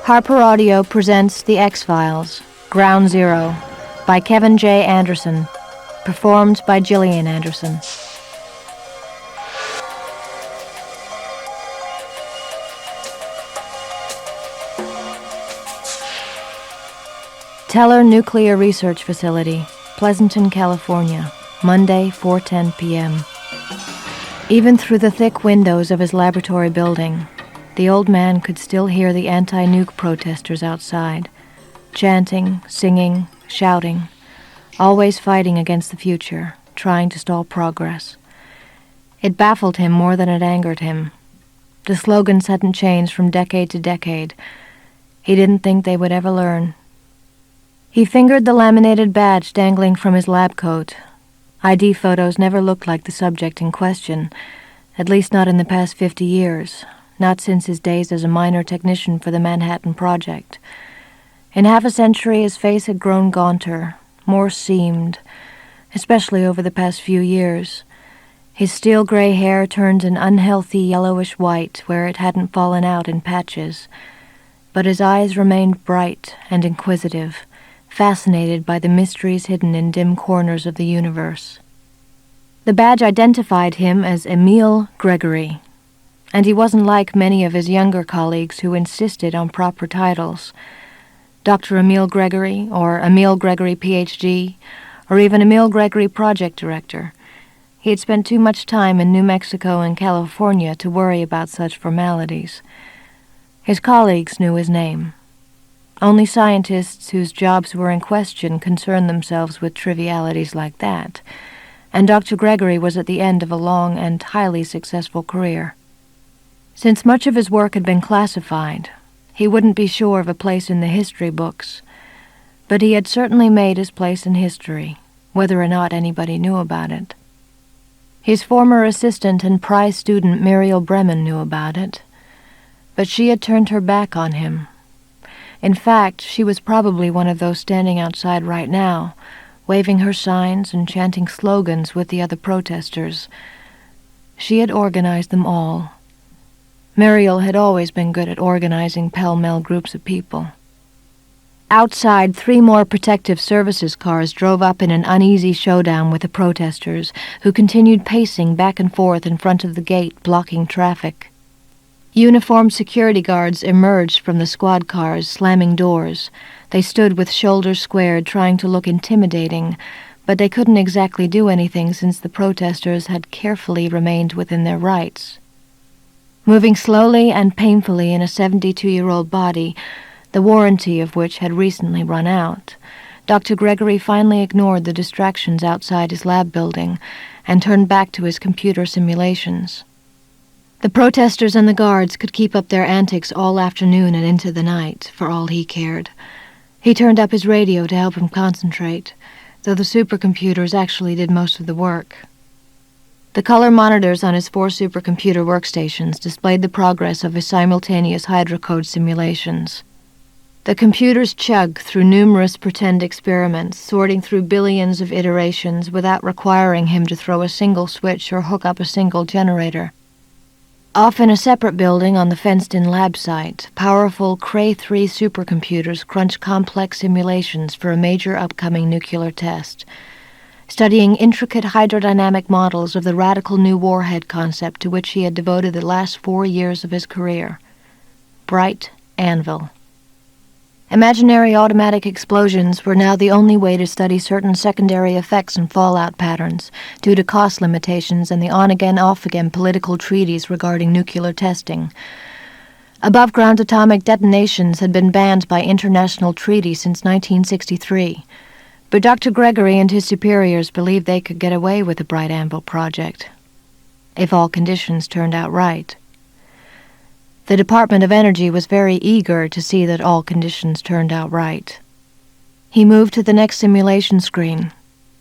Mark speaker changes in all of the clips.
Speaker 1: Harper Audio presents The X-Files, Ground Zero, by Kevin J. Anderson, performed by Gillian Anderson. Teller Nuclear Research Facility, Pleasanton, California, Monday, 4:10 p.m. Even through the thick windows of his laboratory building, the old man could still hear the anti-nuke protesters outside, chanting, singing, shouting, always fighting against the future, trying to stall progress. It baffled him more than it angered him. The slogans hadn't changed from decade to decade. He didn't think they would ever learn. He fingered the laminated badge dangling from his lab coat. ID photos never looked like the subject in question, at least not in the past 50 years, not since his days as a minor technician for the Manhattan Project. In half a century, his face had grown gaunter, more seamed, especially over the past few years. His steel gray hair turned an unhealthy yellowish white where it hadn't fallen out in patches, but his eyes remained bright and inquisitive, fascinated by the mysteries hidden in dim corners of the universe. The badge identified him as Emil Gregory, and he wasn't like many of his younger colleagues who insisted on proper titles. Dr. Emil Gregory, or Emil Gregory, Ph.D., or even Emil Gregory, Project Director. He had spent too much time in New Mexico and California to worry about such formalities. His colleagues knew his name. Only scientists whose jobs were in question concerned themselves with trivialities like that, and Dr. Gregory was at the end of a long and highly successful career. Since much of his work had been classified, he wouldn't be sure of a place in the history books, but he had certainly made his place in history, whether or not anybody knew about it. His former assistant and prize student Muriel Bremen knew about it, but she had turned her back on him. In fact, she was probably one of those standing outside right now, waving her signs and chanting slogans with the other protesters. She had organized them all. Muriel had always been good at organizing pell-mell groups of people. Outside, 3 more protective services cars drove up in an uneasy showdown with the protesters, who continued pacing back and forth in front of the gate, blocking traffic. Uniformed security guards emerged from the squad cars, slamming doors. They stood with shoulders squared, trying to look intimidating, but they couldn't exactly do anything since the protesters had carefully remained within their rights. Moving slowly and painfully in a 72-year-old body, the warranty of which had recently run out, Dr. Gregory finally ignored the distractions outside his lab building and turned back to his computer simulations. The protesters and the guards could keep up their antics all afternoon and into the night, for all he cared. He turned up his radio to help him concentrate, though the supercomputers actually did most of the work. The color monitors on his 4 supercomputer workstations displayed the progress of his simultaneous hydrocode simulations. The computers chugged through numerous pretend experiments, sorting through billions of iterations without requiring him to throw a single switch or hook up a single generator. Off in a separate building on the fenced-in lab site, powerful Cray 3 supercomputers crunched complex simulations for a major upcoming nuclear test, studying intricate hydrodynamic models of the radical new warhead concept to which he had devoted the last 4 years of his career. Bright Anvil. Imaginary automatic explosions were now the only way to study certain secondary effects and fallout patterns, due to cost limitations and the on-again, off-again political treaties regarding nuclear testing. Above-ground atomic detonations had been banned by international treaty since 1963, but Dr. Gregory and his superiors believed they could get away with the Bright Anvil project, if all conditions turned out right. The Department of Energy was very eager to see that all conditions turned out right. He moved to the next simulation screen,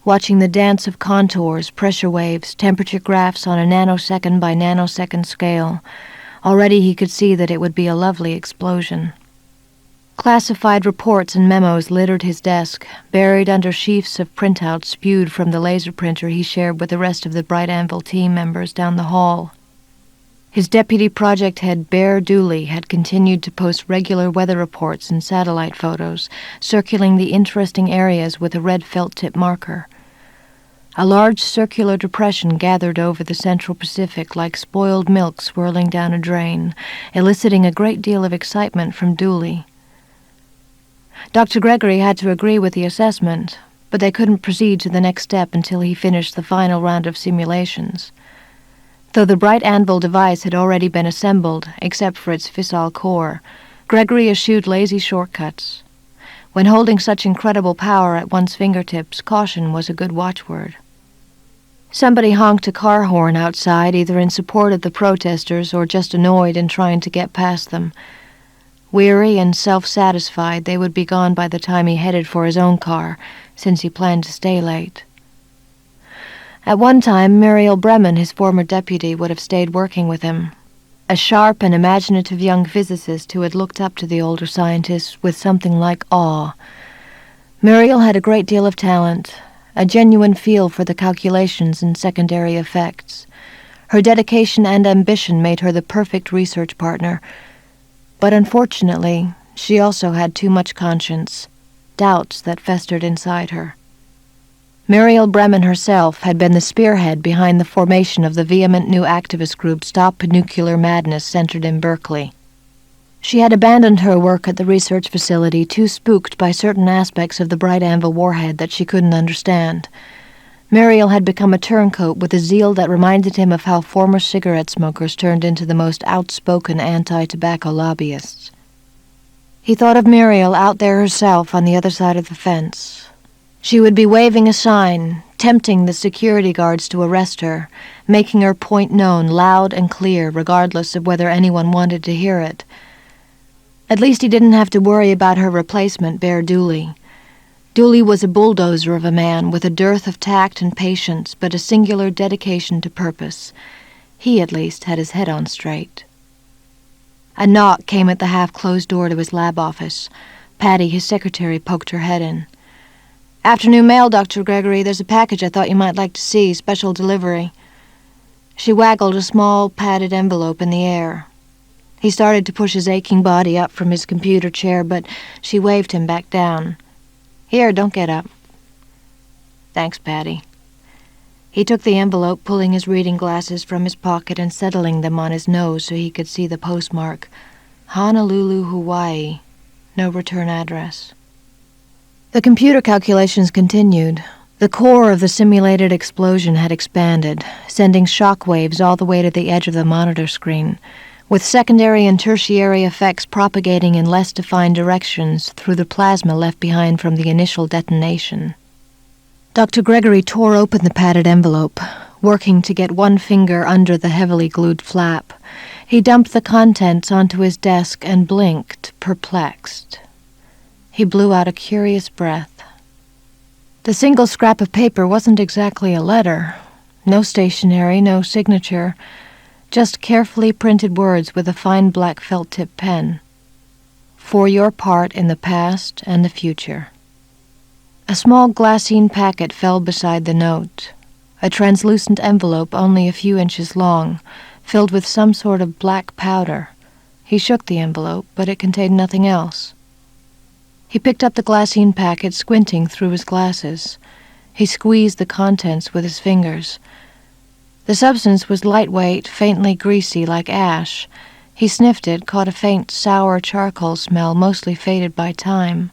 Speaker 1: watching the dance of contours, pressure waves, temperature graphs on a nanosecond by nanosecond scale. Already he could see that it would be a lovely explosion. Classified reports and memos littered his desk, buried under sheafs of printouts spewed from the laser printer he shared with the rest of the Bright Anvil team members down the hall. His deputy project head, Bear Dooley, had continued to post regular weather reports and satellite photos, circling the interesting areas with a red felt-tip marker. A large circular depression gathered over the central Pacific like spoiled milk swirling down a drain, eliciting a great deal of excitement from Dooley. Dr. Gregory had to agree with the assessment, but they couldn't proceed to the next step until he finished the final round of simulations. Though the bright anvil device had already been assembled, except for its fissile core, Gregory eschewed lazy shortcuts. When holding such incredible power at one's fingertips, caution was a good watchword. Somebody honked a car horn outside, either in support of the protesters or just annoyed and trying to get past them. Weary and self-satisfied, they would be gone by the time he headed for his own car, since he planned to stay late. At one time, Muriel Bremen, his former deputy, would have stayed working with him, a sharp and imaginative young physicist who had looked up to the older scientists with something like awe. Muriel had a great deal of talent, a genuine feel for the calculations and secondary effects. Her dedication and ambition made her the perfect research partner, but unfortunately, she also had too much conscience, doubts that festered inside her. Muriel Bremen herself had been the spearhead behind the formation of the vehement new activist group Stop Nuclear Madness centered in Berkeley. She had abandoned her work at the research facility, too spooked by certain aspects of the bright anvil warhead that she couldn't understand. Muriel had become a turncoat with a zeal that reminded him of how former cigarette smokers turned into the most outspoken anti-tobacco lobbyists. He thought of Muriel out there herself on the other side of the fence. She would be waving a sign, tempting the security guards to arrest her, making her point known loud and clear, regardless of whether anyone wanted to hear it. At least he didn't have to worry about her replacement, Bear Dooley. Dooley was a bulldozer of a man with a dearth of tact and patience, but a singular dedication to purpose. He, at least, had his head on straight. A knock came at the half-closed door to his lab office. Patty, his secretary, poked her head in. "Afternoon mail, Dr. Gregory. There's a package I thought you might like to see, special delivery." She waggled a small, padded envelope in the air. He started to push his aching body up from his computer chair, but she waved him back down. "Here, don't get up." "Thanks, Patty." He took the envelope, pulling his reading glasses from his pocket and settling them on his nose so he could see the postmark. Honolulu, Hawaii. No return address. The computer calculations continued. The core of the simulated explosion had expanded, sending shock waves all the way to the edge of the monitor screen, with secondary and tertiary effects propagating in less defined directions through the plasma left behind from the initial detonation. Dr. Gregory tore open the padded envelope, working to get one finger under the heavily glued flap. He dumped the contents onto his desk and blinked, perplexed. He blew out a curious breath. The single scrap of paper wasn't exactly a letter. No stationery, no signature. Just carefully printed words with a fine black felt-tip pen. For your part in the past and the future. A small glassine packet fell beside the note. A translucent envelope only a few inches long, filled with some sort of black powder. He shook the envelope, but it contained nothing else. He picked up the glassine packet, squinting through his glasses. He squeezed the contents with his fingers. The substance was lightweight, faintly greasy, like ash. He sniffed it, caught a faint, sour charcoal smell, mostly faded by time.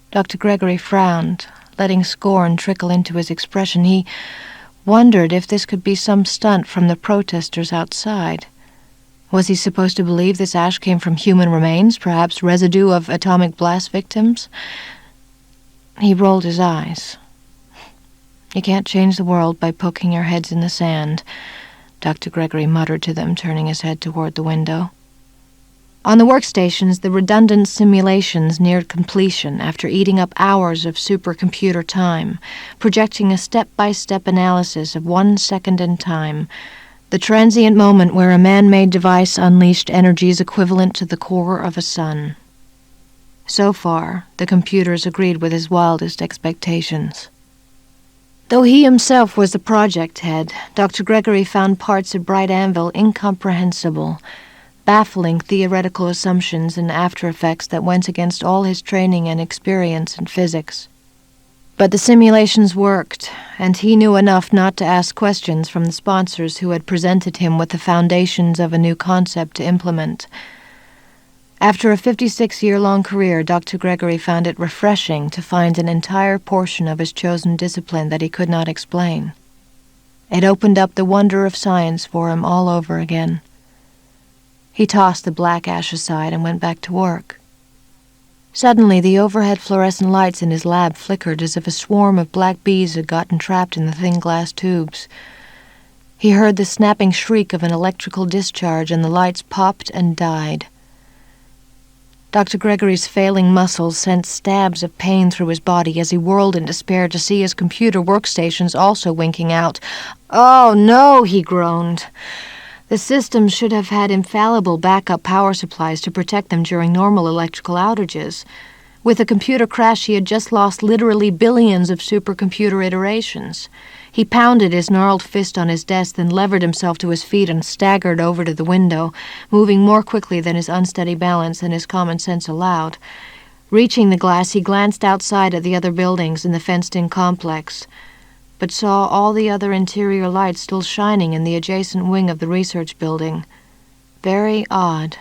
Speaker 1: Dr. Gregory frowned, letting scorn trickle into his expression. He wondered if this could be some stunt from the protesters outside. Was he supposed to believe this ash came from human remains, perhaps residue of atomic blast victims? He rolled his eyes. "You can't change the world by poking your heads in the sand," Dr. Gregory muttered to them, turning his head toward the window. On the workstations, the redundant simulations neared completion after eating up hours of supercomputer time, projecting a step-by-step analysis of 1 second in time, the transient moment where a man-made device unleashed energies equivalent to the core of a sun. So far, the computers agreed with his wildest expectations. Though he himself was the project head, Dr. Gregory found parts of Bright Anvil incomprehensible, baffling theoretical assumptions and after-effects that went against all his training and experience in physics. But the simulations worked, and he knew enough not to ask questions from the sponsors who had presented him with the foundations of a new concept to implement. After a 56-year-long career, Dr. Gregory found it refreshing to find an entire portion of his chosen discipline that he could not explain. It opened up the wonder of science for him all over again. He tossed the black ash aside and went back to work. Suddenly, the overhead fluorescent lights in his lab flickered as if a swarm of black bees had gotten trapped in the thin glass tubes. He heard the snapping shriek of an electrical discharge, and the lights popped and died. Dr. Gregory's failing muscles sent stabs of pain through his body as he whirled in despair to see his computer workstations also winking out. "Oh, no," he groaned. The systems should have had infallible backup power supplies to protect them during normal electrical outages. With a computer crash, he had just lost literally billions of supercomputer iterations. He pounded his gnarled fist on his desk, then levered himself to his feet and staggered over to the window, moving more quickly than his unsteady balance and his common sense allowed. Reaching the glass, he glanced outside at the other buildings in the fenced-in complex, but saw all the other interior lights still shining in the adjacent wing of the research building. Very odd.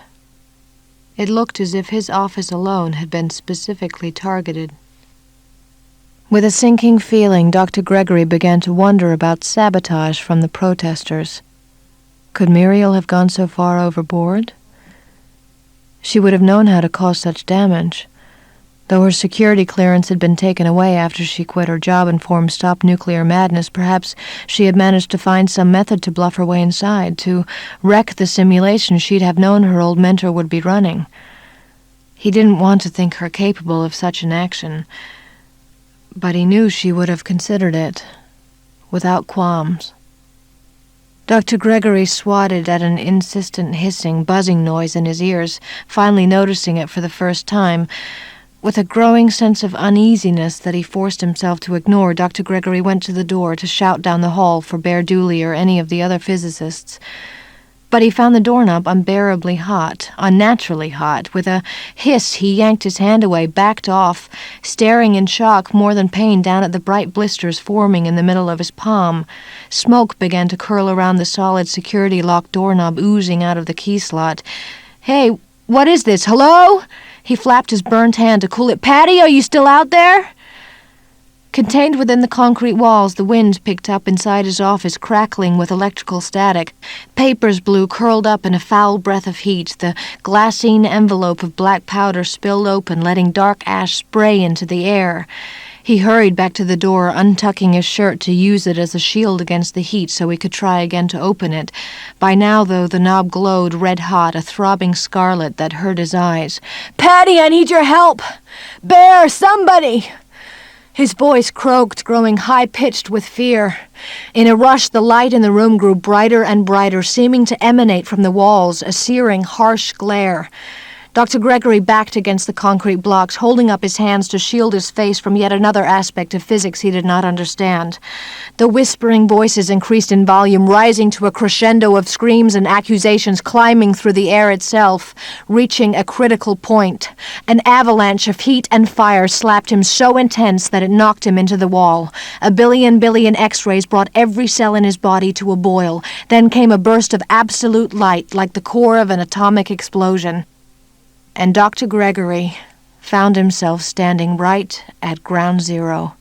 Speaker 1: It looked as if his office alone had been specifically targeted. With a sinking feeling, Dr. Gregory began to wonder about sabotage from the protesters. Could Muriel have gone so far overboard? She would have known how to cause such damage. Though her security clearance had been taken away after she quit her job and formed Stop Nuclear Madness, perhaps she had managed to find some method to bluff her way inside, to wreck the simulation she'd have known her old mentor would be running. He didn't want to think her capable of such an action, but he knew she would have considered it, without qualms. Dr. Gregory swatted at an insistent hissing, buzzing noise in his ears, finally noticing it for the first time. With a growing sense of uneasiness that he forced himself to ignore, Dr. Gregory went to the door to shout down the hall for Bear Dooley or any of the other physicists. But he found the doorknob unbearably hot, unnaturally hot. With a hiss, he yanked his hand away, backed off, staring in shock more than pain down at the bright blisters forming in the middle of his palm. Smoke began to curl around the solid security lock doorknob, oozing out of the key slot. "Hey, what is this? Hello?" He flapped his burnt hand to cool it. "Patty, are you still out there?" Contained within the concrete walls, the wind picked up inside his office, crackling with electrical static. Papers blew, curled up in a foul breath of heat. The glassine envelope of black powder spilled open, letting dark ash spray into the air. He hurried back to the door, untucking his shirt to use it as a shield against the heat so he could try again to open it. By now, though, the knob glowed red-hot, a throbbing scarlet that hurt his eyes. "Patty, I need your help! Bear, somebody!" His voice croaked, growing high-pitched with fear. In a rush, the light in the room grew brighter and brighter, seeming to emanate from the walls, a searing, harsh glare. Dr. Gregory backed against the concrete blocks, holding up his hands to shield his face from yet another aspect of physics he did not understand. The whispering voices increased in volume, rising to a crescendo of screams and accusations, climbing through the air itself, reaching a critical point. An avalanche of heat and fire slapped him so intense that it knocked him into the wall. A billion X-rays brought every cell in his body to a boil. Then came a burst of absolute light, like the core of an atomic explosion. And Dr. Gregory found himself standing right at ground zero.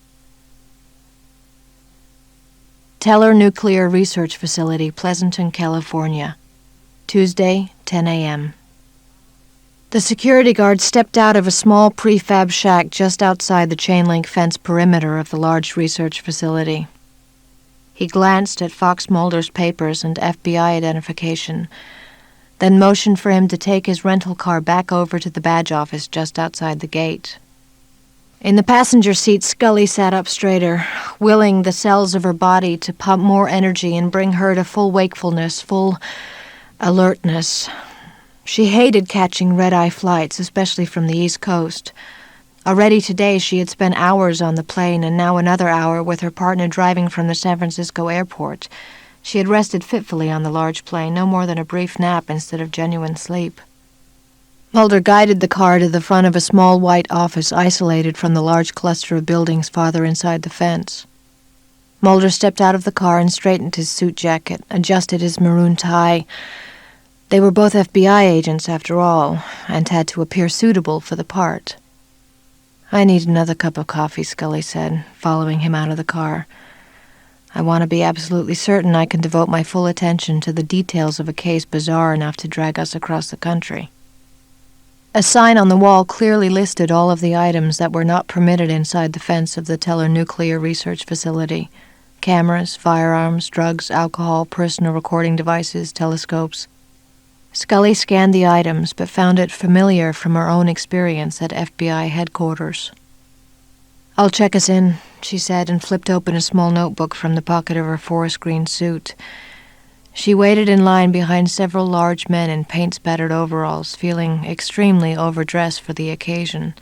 Speaker 1: Teller Nuclear Research Facility, Pleasanton, California. Tuesday, 10 a.m. The security guard stepped out of a small prefab shack just outside the chain-link fence perimeter of the large research facility. He glanced at Fox Mulder's papers and FBI identification, then motioned for him to take his rental car back over to the badge office just outside the gate. In the passenger seat, Scully sat up straighter, willing the cells of her body to pump more energy and bring her to full wakefulness, full alertness. She hated catching red-eye flights, especially from the East Coast. Already today she had spent hours on the plane and now another hour with her partner driving from the San Francisco airport. She had rested fitfully on the large plane, no more than a brief nap instead of genuine sleep. Mulder guided the car to the front of a small white office isolated from the large cluster of buildings farther inside the fence. Mulder stepped out of the car and straightened his suit jacket, adjusted his maroon tie. They were both FBI agents, after all, and had to appear suitable for the part. "I need another cup of coffee," Scully said, following him out of the car. "I want to be absolutely certain I can devote my full attention to the details of a case bizarre enough to drag us across the country." A sign on the wall clearly listed all of the items that were not permitted inside the fence of the Teller Nuclear Research Facility: cameras, firearms, drugs, alcohol, personal recording devices, telescopes. Scully scanned the items, but found it familiar from her own experience at FBI headquarters. "I'll check us in," she said, and flipped open a small notebook from the pocket of her forest green suit. She waited in line behind several large men in paint-spattered overalls, feeling extremely overdressed for the occasion.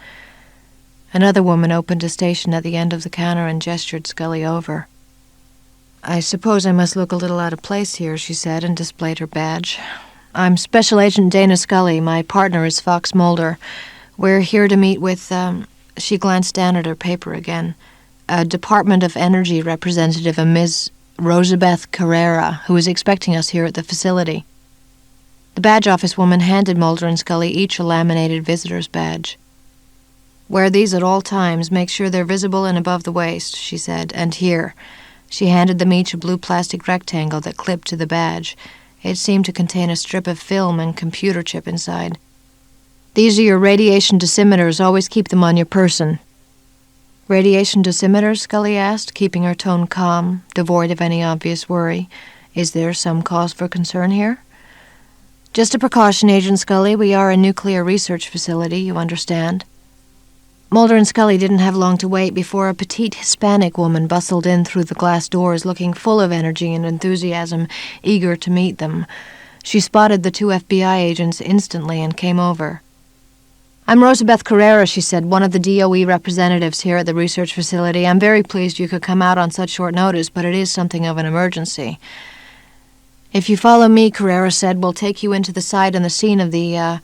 Speaker 1: Another woman opened a station at the end of the counter and gestured Scully over. "I suppose I must look a little out of place here," she said, and displayed her badge. "I'm Special Agent Dana Scully. My partner is Fox Mulder. We're here to meet with," she glanced down at her paper again, "a Department of Energy representative, a Ms. Rosabeth Carrera, who is expecting us here at the facility." The badge office woman handed Mulder and Scully each a laminated visitor's badge. "Wear these at all times. Make sure they're visible and above the waist," she said. "And here." She handed them each a blue plastic rectangle that clipped to the badge. It seemed to contain a strip of film and computer chip inside. "These are your radiation dosimeters. Always keep them on your person." "Radiation dosimeters?" Scully asked, keeping her tone calm, devoid of any obvious worry. "Is there some cause for concern here?" "Just a precaution, Agent Scully. We are a nuclear research facility, you understand." Mulder and Scully didn't have long to wait before a petite Hispanic woman bustled in through the glass doors, looking full of energy and enthusiasm, eager to meet them. She spotted the two FBI agents instantly and came over. "I'm Rosabeth Carrera," she said, "one of the DOE representatives here at the research facility. I'm very pleased you could come out on such short notice, but it is something of an emergency." "If you follow me," Carrera said, "we'll take you into the site and the scene of the,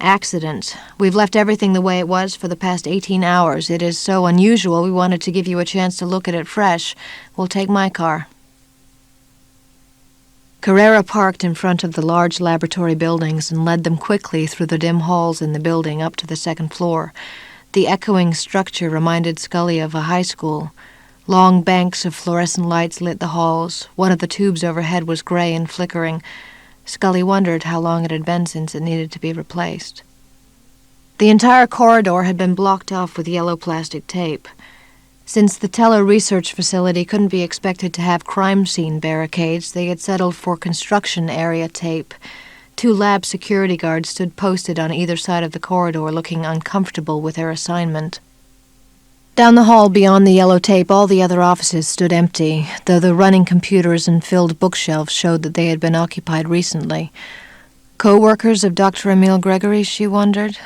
Speaker 1: accident. We've left everything the way it was for the past 18 hours. It is so unusual, we wanted to give you a chance to look at it fresh. We'll take my car." Carrera parked in front of the large laboratory buildings and led them quickly through the dim halls in the building up to the second floor. The echoing structure reminded Scully of a high school. Long banks of fluorescent lights lit the halls. One of the tubes overhead was gray and flickering. Scully wondered how long it had been since it needed to be replaced. The entire corridor had been blocked off with yellow plastic tape. Since the Teller Research Facility couldn't be expected to have crime scene barricades, they had settled for construction area tape. Two lab security guards stood posted on either side of the corridor, looking uncomfortable with their assignment. Down the hall beyond the yellow tape, all the other offices stood empty, though the running computers and filled bookshelves showed that they had been occupied recently. Co-workers of Dr. Emil Gregory, she wondered?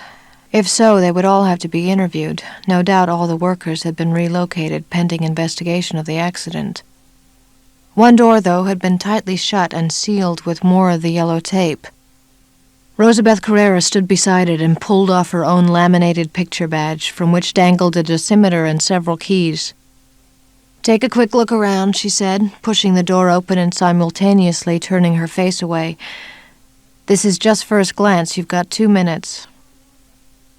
Speaker 1: If so, they would all have to be interviewed. No doubt all the workers had been relocated pending investigation of the accident. One door, though, had been tightly shut and sealed with more of the yellow tape. Rosabeth Carrera stood beside it and pulled off her own laminated picture badge, from which dangled a dosimeter and several keys. "Take a quick look around," she said, pushing the door open and simultaneously turning her face away. "This is just first glance. You've got 2 minutes."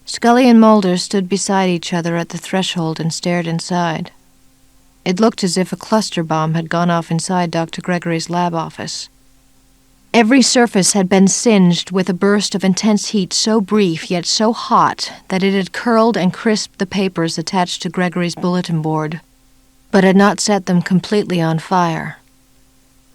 Speaker 1: Scully and Mulder stood beside each other at the threshold and stared inside. It looked as if a cluster bomb had gone off inside Dr. Gregory's lab office. Every surface had been singed with a burst of intense heat so brief yet so hot that it had curled and crisped the papers attached to Gregory's bulletin board, but had not set them completely on fire.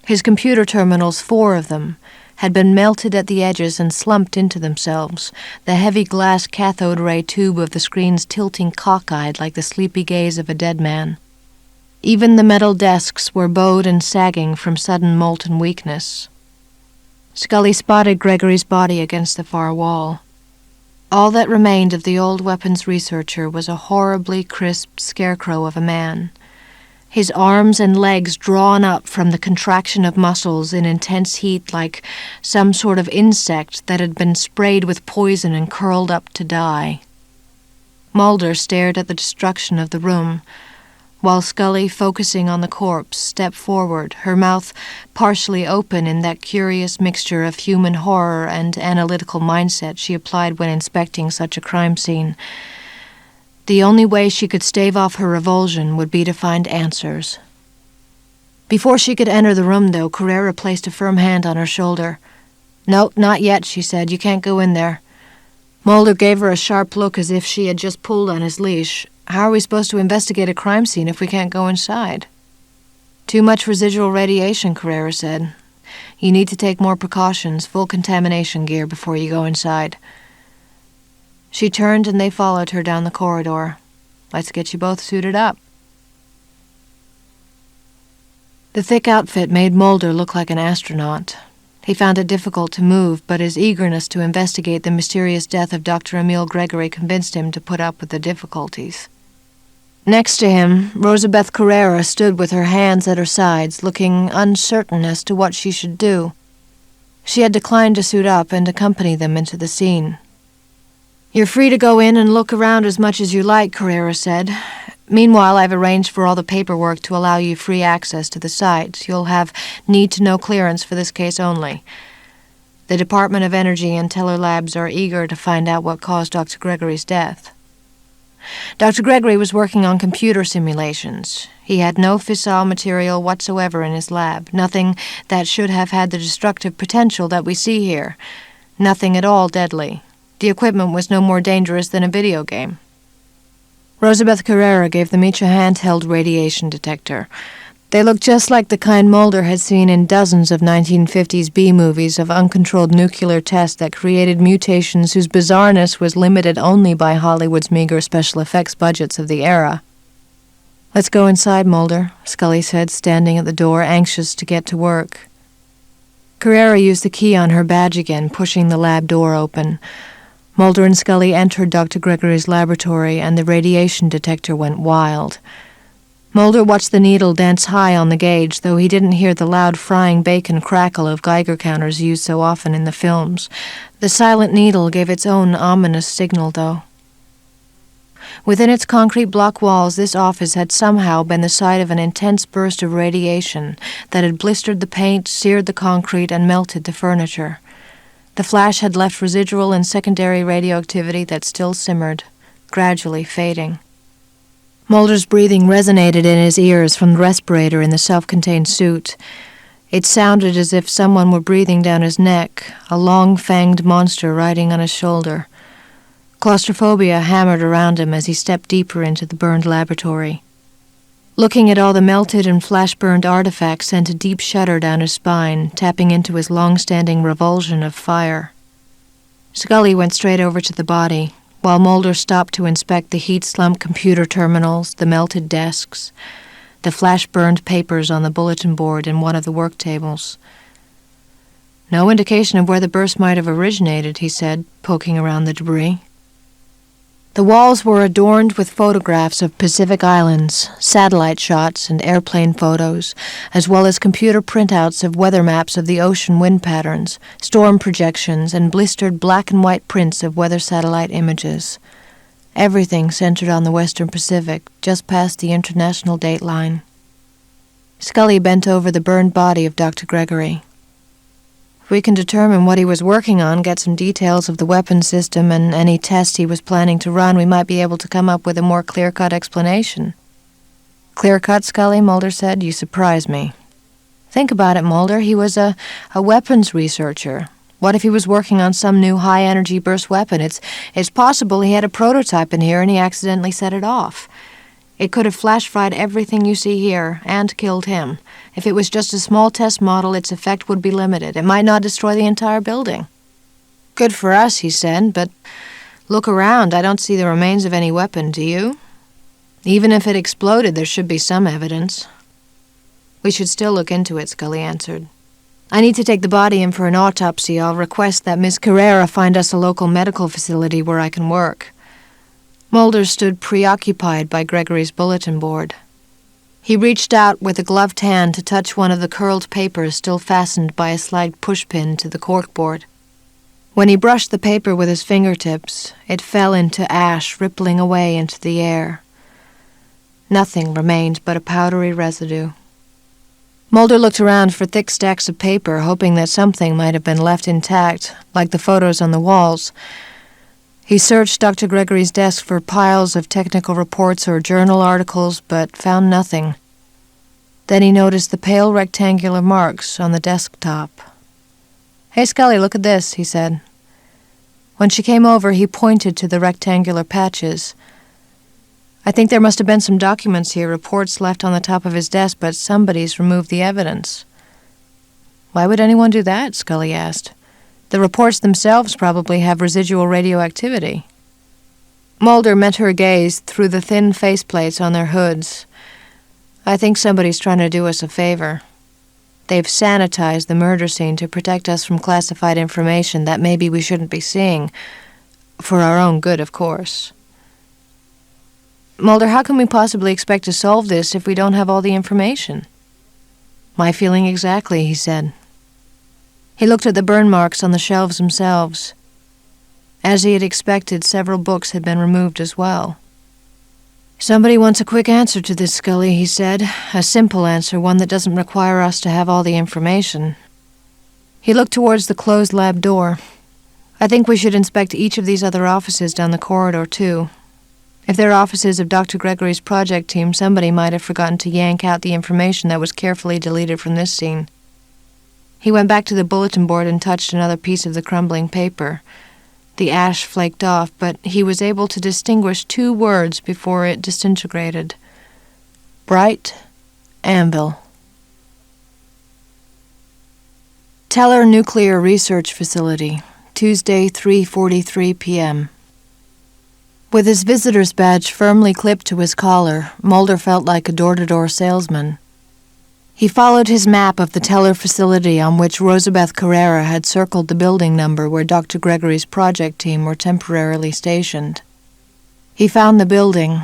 Speaker 1: His computer terminals, 4 of them, had been melted at the edges and slumped into themselves, the heavy glass cathode ray tube of the screens tilting cockeyed like the sleepy gaze of a dead man. Even the metal desks were bowed and sagging from sudden molten weakness. Scully spotted Gregory's body against the far wall. All that remained of the old weapons researcher was a horribly crisp scarecrow of a man, his arms and legs drawn up from the contraction of muscles in intense heat like some sort of insect that had been sprayed with poison and curled up to die. Mulder stared at the destruction of the room, while Scully, focusing on the corpse, stepped forward, her mouth partially open in that curious mixture of human horror and analytical mindset she applied when inspecting such a crime scene. The only way she could stave off her revulsion would be to find answers. Before she could enter the room, though, Carrera placed a firm hand on her shoulder. "No, not yet," she said. "You can't go in there." Mulder gave her a sharp look as if she had just pulled on his leash. "How are we supposed to investigate a crime scene if we can't go inside?" "Too much residual radiation," Carrera said. "You need to take more precautions, full contamination gear before you go inside." She turned and they followed her down the corridor. "Let's get you both suited up." The thick outfit made Mulder look like an astronaut. He found it difficult to move, but his eagerness to investigate the mysterious death of Dr. Emil Gregory convinced him to put up with the difficulties. Next to him, Rosabeth Carrera stood with her hands at her sides, looking uncertain as to what she should do. She had declined to suit up and accompany them into the scene. "You're free to go in and look around as much as you like," Carrera said. "Meanwhile, I've arranged for all the paperwork to allow you free access to the site. You'll have need-to-know clearance for this case only. The Department of Energy and Teller Labs are eager to find out what caused Dr. Gregory's death." Dr. Gregory was working on computer simulations. He had no fissile material whatsoever in his lab, nothing that should have had the destructive potential that we see here, nothing at all deadly. The equipment was no more dangerous than a video game. Rosabeth Carrera gave them each a handheld radiation detector. They looked just like the kind Mulder had seen in dozens of 1950s B-movies of uncontrolled nuclear tests that created mutations whose bizarreness was limited only by Hollywood's meager special effects budgets of the era. "Let's go inside, Mulder," Scully said, standing at the door, anxious to get to work. Carrera used the key on her badge again, pushing the lab door open. Mulder and Scully entered Dr. Gregory's laboratory, and the radiation detector went wild. Mulder watched the needle dance high on the gauge, though he didn't hear the loud frying bacon crackle of Geiger counters used so often in the films. The silent needle gave its own ominous signal, though. Within its concrete block walls, this office had somehow been the site of an intense burst of radiation that had blistered the paint, seared the concrete, and melted the furniture. The flash had left residual and secondary radioactivity that still simmered, gradually fading. Mulder's breathing resonated in his ears from the respirator in the self-contained suit. It sounded as if someone were breathing down his neck, a long-fanged monster riding on his shoulder. Claustrophobia hammered around him as he stepped deeper into the burned laboratory. Looking at all the melted and flash-burned artifacts sent a deep shudder down his spine, tapping into his long-standing revulsion of fire. Scully went straight over to the body, while Mulder stopped to inspect the heat-slumped computer terminals, the melted desks, the flash-burned papers on the bulletin board in one of the work tables. "No indication of where the burst might have originated," he said, poking around the debris. The walls were adorned with photographs of Pacific Islands, satellite shots and airplane photos, as well as computer printouts of weather maps of the ocean wind patterns, storm projections, and blistered black and white prints of weather satellite images. Everything centered on the Western Pacific, just past the international date line. Scully bent over the burned body of Dr. Gregory. "If we can determine what he was working on, get some details of the weapon system and any tests he was planning to run, we might be able to come up with a more clear-cut explanation." "Clear-cut, Scully?" Mulder said. "You surprise me." "Think about it, Mulder. He was a weapons researcher. What if he was working on some new high-energy burst weapon? It's possible he had a prototype in here and he accidentally set it off. It could have flash-fried everything you see here and killed him. If it was just a small test model, its effect would be limited. It might not destroy the entire building." "Good for us," he said, "but look around. I don't see the remains of any weapon, do you? Even if it exploded, there should be some evidence." "We should still look into it," Scully answered. I need to take the body in for an autopsy. I'll request that Miss Carrera find us a local medical facility where I can work." Mulder stood preoccupied by Gregory's bulletin board. He reached out with a gloved hand to touch one of the curled papers still fastened by a slide pushpin to the corkboard. When he brushed the paper with his fingertips, it fell into ash, rippling away into the air. Nothing remained but a powdery residue. Mulder looked around for thick stacks of paper, hoping that something might have been left intact, like the photos on the walls. He searched Dr. Gregory's desk for piles of technical reports or journal articles, but found nothing. Then he noticed the pale rectangular marks on the desktop. "Hey, Scully, look at this," he said. When she came over, he pointed to the rectangular patches. "I think there must have been some documents here, reports left on the top of his desk, but somebody's removed the evidence." "Why would anyone do that?" Scully asked. "The reports themselves probably have residual radioactivity." Mulder met her gaze through the thin faceplates on their hoods. "I think somebody's trying to do us a favor. They've sanitized the murder scene to protect us from classified information that maybe we shouldn't be seeing. For our own good, of course." "Mulder, how can we possibly expect to solve this if we don't have all the information?" "My feeling exactly," he said. He looked at the burn marks on the shelves themselves. As he had expected, several books had been removed as well. "Somebody wants a quick answer to this, Scully," he said. "A simple answer, one that doesn't require us to have all the information." He looked towards the closed lab door. "I think we should inspect each of these other offices down the corridor, too. If they're offices of Dr. Gregory's project team, somebody might have forgotten to yank out the information that was carefully deleted from this scene." He went back to the bulletin board and touched another piece of the crumbling paper. The ash flaked off, but he was able to distinguish 2 words before it disintegrated. Bright Anvil. Teller Nuclear Research Facility, Tuesday, 3:43 p.m. With his visitor's badge firmly clipped to his collar, Mulder felt like a door-to-door salesman. He followed his map of the Teller facility on which Rosabeth Carrera had circled the building number where Dr. Gregory's project team were temporarily stationed. He found the building,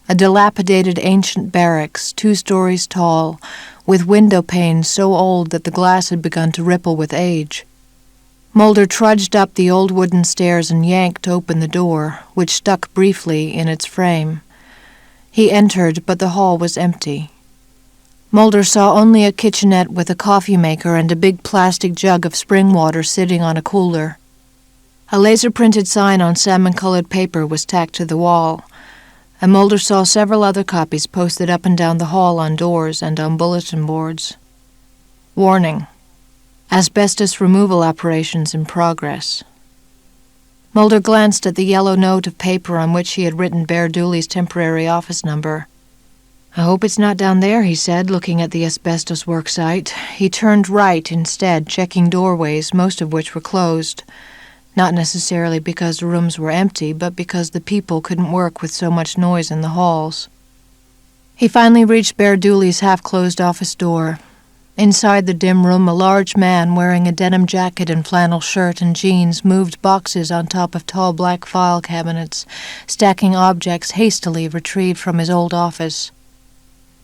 Speaker 1: a dilapidated ancient barracks, 2 stories tall, with window panes so old that the glass had begun to ripple with age. Mulder trudged up the old wooden stairs and yanked open the door, which stuck briefly in its frame. He entered, but the hall was empty. Mulder saw only a kitchenette with a coffee maker and a big plastic jug of spring water sitting on a cooler. A laser-printed sign on salmon-colored paper was tacked to the wall, and Mulder saw several other copies posted up and down the hall on doors and on bulletin boards. Warning: asbestos removal operations in progress. Mulder glanced at the yellow note of paper on which he had written Bear Dooley's temporary office number. "I hope it's not down there," he said, looking at the asbestos work site. He turned right instead, checking doorways, most of which were closed. Not necessarily because the rooms were empty, but because the people couldn't work with so much noise in the halls. He finally reached Bear Dooley's half-closed office door. Inside the dim room, a large man wearing a denim jacket and flannel shirt and jeans moved boxes on top of tall black file cabinets, stacking objects hastily retrieved from his old office.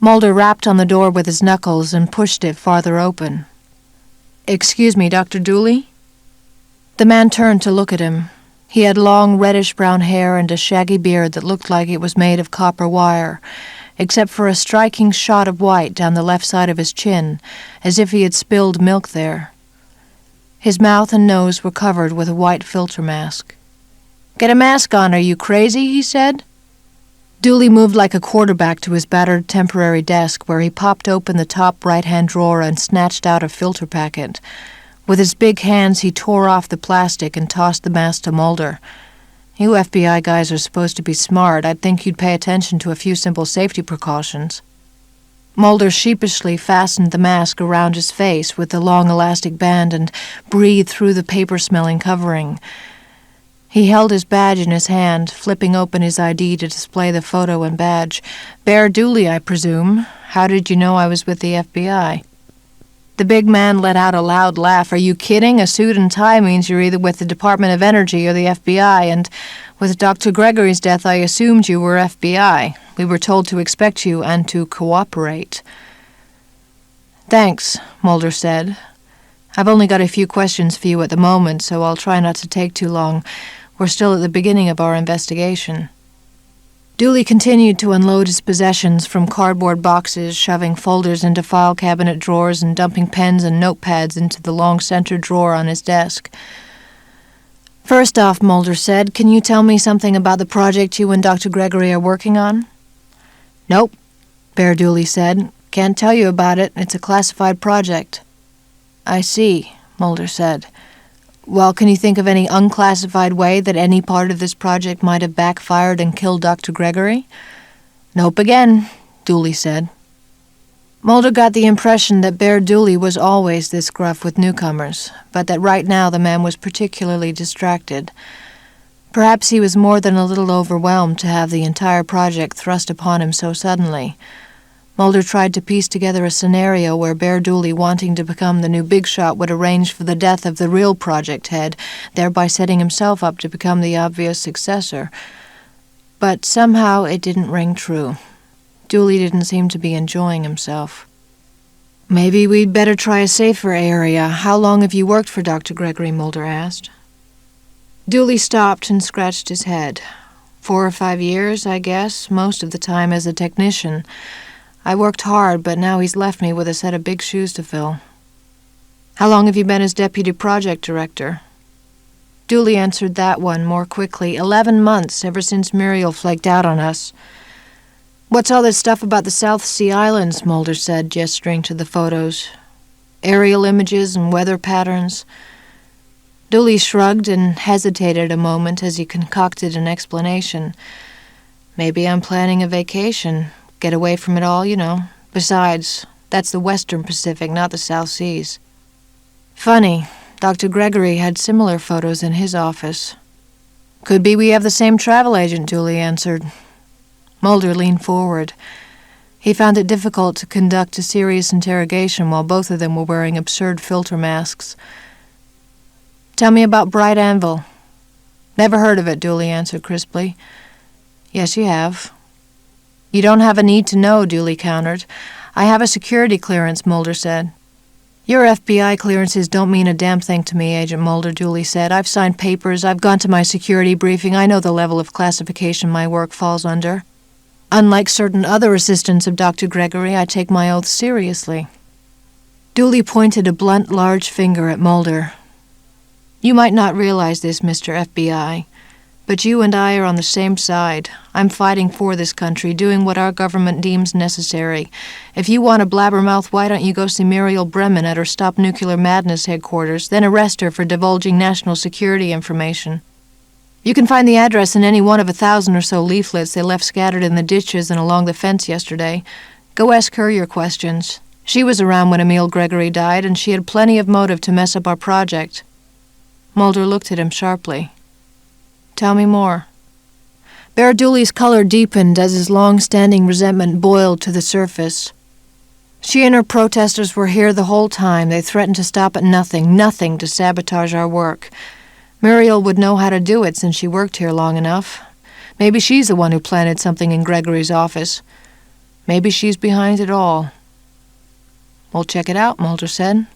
Speaker 1: Mulder rapped on the door with his knuckles and pushed it farther open. "Excuse me, Dr. Dooley?" The man turned to look at him. He had long reddish-brown hair and a shaggy beard that looked like it was made of copper wire, except for a striking shot of white down the left side of his chin, as if he had spilled milk there. His mouth and nose were covered with a white filter mask. "Get a mask on, are you crazy?" he said. Dooley moved like a quarterback to his battered temporary desk, where he popped open the top right-hand drawer and snatched out a filter packet. With his big hands, he tore off the plastic and tossed the mask to Mulder. "You FBI guys are supposed to be smart. I'd think you'd pay attention to a few simple safety precautions." Mulder sheepishly fastened the mask around his face with the long elastic band and breathed through the paper-smelling covering. He held his badge in his hand, flipping open his ID to display the photo and badge. "Bear Dooley, I presume. How did you know I was with the FBI?" The big man let out a loud laugh. Are you kidding? A suit and tie means you're either with the Department of Energy or the FBI, and with Dr. Gregory's death, I assumed you were FBI. We were told to expect you and to cooperate. Thanks, Mulder said. I've only got a few questions for you at the moment, so I'll try not to take too long. We're still at the beginning of our investigation. Dooley continued to unload his possessions from cardboard boxes, shoving folders into file cabinet drawers and dumping pens and notepads into the long center drawer on his desk. First off, Mulder said, can you tell me something about the project you and Dr. Gregory are working on? Nope, Bear Dooley said. Can't tell you about it. It's a classified project. I see, Mulder said. Well, can you think of any unclassified way that any part of this project might have backfired and killed Dr. Gregory? Nope again, Dooley said. Mulder got the impression that Bear Dooley was always this gruff with newcomers, but that right now the man was particularly distracted. Perhaps he was more than a little overwhelmed to have the entire project thrust upon him so suddenly. Mulder tried to piece together a scenario where Bear Dooley, wanting to become the new big shot, would arrange for the death of the real project head, thereby setting himself up to become the obvious successor. But somehow it didn't ring true. Dooley didn't seem to be enjoying himself. Maybe we'd better try a safer area. How long have you worked for Dr. Gregory? Mulder asked. Dooley stopped and scratched his head. 4 or 5 years, I guess, most of the time as a technician. I worked hard, but now he's left me with a set of big shoes to fill. How long have you been his deputy project director? Dooley answered that one more quickly. 11 months, ever since Muriel flaked out on us. What's all this stuff about the South Sea Islands? Mulder said, gesturing to the photos. Aerial images and weather patterns. Dooley shrugged and hesitated a moment as he concocted an explanation. Maybe I'm planning a vacation. Get away from it all, you know. Besides, that's the Western Pacific, not the South Seas. Funny, Dr. Gregory had similar photos in his office. Could be we have the same travel agent, Dooley answered. Mulder leaned forward. He found it difficult to conduct a serious interrogation while both of them were wearing absurd filter masks. Tell me about Bright Anvil. Never heard of it, Dooley answered crisply. Yes, you have. You don't have a need to know, Dooley countered. I have a security clearance, Mulder said. Your FBI clearances don't mean a damn thing to me, Agent Mulder, Dooley said. I've signed papers, I've gone to my security briefing, I know the level of classification my work falls under. Unlike certain other assistants of Dr. Gregory, I take my oath seriously. Dooley pointed a blunt, large finger at Mulder. You might not realize this, Mr. FBI, but you and I are on the same side. I'm fighting for this country, doing what our government deems necessary. If you want a blabbermouth, why don't you go see Muriel Bremen at her Stop Nuclear Madness headquarters, then arrest her for divulging national security information. You can find the address in any one of 1,000 or so leaflets they left scattered in the ditches and along the fence yesterday. Go ask her your questions. She was around when Emil Gregory died, and she had plenty of motive to mess up our project. Mulder looked at him sharply. Tell me more. Bear Dooley's color deepened as his long-standing resentment boiled to the surface. She and her protesters were here the whole time. They threatened to stop at nothing to sabotage our work. Muriel would know how to do it since she worked here long enough. Maybe she's the one who planted something in Gregory's office. Maybe she's behind it all. We'll check it out, Mulder said.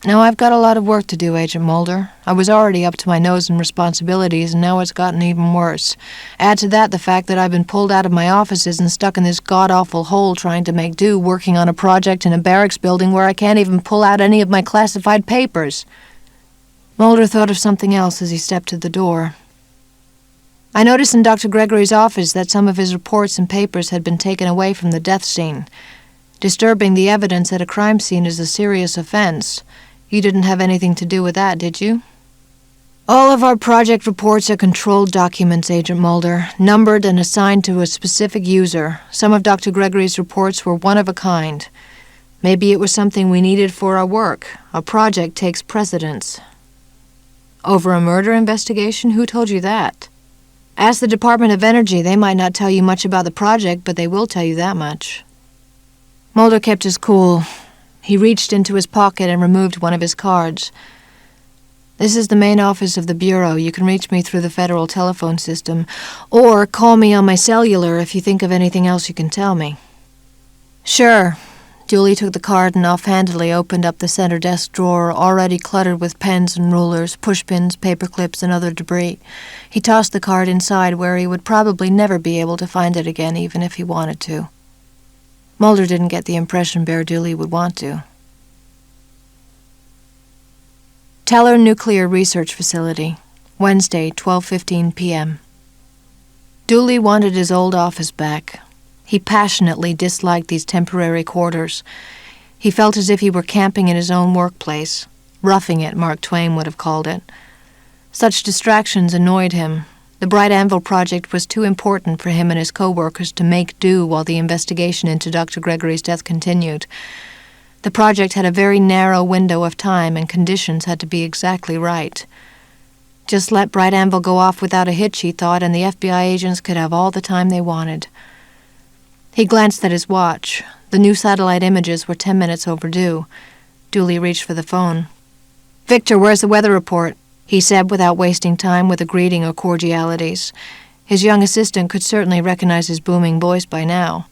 Speaker 1: Now I've got a lot of work to do, Agent Mulder. I was already up to my nose in responsibilities, and now it's gotten even worse. Add to that the fact that I've been pulled out of my offices and stuck in this god-awful hole trying to make do, working on a project in a barracks building where I can't even pull out any of my classified papers. Mulder thought of something else as he stepped to the door. I noticed in Dr. Gregory's office that some of his reports and papers had been taken away from the death scene. Disturbing the evidence at a crime scene is a serious offense. You didn't have anything to do with that, did you? All of our project reports are controlled documents, Agent Mulder, numbered and assigned to a specific user. Some of Dr. Gregory's reports were one of a kind. Maybe it was something we needed for our work. A project takes precedence. Over a murder investigation? Who told you that? Ask the Department of Energy. They might not tell you much about the project, but they will tell you that much. Mulder kept his cool. He reached into his pocket and removed one of his cards. "This is the main office of the Bureau. You can reach me through the federal telephone system, or call me on my cellular if you think of anything else you can tell me." "Sure." Julie took the card and offhandedly opened up the center desk drawer, already cluttered with pens and rulers, pushpins, paper clips, and other debris. He tossed the card inside where he would probably never be able to find it again, even if he wanted to. Mulder didn't get the impression Bear Dooley would want to. Teller Nuclear Research Facility, Wednesday, 12:15 p.m. Dooley wanted his old office back. He passionately disliked these temporary quarters. He felt as if he were camping in his own workplace. Roughing it, Mark Twain would have called it. Such distractions annoyed him. The Bright Anvil project was too important for him and his co-workers to make do while the investigation into Dr. Gregory's death continued. The project had a very narrow window of time, and conditions had to be exactly right. Just let Bright Anvil go off without a hitch, he thought, and the FBI agents could have all the time they wanted. He glanced at his watch. The new satellite images were 10 minutes overdue. Dooley reached for the phone. "Victor, where's the weather report?" he said without wasting time with a greeting or cordialities. His young assistant could certainly recognize his booming voice by now.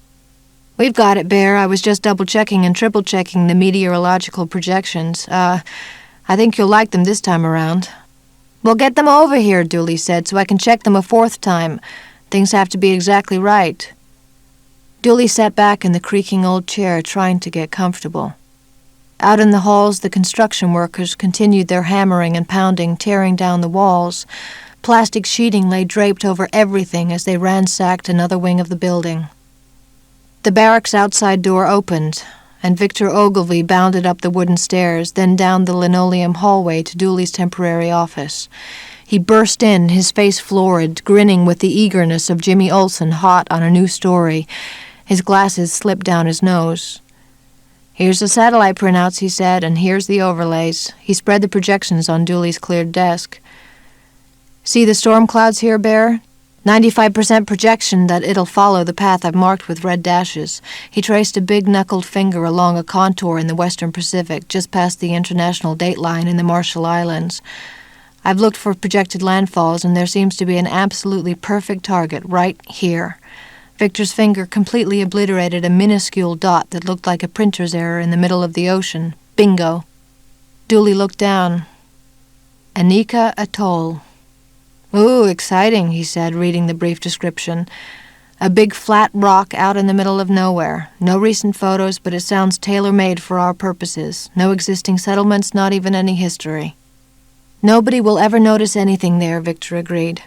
Speaker 1: "We've got it, Bear. I was just double-checking and triple-checking the meteorological projections. I think you'll like them this time around." "Well, get them over here," Dooley said, "so I can check them a fourth time. Things have to be exactly right." Dooley sat back in the creaking old chair, trying to get comfortable. Out in the halls, the construction workers continued their hammering and pounding, tearing down the walls. Plastic sheeting lay draped over everything as they ransacked another wing of the building. The barracks outside door opened, and Victor Ogilvy bounded up the wooden stairs, then down the linoleum hallway to Dooley's temporary office. He burst in, his face florid, grinning with the eagerness of Jimmy Olsen hot on a new story. His glasses slipped down his nose. "Here's the satellite printouts," he said, "and here's the overlays." He spread the projections on Dooley's cleared desk. "See the storm clouds here, Bear? 95% projection that it'll follow the path I've marked with red dashes." He traced a big-knuckled finger along a contour in the western Pacific, just past the international date line in the Marshall Islands. "I've looked for projected landfalls, and there seems to be an absolutely perfect target right here." Victor's finger completely obliterated a minuscule dot that looked like a printer's error in the middle of the ocean. Bingo. Dooley looked down. Anika Atoll. "Ooh, exciting," he said, reading the brief description. "A big flat rock out in the middle of nowhere. No recent photos, but it sounds tailor-made for our purposes. No existing settlements, not even any history." "Nobody will ever notice anything there," Victor agreed.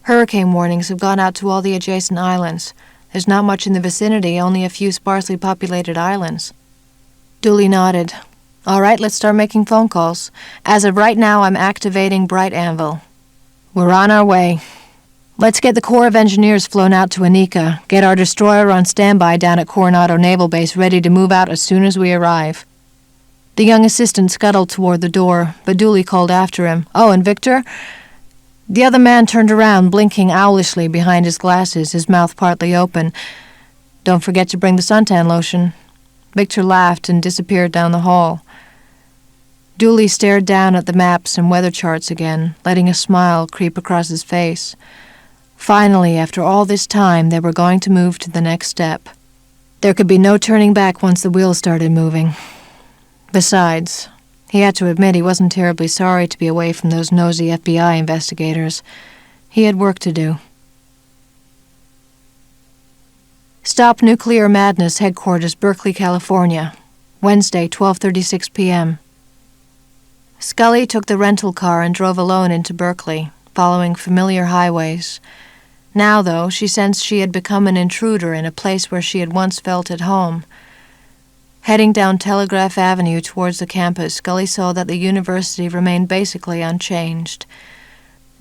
Speaker 1: "Hurricane warnings have gone out to all the adjacent islands. There's not much in the vicinity, only a few sparsely populated islands." Dooley nodded. "All right, let's start making phone calls. As of right now, I'm activating Bright Anvil." "We're on our way. Let's get the Corps of Engineers flown out to Anika. Get our destroyer on standby down at Coronado Naval Base, ready to move out as soon as we arrive." The young assistant scuttled toward the door, but Dooley called after him. "Oh, and Victor?" The other man turned around, blinking owlishly behind his glasses, his mouth partly open. "Don't forget to bring the suntan lotion." Victor laughed and disappeared down the hall. Dooley stared down at the maps and weather charts again, letting a smile creep across his face. Finally, after all this time, they were going to move to the next step. There could be no turning back once the wheels started moving. Besides, he had to admit he wasn't terribly sorry to be away from those nosy FBI investigators. He had work to do. Stop Nuclear Madness Headquarters, Berkeley, California. Wednesday, 12:36 p.m. Scully took the rental car and drove alone into Berkeley, following familiar highways. Now, though, she sensed she had become an intruder in a place where she had once felt at home. Heading down Telegraph Avenue towards the campus, Scully saw that the university remained basically unchanged.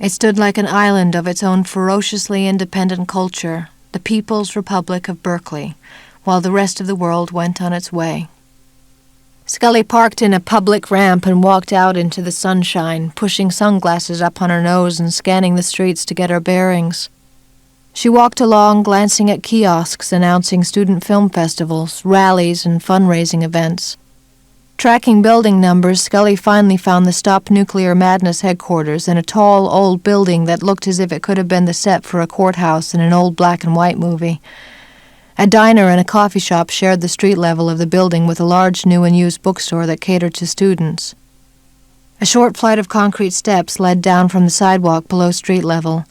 Speaker 1: It stood like an island of its own ferociously independent culture, the People's Republic of Berkeley, while the rest of the world went on its way. Scully parked in a public ramp and walked out into the sunshine, pushing sunglasses up on her nose and scanning the streets to get her bearings. She walked along, glancing at kiosks announcing student film festivals, rallies, and fundraising events. Tracking building numbers, Scully finally found the Stop Nuclear Madness headquarters in a tall, old building that looked as if it could have been the set for a courthouse in an old black-and-white movie. A diner and a coffee shop shared the street level of the building with a large new and used bookstore that catered to students. A short flight of concrete steps led down from the sidewalk below street level.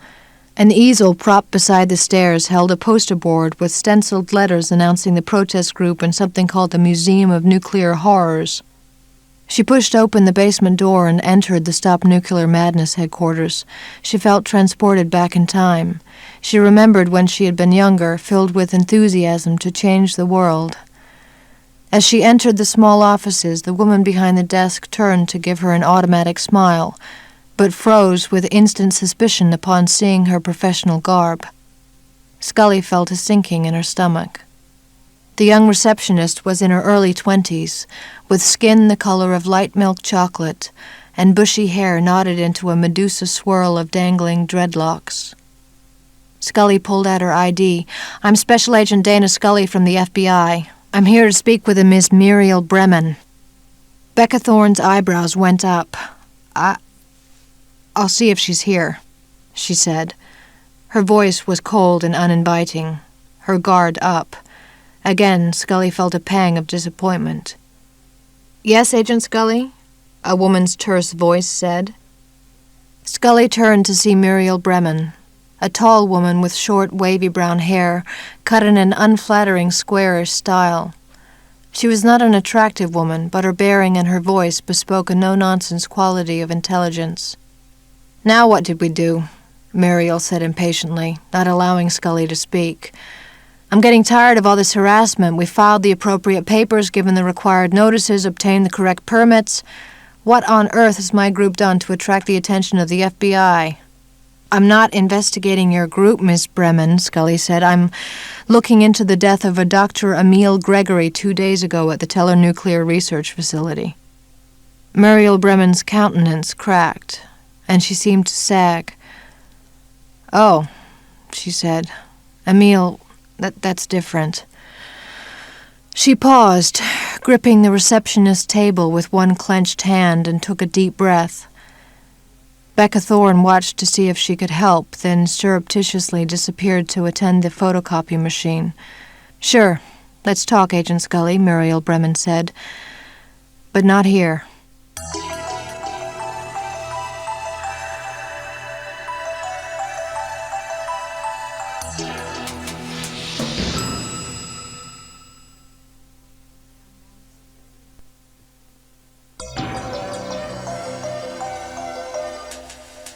Speaker 1: An easel propped beside the stairs held a poster board with stenciled letters announcing the protest group and something called the Museum of Nuclear Horrors. She pushed open the basement door and entered the Stop Nuclear Madness headquarters. She felt transported back in time. She remembered when she had been younger, filled with enthusiasm to change the world. As she entered the small offices, the woman behind the desk turned to give her an automatic smile, but froze with instant suspicion upon seeing her professional garb. Scully felt a sinking in her stomach. The young receptionist was in her early 20s, with skin the color of light milk chocolate and bushy hair knotted into a Medusa swirl of dangling dreadlocks. Scully pulled out her ID. "I'm Special Agent Dana Scully from the FBI. I'm here to speak with a Miss Muriel Bremen." Becca Thorne's eyebrows went up. I'll see if she's here," she said. Her voice was cold and uninviting, her guard up. Again, Scully felt a pang of disappointment. "Yes, Agent Scully?" a woman's terse voice said. Scully turned to see Muriel Bremen, a tall woman with short, wavy brown hair, cut in an unflattering, squarish style. She was not an attractive woman, but her bearing and her voice bespoke a no-nonsense quality of intelligence. "Now what did we do?" Muriel said impatiently, not allowing Scully to speak. "I'm getting tired of all this harassment. We filed the appropriate papers, given the required notices, obtained the correct permits. What on earth has my group done to attract the attention of the FBI?" "I'm not investigating your group, Miss Bremen," Scully said. "I'm looking into the death of a Dr. Emil Gregory 2 days ago at the Teller Nuclear Research Facility." Muriel Bremen's countenance cracked, and she seemed to sag. "Oh," she said. "Emil, that's different." She paused, gripping the receptionist's table with one clenched hand, and took a deep breath. Becca Thorne watched to see if she could help, then surreptitiously disappeared to attend the photocopy machine. "Sure, let's talk, Agent Scully," Muriel Bremen said. "But not here."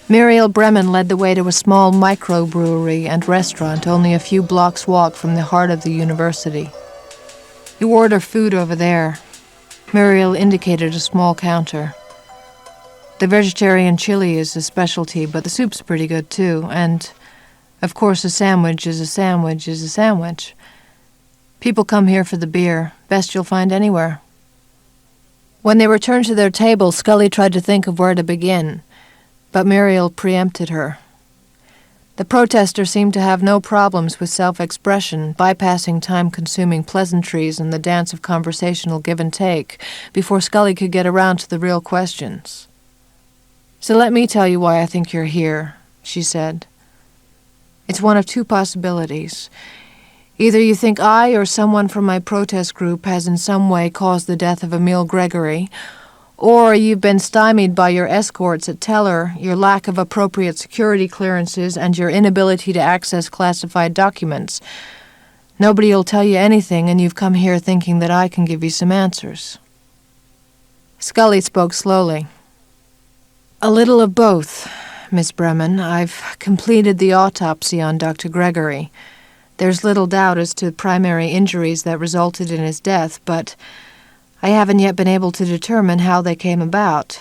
Speaker 1: Muriel Bremen led the way to a small microbrewery and restaurant only a few blocks' walk from the heart of the university. "You order food over there." Muriel indicated a small counter. "The vegetarian chili is a specialty, but the soup's pretty good too, and, of course, a sandwich is a sandwich is a sandwich. People come here for the beer, best you'll find anywhere." When they returned to their table, Scully tried to think of where to begin, but Muriel preempted her. The protester seemed to have no problems with self-expression, bypassing time-consuming pleasantries and the dance of conversational give and take before Scully could get around to the real questions. "So let me tell you why I think you're here," she said. "It's one of two possibilities. Either you think I or someone from my protest group has in some way caused the death of Emil Gregory, or you've been stymied by your escorts at Teller, your lack of appropriate security clearances, and your inability to access classified documents. Nobody'll tell you anything, and you've come here thinking that I can give you some answers." Scully spoke slowly. "A little of both, Miss Bremen. I've completed the autopsy on Dr. Gregory. There's little doubt as to primary injuries that resulted in his death, but I haven't yet been able to determine how they came about.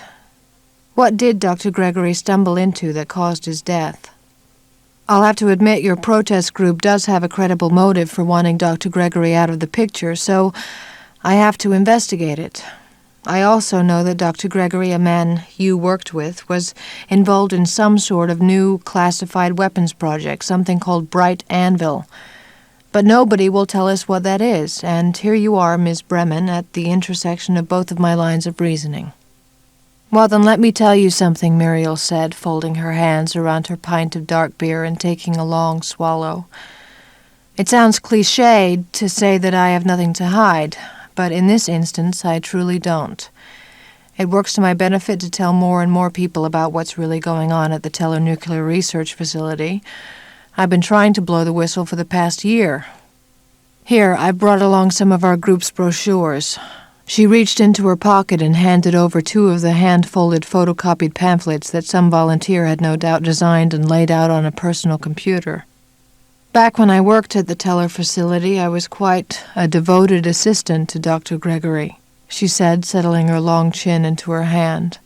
Speaker 1: What did Dr. Gregory stumble into that caused his death? I'll have to admit your protest group does have a credible motive for wanting Dr. Gregory out of the picture, so I have to investigate it. I also know that Dr. Gregory, a man you worked with, was involved in some sort of new classified weapons project, something called Bright Anvil. But nobody will tell us what that is, and here you are, Miss Bremen, at the intersection of both of my lines of reasoning." "Well, then let me tell you something," Muriel said, folding her hands around her pint of dark beer and taking a long swallow. "It sounds cliched to say that I have nothing to hide, but in this instance I truly don't. It works to my benefit to tell more and more people about what's really going on at the Teller Nuclear Research Facility. I've been trying to blow the whistle for the past year. Here, I've brought along some of our group's brochures." She reached into her pocket and handed over 2 of the hand-folded photocopied pamphlets that some volunteer had no doubt designed and laid out on a personal computer. "Back when I worked at the Teller facility, I was quite a devoted assistant to Dr. Gregory," she said, settling her long chin into her hand.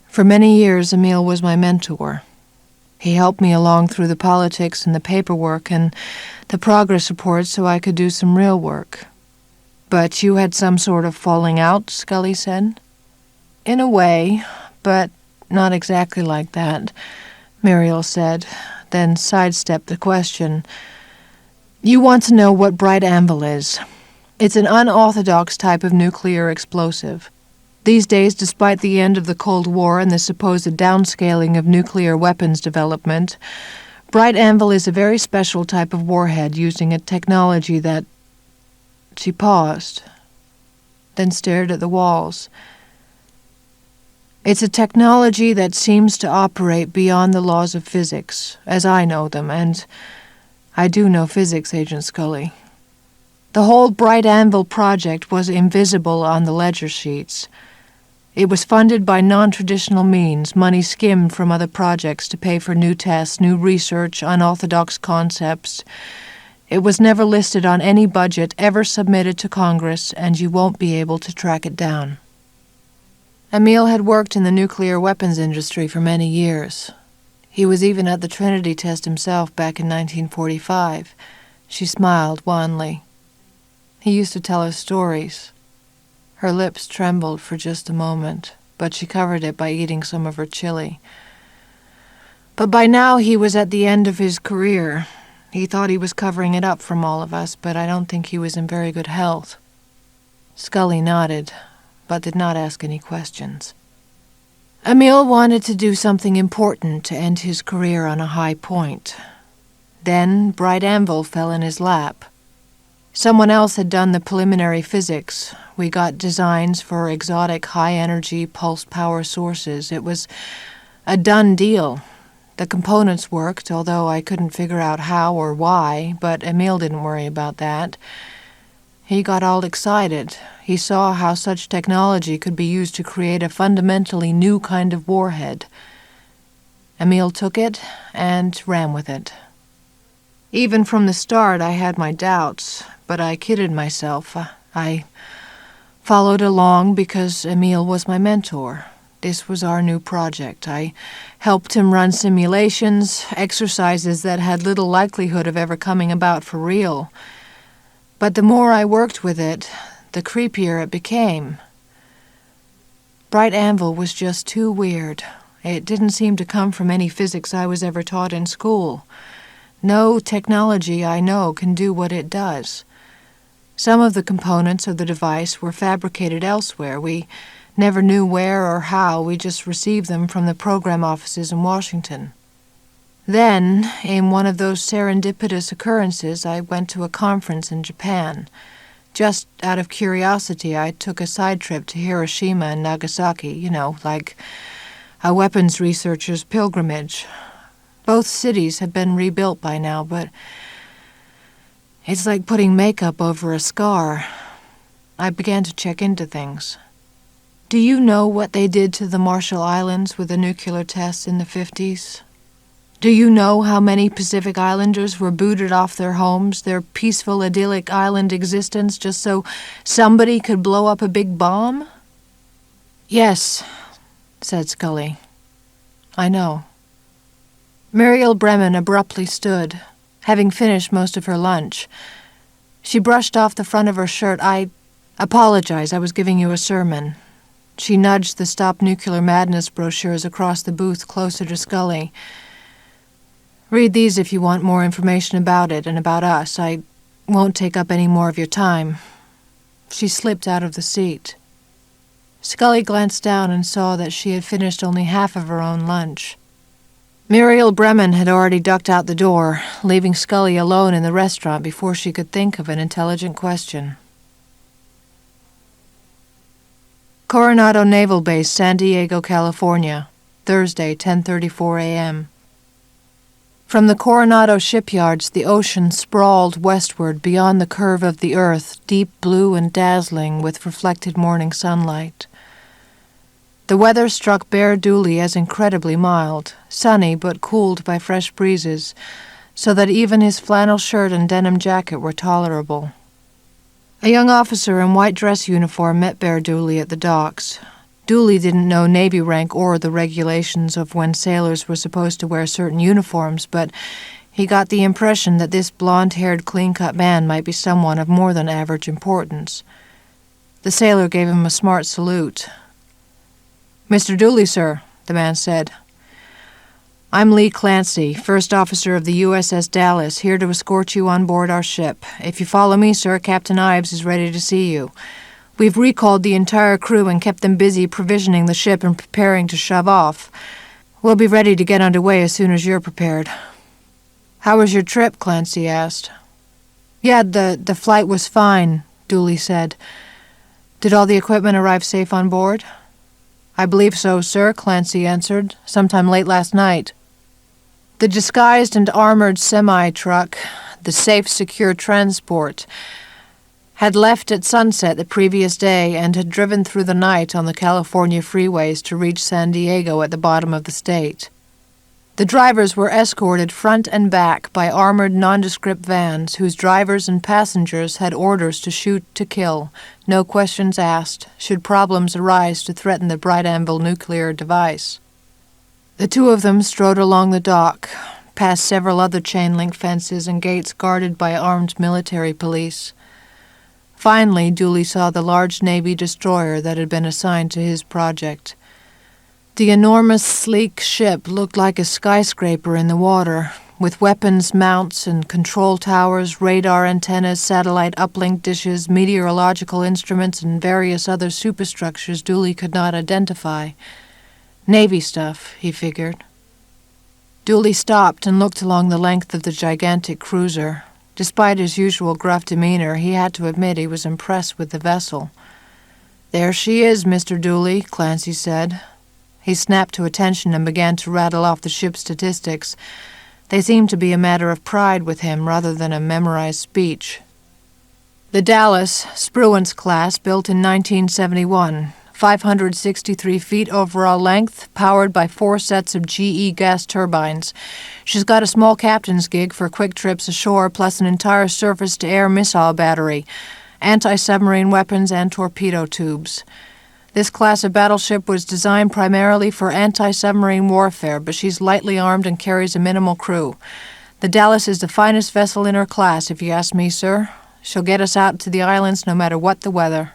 Speaker 1: "For many years, Emil was my mentor. He helped me along through the politics and the paperwork and the progress reports so I could do some real work." "But you had some sort of falling out," Scully said. "In a way, but not exactly like that," Muriel said, then sidestepped the question. "You want to know what bright anvil is. It's an unorthodox type of nuclear explosive. These days, despite the end of the Cold War and the supposed downscaling of nuclear weapons development, bright anvil is a very special type of warhead using a technology that—" She paused, then stared at the walls. "It's a technology that seems to operate beyond the laws of physics, as I know them, and I do know physics, Agent Scully. The whole Bright Anvil project was invisible on the ledger sheets. It was funded by non-traditional means, money skimmed from other projects to pay for new tests, new research, unorthodox concepts. It was never listed on any budget ever submitted to Congress, and you won't be able to track it down." Emil had worked in the nuclear weapons industry for many years. He was even at the Trinity test himself back in 1945. She smiled wanly. He used to tell her stories. Her lips trembled for just a moment, but she covered it by eating some of her chili. "But by now he was at the end of his career. He thought he was covering it up from all of us, but I don't think he was in very good health." Scully nodded, but did not ask any questions. Emil wanted to do something important to end his career on a high point. Then Bright Anvil fell in his lap. Someone else had done the preliminary physics. We got designs for exotic high-energy pulse power sources. It was a done deal. The components worked, although I couldn't figure out how or why, but Emil didn't worry about that. He got all excited. He saw how such technology could be used to create a fundamentally new kind of warhead. Emil took it and ran with it. Even from the start, I had my doubts, but I kidded myself. I followed along because Emil was my mentor. This was our new project. I helped him run simulations, exercises that had little likelihood of ever coming about for real. But the more I worked with it, the creepier it became. Bright Anvil was just too weird. It didn't seem to come from any physics I was ever taught in school. No technology I know can do what it does. Some of the components of the device were fabricated elsewhere. We never knew where or how, we just received them from the program offices in Washington. Then, in one of those serendipitous occurrences, I went to a conference in Japan. Just out of curiosity, I took a side trip to Hiroshima and Nagasaki, like a weapons researcher's pilgrimage. Both cities had been rebuilt by now, but it's like putting makeup over a scar. I began to check into things. Do you know what they did to the Marshall Islands with the nuclear tests in the 50s? Do you know how many Pacific Islanders were booted off their homes, their peaceful, idyllic island existence, just so somebody could blow up a big bomb? Yes, said Scully. I know. Muriel Bremen abruptly stood, having finished most of her lunch. She brushed off the front of her shirt. I apologize, I was giving you a sermon. She nudged the Stop Nuclear Madness brochures across the booth closer to Scully. Read these if you want more information about it and about us. I won't take up any more of your time." She slipped out of the seat. Scully glanced down and saw that she had finished only half of her own lunch. Muriel Bremen had already ducked out the door, leaving Scully alone in the restaurant before she could think of an intelligent question. Coronado Naval Base, San Diego, California, Thursday, 10:34 a.m. From the Coronado shipyards, the ocean sprawled westward beyond the curve of the earth, deep blue and dazzling with reflected morning sunlight. The weather struck Bear Dooley as incredibly mild, sunny but cooled by fresh breezes, so that even his flannel shirt and denim jacket were tolerable. A young officer in white dress uniform met Bear Dooley at the docks. Dooley didn't know Navy rank or the regulations of when sailors were supposed to wear certain uniforms, but he got the impression that this blonde-haired, clean-cut man might be someone of more than average importance. The sailor gave him a smart salute. "Mr. Dooley, sir," the man said. "I'm Lee Clancy, first officer of the USS Dallas, here to escort you on board our ship. If you follow me, sir, Captain Ives is ready to see you. We've recalled the entire crew and kept them busy provisioning the ship and preparing to shove off. We'll be ready to get underway as soon as you're prepared." "How was your trip?" Clancy asked. "Yeah, the flight was fine," Dooley said. "Did all the equipment arrive safe on board?" "I believe so, sir," Clancy answered, "sometime late last night." The disguised and armored semi-truck, the safe, secure transport, had left at sunset the previous day and had driven through the night on the California freeways to reach San Diego at the bottom of the state. The drivers were escorted front and back by armored nondescript vans whose drivers and passengers had orders to shoot to kill, no questions asked, should problems arise to threaten the bright anvil nuclear device. The two of them strode along the dock, past several other chain-link fences and gates guarded by armed military police. Finally, Dooley saw the large Navy destroyer that had been assigned to his project. The enormous, sleek ship looked like a skyscraper in the water, with weapons, mounts, and control towers, radar antennas, satellite uplink dishes, meteorological instruments, and various other superstructures Dooley could not identify. Navy stuff, he figured. Dooley stopped and looked along the length of the gigantic cruiser. Despite his usual gruff demeanor, he had to admit he was impressed with the vessel. "There she is, Mr. Dooley," Clancy said. He snapped to attention and began to rattle off the ship's statistics. They seemed to be a matter of pride with him rather than a memorized speech. The Dallas, Spruance class, built in 1971, 563 feet overall length, powered by 4 sets of GE gas turbines. She's got a small captain's gig for quick trips ashore, plus an entire surface-to-air missile battery, anti-submarine weapons, and torpedo tubes. This class of battleship was designed primarily for anti-submarine warfare, but she's lightly armed and carries a minimal crew. The Dallas is the finest vessel in her class, if you ask me, sir. She'll get us out to the islands no matter what the weather.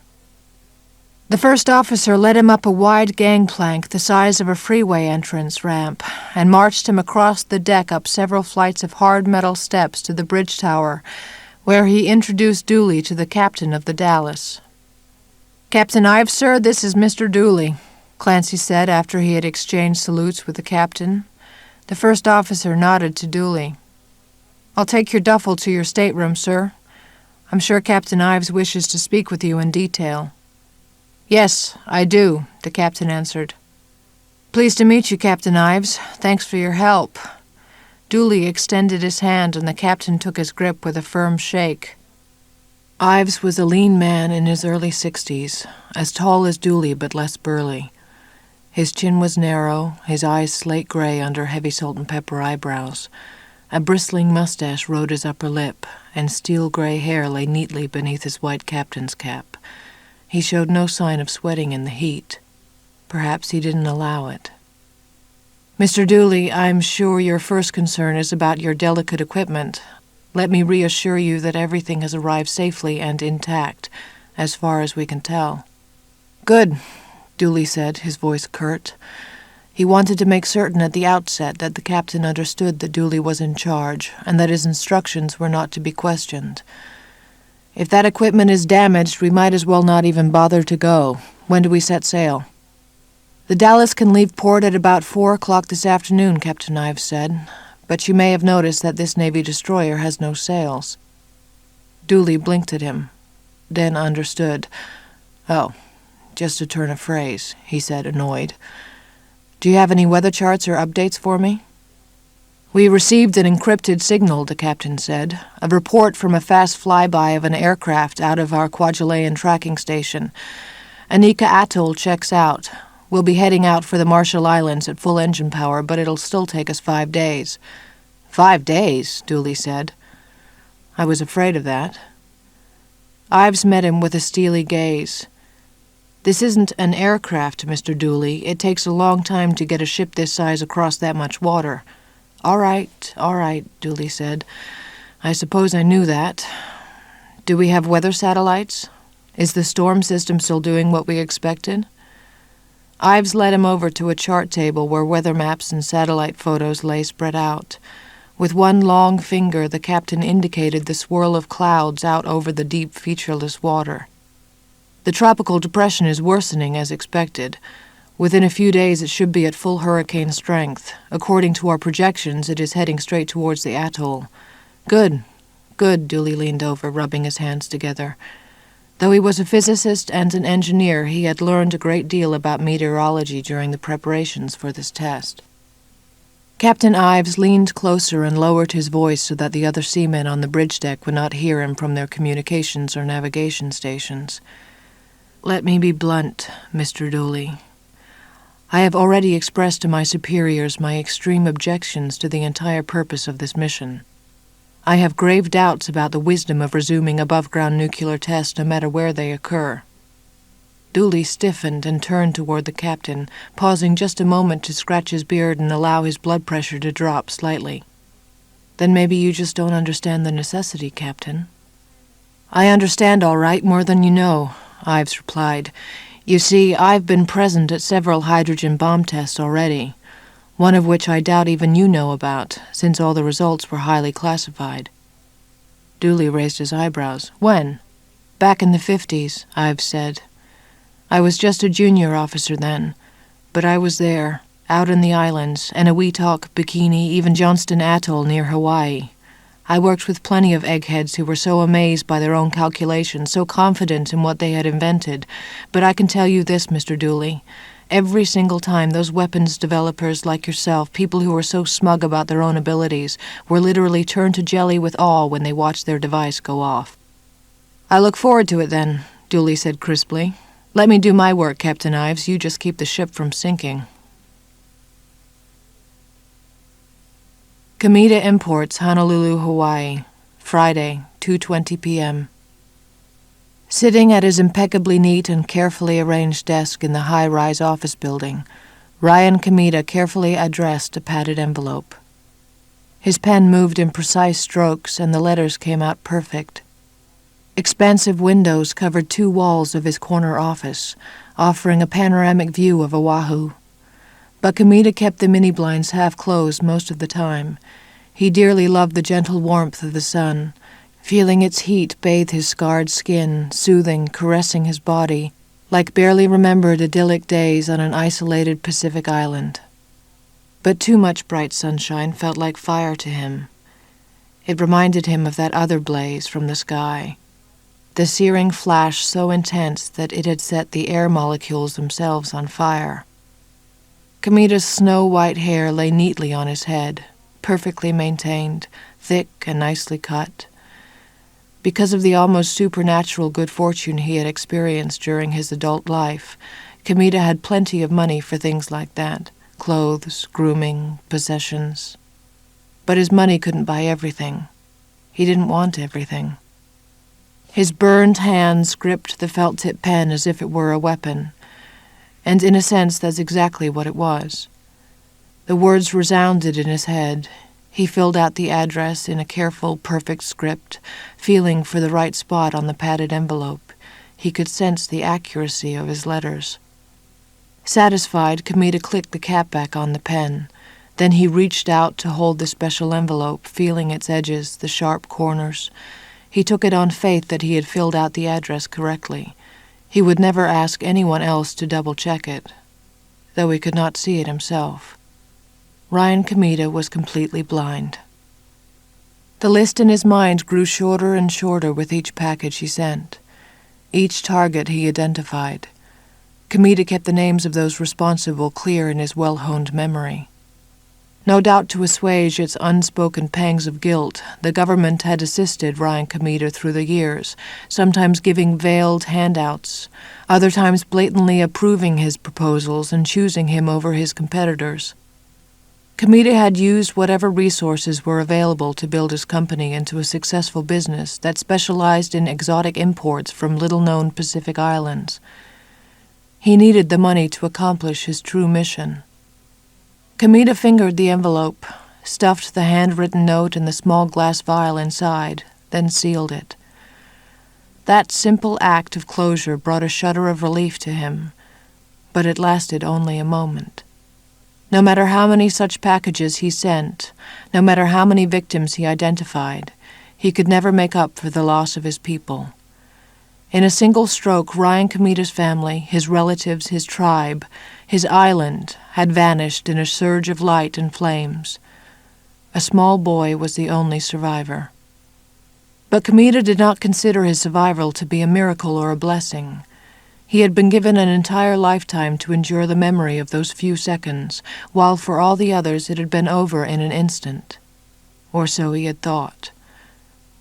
Speaker 1: The first officer led him up a wide gangplank the size of a freeway entrance ramp and marched him across the deck up several flights of hard metal steps to the bridge tower, where he introduced Dooley to the captain of the Dallas. "Captain Ives, sir, this is Mr. Dooley," Clancy said after he had exchanged salutes with the captain. The first officer nodded to Dooley. "I'll take your duffel to your stateroom, sir. I'm sure Captain Ives wishes to speak with you in detail." "Yes, I do," the captain answered. "Pleased to meet you, Captain Ives. Thanks for your help." Dooley extended his hand, and the captain took his grip with a firm shake. Ives was a lean man in his early 60s, as tall as Dooley but less burly. His chin was narrow, his eyes slate gray under heavy salt-and-pepper eyebrows. A bristling mustache rode his upper lip, and steel-gray hair lay neatly beneath his white captain's cap. He showed no sign of sweating in the heat. Perhaps he didn't allow it. "Mr. Dooley, I'm sure your first concern is about your delicate equipment. Let me reassure you that everything has arrived safely and intact, as far as we can tell." "Good," Dooley said, his voice curt. He wanted to make certain at the outset that the captain understood that Dooley was in charge, and that his instructions were not to be questioned.
Speaker 2: If that equipment is damaged, we might as well not even bother to go. When do we set sail?" "The Dallas can leave port at about 4 o'clock this afternoon," Captain Ives said. "But you may have noticed that this Navy destroyer has no sails." Dooley blinked at him, then understood. "Oh, just a turn of phrase," he said, annoyed. "Do you have any weather charts or updates for me?" "We received an encrypted signal," the captain said. "A report from a fast flyby of an aircraft out of our Kwajalein tracking station. Anika Atoll checks out. We'll be heading out for the Marshall Islands at full engine power, but it'll still take us 5 days. 5 days, Dooley said. I was afraid of that. Ives met him with a steely gaze. This isn't an aircraft, Mr. Dooley. It takes a long time to get a ship this size across that much water. All right, Dooley said. I suppose I knew that. Do we have weather satellites? Is the storm system still doing what we expected? Ives led him over to a chart table where weather maps and satellite photos lay spread out. With one long finger, the captain indicated the swirl of clouds out over the deep, featureless water. The tropical depression is worsening as expected. Within a few days it should be at full hurricane strength. According to our projections, it is heading straight towards the atoll. Good, Dooley leaned over, rubbing his hands together. Though he was a physicist and an engineer, he had learned a great deal about meteorology during the preparations for this test. Captain Ives leaned closer and lowered his voice so that the other seamen on the bridge deck would not hear him from their communications or navigation stations. Let me be blunt, Mr. Dooley. I have already expressed to my superiors my extreme objections to the entire purpose of this mission. I have grave doubts about the wisdom of resuming above-ground nuclear tests no matter where they occur. Dooley stiffened and turned toward the captain, pausing just a moment to scratch his beard and allow his blood pressure to drop slightly. Then maybe you just don't understand the necessity, Captain. I understand all right, more than you know, Ives replied. You see, I've been present at several hydrogen bomb tests already, one of which I doubt even you know about, since all the results were highly classified. Dooley raised his eyebrows. When? Back in the 50s, Ives said. I was just a junior officer then, but I was there, out in the islands, Eniwetok, Bikini, even Johnston Atoll near Hawaii. I worked with plenty of eggheads who were so amazed by their own calculations, so confident in what they had invented. But I can tell you this, Mr. Dooley. Every single time those weapons developers like yourself, people who were so smug about their own abilities, were literally turned to jelly with awe when they watched their device go off. I look forward to it then, Dooley said crisply. Let me do my work, Captain Ives. You just keep the ship from sinking. Kamita Imports, Honolulu, Hawaii, Friday, 2:20 p.m. Sitting at his impeccably neat and carefully arranged desk in the high-rise office building, Ryan Kamita carefully addressed a padded envelope. His pen moved in precise strokes, and the letters came out perfect. Expansive windows covered 2 walls of his corner office, offering a panoramic view of Oahu. But Kamita kept the mini-blinds half closed most of the time. He dearly loved the gentle warmth of the sun, feeling its heat bathe his scarred skin, soothing, caressing his body, like barely remembered idyllic days on an isolated Pacific island. But too much bright sunshine felt like fire to him. It reminded him of that other blaze from the sky, the searing flash so intense that it had set the air molecules themselves on fire. Kamita's snow-white hair lay neatly on his head, perfectly maintained, thick and nicely cut. Because of the almost supernatural good fortune he had experienced during his adult life, Kamita had plenty of money for things like that, clothes, grooming, possessions. But his money couldn't buy everything. He didn't want everything. His burned hands gripped the felt-tip pen as if it were a weapon, and in a sense that's exactly what it was. The words resounded in his head. He filled out the address in a careful, perfect script, feeling for the right spot on the padded envelope. He could sense the accuracy of his letters. Satisfied, Kamita clicked the cap back on the pen. Then he reached out to hold the special envelope, feeling its edges, the sharp corners. He took it on faith that he had filled out the address correctly. He would never ask anyone else to double-check it, though he could not see it himself. Ryan Comida was completely blind. The list in his mind grew shorter and shorter with each package he sent. Each target he identified. Comida kept the names of those responsible clear in his well-honed memory. No doubt to assuage its unspoken pangs of guilt, the government had assisted Ryan Comida through the years, sometimes giving veiled handouts, other times blatantly approving his proposals and choosing him over his competitors. Comida had used whatever resources were available to build his company into a successful business that specialized in exotic imports from little-known Pacific islands. He needed the money to accomplish his true mission. Comida fingered the envelope, stuffed the handwritten note in the small glass vial inside, then sealed it. That simple act of closure brought a shudder of relief to him, but it lasted only a moment. No matter how many such packages he sent, no matter how many victims he identified, he could never make up for the loss of his people. In a single stroke, Ryan Comida's family, his relatives, his tribe, his island had vanished in a surge of light and flames. A small boy was the only survivor. But Comida did not consider his survival to be a miracle or a blessing. He had been given an entire lifetime to endure the memory of those few seconds, while for all the others it had been over in an instant. Or so he had thought.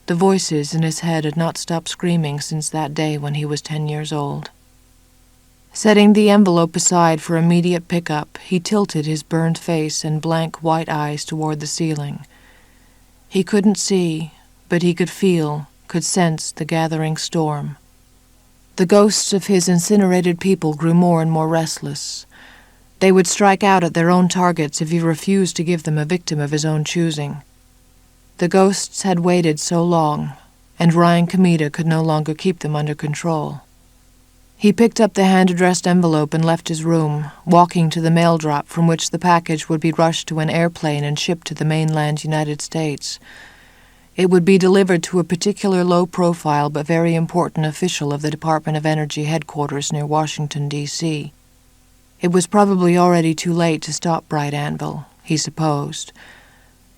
Speaker 2: The voices in his head had not stopped screaming since that day when he was 10 years old. Setting the envelope aside for immediate pickup, he tilted his burned face and blank white eyes toward the ceiling. He couldn't see, but he could feel, could sense the gathering storm. The ghosts of his incinerated people grew more and more restless. They would strike out at their own targets if he refused to give them a victim of his own choosing. The ghosts had waited so long, and Ryan Comida could no longer keep them under control. He picked up the hand-addressed envelope and left his room, walking to the mail drop from which the package would be rushed to an airplane and shipped to the mainland United States. It would be delivered to a particular low-profile but very important official of the Department of Energy headquarters near Washington, D.C. It was probably already too late to stop Bright Anvil, he supposed,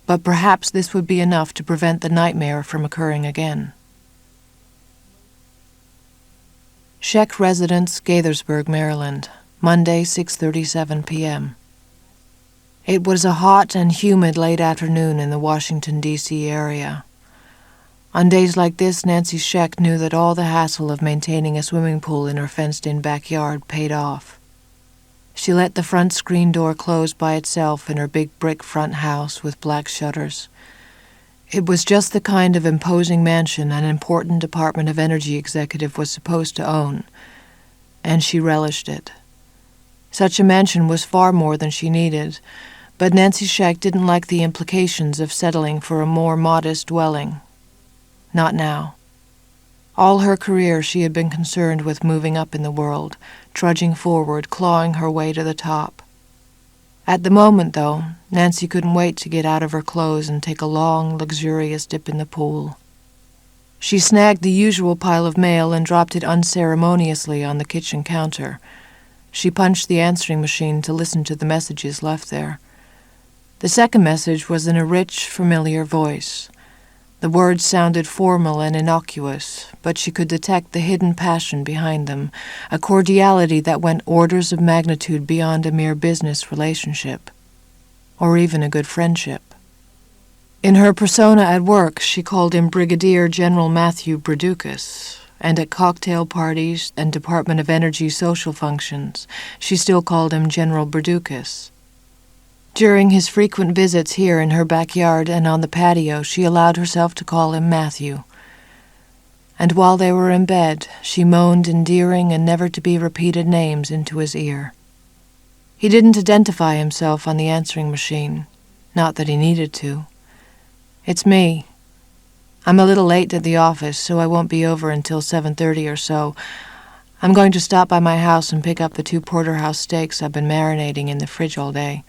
Speaker 2: but perhaps this would be enough to prevent the nightmare from occurring again. Scheck Residence, Gaithersburg, Maryland, Monday, 6:37 p.m. It was a hot and humid late afternoon in the Washington, D.C. area. On days like this, Nancy Scheck knew that all the hassle of maintaining a swimming pool in her fenced-in backyard paid off. She let the front screen door close by itself in her big brick front house with black shutters. It was just the kind of imposing mansion an important Department of Energy executive was supposed to own, and she relished it. Such a mansion was far more than she needed, but Nancy Scheck didn't like the implications of settling for a more modest dwelling. Not now. All her career she had been concerned with moving up in the world, trudging forward, clawing her way to the top. At the moment, though, Nancy couldn't wait to get out of her clothes and take a long, luxurious dip in the pool. She snagged the usual pile of mail and dropped it unceremoniously on the kitchen counter. She punched the answering machine to listen to the messages left there. The second message was in a rich, familiar voice. The words sounded formal and innocuous, but she could detect the hidden passion behind them, a cordiality that went orders of magnitude beyond a mere business relationship, or even a good friendship. In her persona at work, she called him Brigadier General Matthew Braducas, and at cocktail parties and Department of Energy social functions, she still called him General Braducas. During his frequent visits here in her backyard and on the patio, she allowed herself to call him Matthew. And while they were in bed, she moaned endearing and never-to-be-repeated names into his ear. He didn't identify himself on the answering machine, not that he needed to. "It's me. I'm a little late at the office, so I won't be over until 7:30 or so. I'm going to stop by my house and pick up the 2 porterhouse steaks I've been marinating in the fridge all day.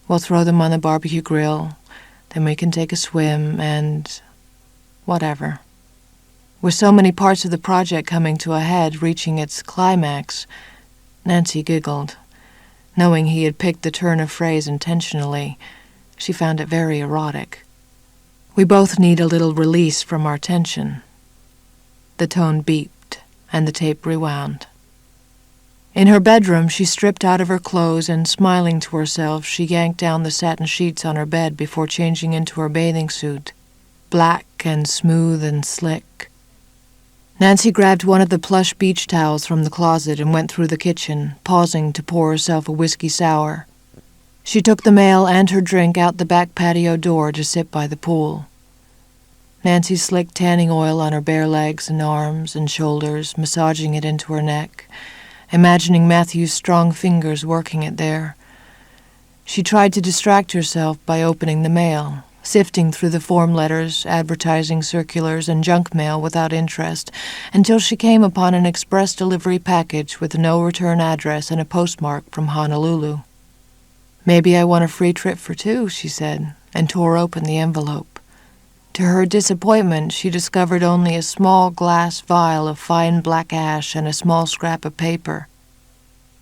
Speaker 2: We'll throw them on the barbecue grill, then we can take a swim and whatever." With so many parts of the project coming to a head, reaching its climax, Nancy giggled. Knowing he had picked the turn of phrase intentionally, she found it very erotic. We both need a little release from our tension. The tone beeped, and the tape rewound. In her bedroom, she stripped out of her clothes and, smiling to herself, she yanked down the satin sheets on her bed before changing into her bathing suit, black and smooth and slick. Nancy grabbed one of the plush beach towels from the closet and went through the kitchen, pausing to pour herself a whiskey sour. She took the mail and her drink out the back patio door to sit by the pool. Nancy slicked tanning oil on her bare legs and arms and shoulders, massaging it into her neck, imagining Matthew's strong fingers working it there. She tried to distract herself by opening the mail, sifting through the form letters, advertising circulars, and junk mail without interest, until she came upon an express delivery package with no return address and a postmark from Honolulu. "Maybe I want a free trip for two," she said, and tore open the envelope. To her disappointment, she discovered only a small glass vial of fine black ash and a small scrap of paper.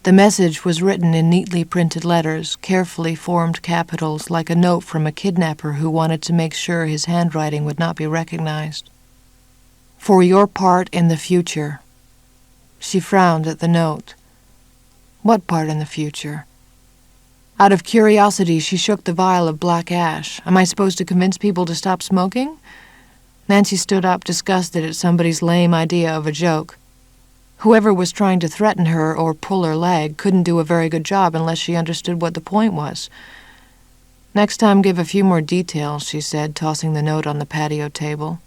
Speaker 2: The message was written in neatly printed letters, carefully formed capitals, like a note from a kidnapper who wanted to make sure his handwriting would not be recognized. "For your part in the future." She frowned at the note. What part in the future? Out of curiosity, she shook the vial of black ash. Am I supposed to convince people to stop smoking? Nancy stood up, disgusted at somebody's lame idea of a joke. Whoever was trying to threaten her or pull her leg couldn't do a very good job unless she understood what the point was. "Next time give a few more details," she said, tossing the note on the patio table.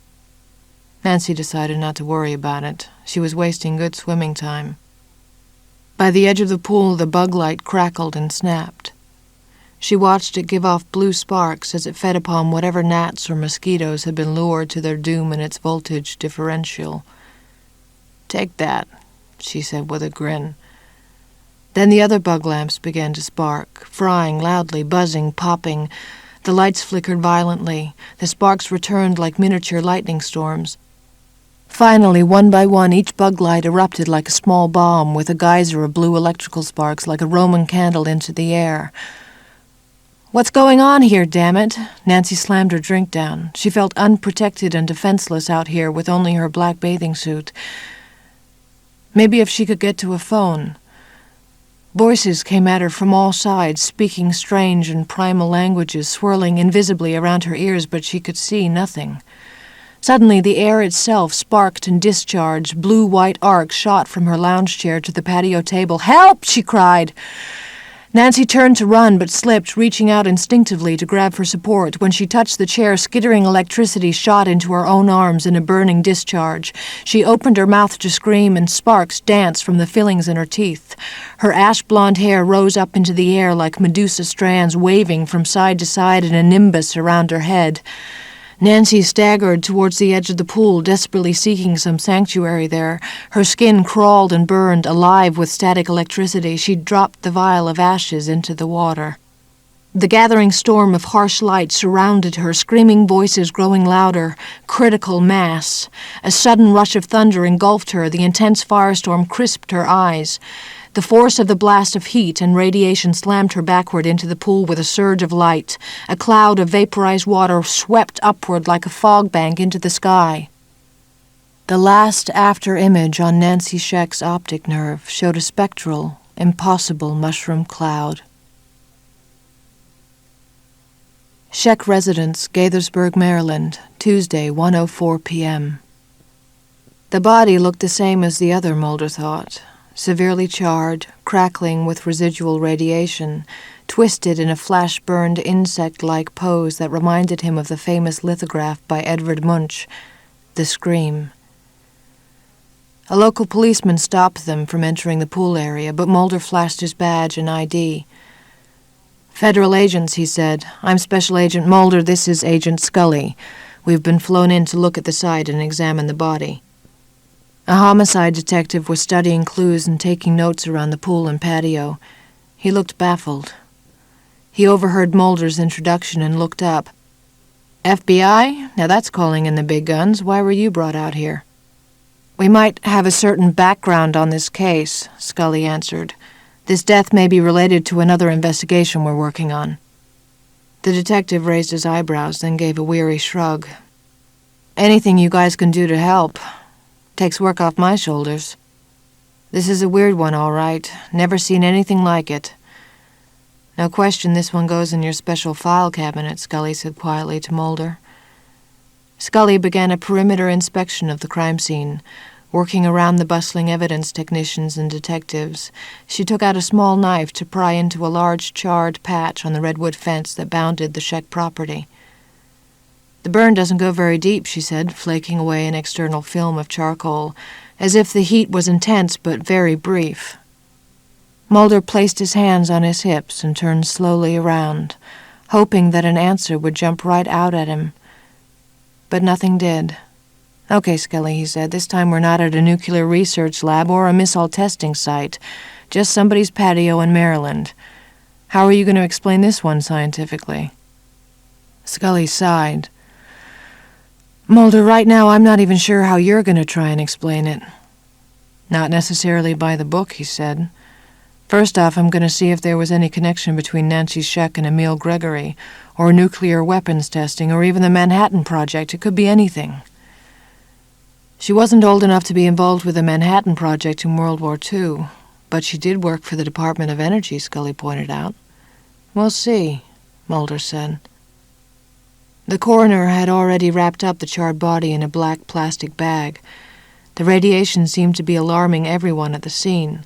Speaker 2: Nancy decided not to worry about it. She was wasting good swimming time. By the edge of the pool, the bug light crackled and snapped. She watched it give off blue sparks as it fed upon whatever gnats or mosquitoes had been lured to their doom in its voltage differential. "Take that," she said with a grin. Then the other bug lamps began to spark, frying loudly, buzzing, popping. The lights flickered violently. The sparks returned like miniature lightning storms. Finally, one by one, each bug light erupted like a small bomb, with a geyser of blue electrical sparks like a Roman candle into the air. "What's going on here, damn it?" Nancy slammed her drink down. She felt unprotected and defenseless out here with only her black bathing suit. Maybe if she could get to a phone. Voices came at her from all sides, speaking strange and primal languages, swirling invisibly around her ears, but she could see nothing. Suddenly, the air itself sparked and discharged. Blue-white arcs shot from her lounge chair to the patio table. "Help!" she cried. Nancy turned to run, but slipped, reaching out instinctively to grab for support. When she touched the chair, skittering electricity shot into her own arms in a burning discharge. She opened her mouth to scream, and sparks danced from the fillings in her teeth. Her ash-blonde hair rose up into the air like Medusa strands, waving from side to side in a nimbus around her head. Nancy staggered towards the edge of the pool, desperately seeking some sanctuary there. Her skin crawled and burned, alive with static electricity. She dropped the vial of ashes into the water. The gathering storm of harsh light surrounded her, screaming voices growing louder. Critical mass. A sudden rush of thunder engulfed her. The intense firestorm crisped her eyes. The force of the blast of heat and radiation slammed her backward into the pool with a surge of light. A cloud of vaporized water swept upward like a fog bank into the sky. The last after image on Nancy Scheck's optic nerve showed a spectral, impossible mushroom cloud. Scheck Residence, Gaithersburg, Maryland, Tuesday, 1:04 p.m. The body looked the same as the other, Mulder thought. Severely charred, crackling with residual radiation, twisted in a flash-burned insect-like pose that reminded him of the famous lithograph by Edvard Munch, The Scream. A local policeman stopped them from entering the pool area, but Mulder flashed his badge and ID. "Federal agents," he said. "I'm Special Agent Mulder. This is Agent Scully. We've been flown in to look at the site and examine the body." A homicide detective was studying clues and taking notes around the pool and patio. He looked baffled. He overheard Mulder's introduction and looked up. "FBI? Now that's calling in the big guns. Why were you brought out here?" We might have a certain background on this case, Scully answered. This death may be related to another investigation we're working on. The detective raised his eyebrows, then gave a weary shrug. Anything you guys can do to help. Takes work off my shoulders. This is a weird one, all right. Never seen anything like it. No question this one goes in your special file cabinet, Scully said quietly to Mulder. Scully began a perimeter inspection of the crime scene. Working around the bustling evidence technicians and detectives, she took out a small knife to pry into a large charred patch on the redwood fence that bounded the Scheck property. The burn doesn't go very deep, she said, flaking away an external film of charcoal, as if the heat was intense but very brief. Mulder placed his hands on his hips and turned slowly around, hoping that an answer would jump right out at him. But nothing did. Okay, Scully, he said, this time we're not at a nuclear research lab or a missile testing site, just somebody's patio in Maryland. How are you going to explain this one scientifically? Scully sighed. Mulder, right now I'm not even sure how you're going to try and explain it. Not necessarily by the book, he said. First off, I'm going to see if there was any connection between Nancy Scheck and Emil Gregory, or nuclear weapons testing, or even the Manhattan Project. It could be anything. She wasn't old enough to be involved with the Manhattan Project in World War II, but she did work for the Department of Energy, Scully pointed out. We'll see, Mulder said. The coroner had already wrapped up the charred body in a black plastic bag. The radiation seemed to be alarming everyone at the scene.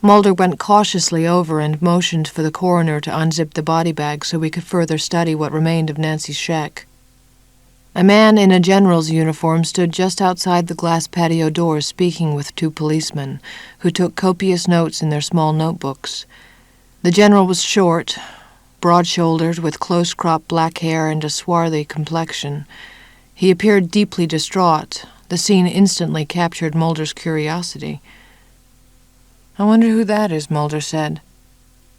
Speaker 2: Mulder went cautiously over and motioned for the coroner to unzip the body bag so we could further study what remained of Nancy Scheck. A man in a general's uniform stood just outside the glass patio door speaking with two policemen, who took copious notes in their small notebooks. The general was short, broad-shouldered, with close-cropped black hair and a swarthy complexion. He appeared deeply distraught. The scene instantly captured Mulder's curiosity. I wonder who that is, Mulder said.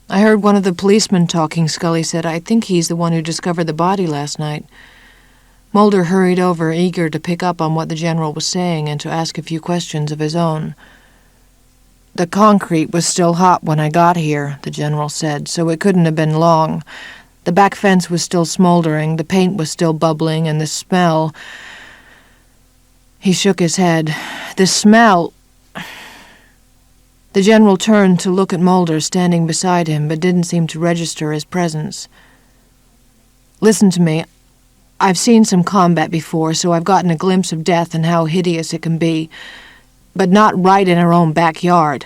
Speaker 2: I heard one of the policemen talking, Scully said. I think he's the one who discovered the body last night. Mulder hurried over, eager to pick up on what the general was saying and to ask a few questions of his own. The concrete was still hot when I got here, the general said, so it couldn't have been long. The back fence was still smoldering, the paint was still bubbling, and the smell... He shook his head. The smell... The general turned to look at Mulder standing beside him, but didn't seem to register his presence. Listen to me. I've seen some combat before, so I've gotten a glimpse of death and how hideous it can be, but not right in our own backyard.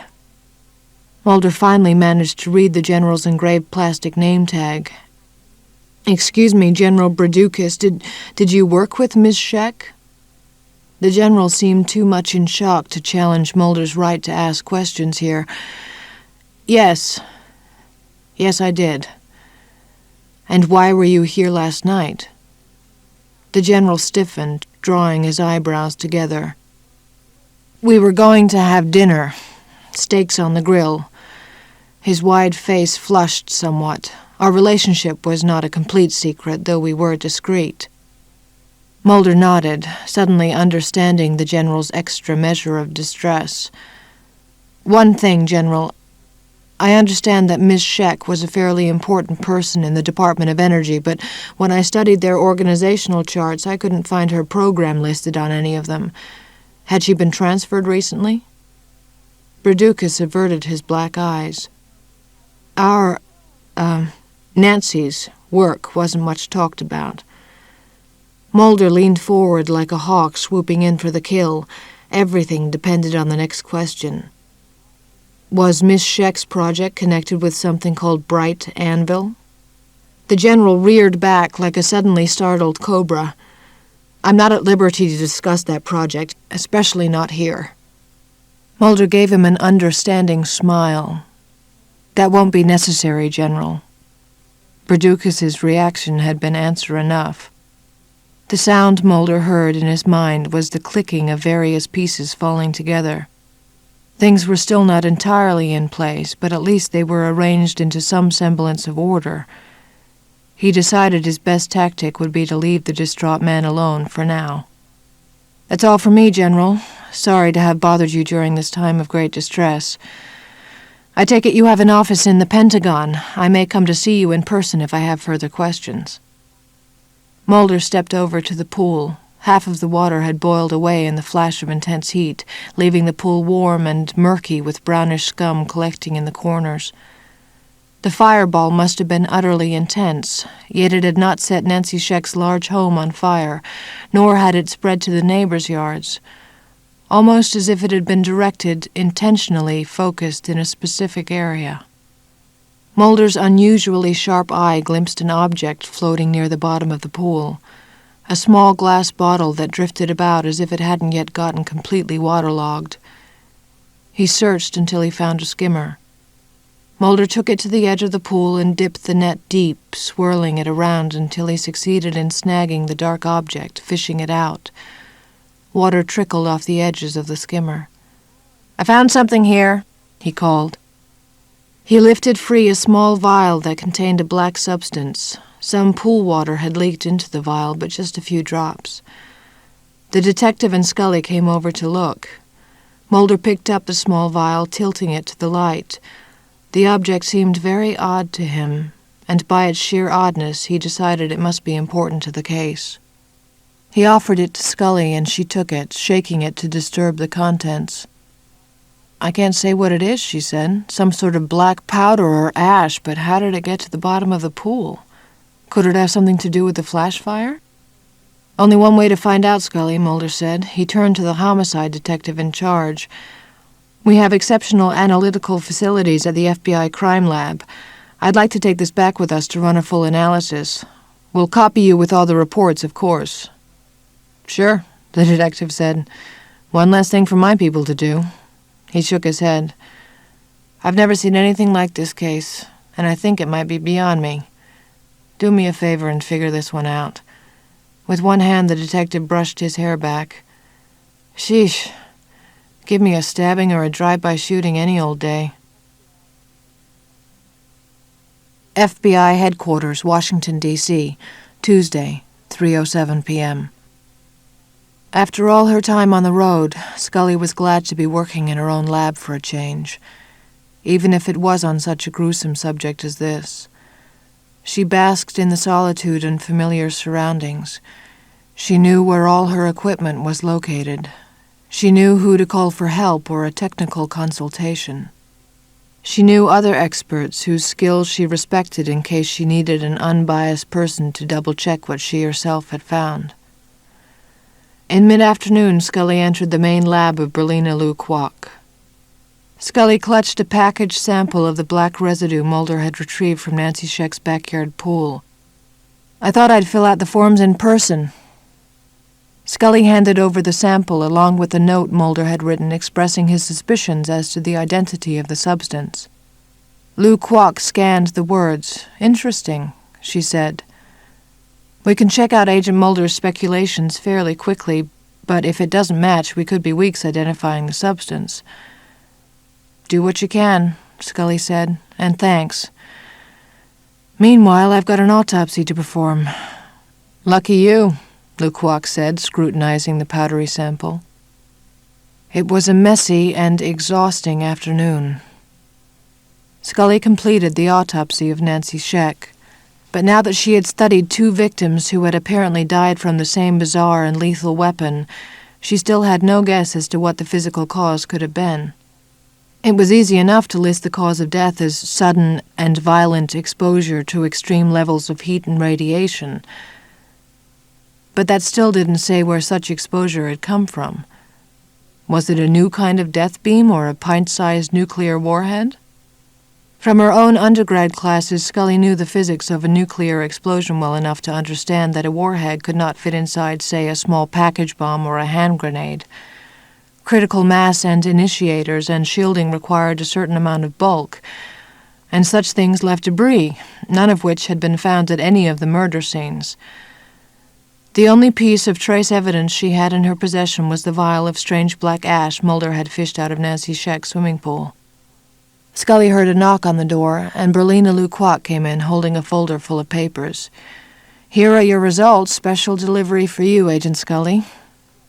Speaker 2: Mulder finally managed to read the general's engraved plastic name tag. Excuse me, General Bradukas, did you work with Miss Scheck? The general seemed too much in shock to challenge Mulder's right to ask questions here. Yes, I did. And why were you here last night? The general stiffened, drawing his eyebrows together. We were going to have dinner, steaks on the grill. His wide face flushed somewhat. Our relationship was not a complete secret, though we were discreet. Mulder nodded, suddenly understanding the general's extra measure of distress. One thing, General. I understand that Miss Scheck was a fairly important person in the Department of Energy, but when I studied their organizational charts, I couldn't find her program listed on any of them. Had she been transferred recently? Bradukas averted his black eyes. Nancy's work wasn't much talked about. Mulder leaned forward like a hawk swooping in for the kill. Everything depended on the next question. Was Miss Scheck's project connected with something called Bright Anvil? The general reared back like a suddenly startled cobra. I'm not at liberty to discuss that project, especially not here. Mulder gave him an understanding smile. That won't be necessary, General. Bradukas's reaction had been answer enough. The sound Mulder heard in his mind was the clicking of various pieces falling together. Things were still not entirely in place, but at least they were arranged into some semblance of order. He decided his best tactic would be to leave the distraught man alone for now. That's all from me, General. Sorry to have bothered you during this time of great distress. I take it you have an office in the Pentagon. I may come to see you in person if I have further questions. Mulder stepped over to the pool. Half of the water had boiled away in the flash of intense heat, leaving the pool warm and murky with brownish scum collecting in the corners. The fireball must have been utterly intense, yet it had not set Nancy Scheck's large home on fire, nor had it spread to the neighbors' yards, almost as if it had been directed, intentionally focused in a specific area. Mulder's unusually sharp eye glimpsed an object floating near the bottom of the pool, a small glass bottle that drifted about as if it hadn't yet gotten completely waterlogged. He searched until he found a skimmer. Mulder took it to the edge of the pool and dipped the net deep, swirling it around until he succeeded in snagging the dark object, fishing it out. Water trickled off the edges of the skimmer. "I found something here," he called. He lifted free a small vial that contained a black substance. Some pool water had leaked into the vial, but just a few drops. The detective and Scully came over to look. Mulder picked up the small vial, tilting it to the light. The object seemed very odd to him, and by its sheer oddness he decided it must be important to the case. He offered it to Scully, and she took it, shaking it to disturb the contents. "I can't say what it is," she said. "Some sort of black powder or ash, but how did it get to the bottom of the pool? Could it have something to do with the flash fire?" "Only one way to find out, Scully," Mulder said. He turned to the homicide detective in charge. "We have exceptional analytical facilities at the FBI crime lab. I'd like to take this back with us to run a full analysis. We'll copy you with all the reports, of course." "Sure," the detective said. "One less thing for my people to do." He shook his head. "I've never seen anything like this case, and I think it might be beyond me. Do me a favor and figure this one out." With one hand, the detective brushed his hair back. "Sheesh. Give me a stabbing or a drive-by shooting any old day." FBI Headquarters, Washington, D.C., Tuesday, 3:07 p.m. After all her time on the road, Scully was glad to be working in her own lab for a change, even if it was on such a gruesome subject as this. She basked in the solitude and familiar surroundings. She knew where all her equipment was located. She knew who to call for help or a technical consultation. She knew other experts whose skills she respected in case she needed an unbiased person to double-check what she herself had found. In mid-afternoon, Scully entered the main lab of Berlina Lou Kwok. Scully clutched a packaged sample of the black residue Mulder had retrieved from Nancy Scheck's backyard pool. "I thought I'd fill out the forms in person." Scully handed over the sample along with a note Mulder had written expressing his suspicions as to the identity of the substance. Lou Kwok scanned the words. "Interesting," she said. "We can check out Agent Mulder's speculations fairly quickly, but if it doesn't match, we could be weeks identifying the substance." "Do what you can," Scully said, "and thanks. Meanwhile, I've got an autopsy to perform." "Lucky you," Lou Kwok said, scrutinizing the powdery sample. It was a messy and exhausting afternoon. Scully completed the autopsy of Nancy Scheck. But now that she had studied two victims who had apparently died from the same bizarre and lethal weapon, she still had no guess as to what the physical cause could have been. It was easy enough to list the cause of death as sudden and violent exposure to extreme levels of heat and radiation. But that still didn't say where such exposure had come from. Was it a new kind of death beam or a pint-sized nuclear warhead? From her own undergrad classes, Scully knew the physics of a nuclear explosion well enough to understand that a warhead could not fit inside, say, a small package bomb or a hand grenade. Critical mass and initiators and shielding required a certain amount of bulk, and such things left debris, none of which had been found at any of the murder scenes. The only piece of trace evidence she had in her possession was the vial of strange black ash Mulder had fished out of Nancy Scheck's swimming pool. Scully heard a knock on the door, and Berlina Lou Kwok came in, holding a folder full of papers. "Here are your results. Special delivery for you, Agent Scully."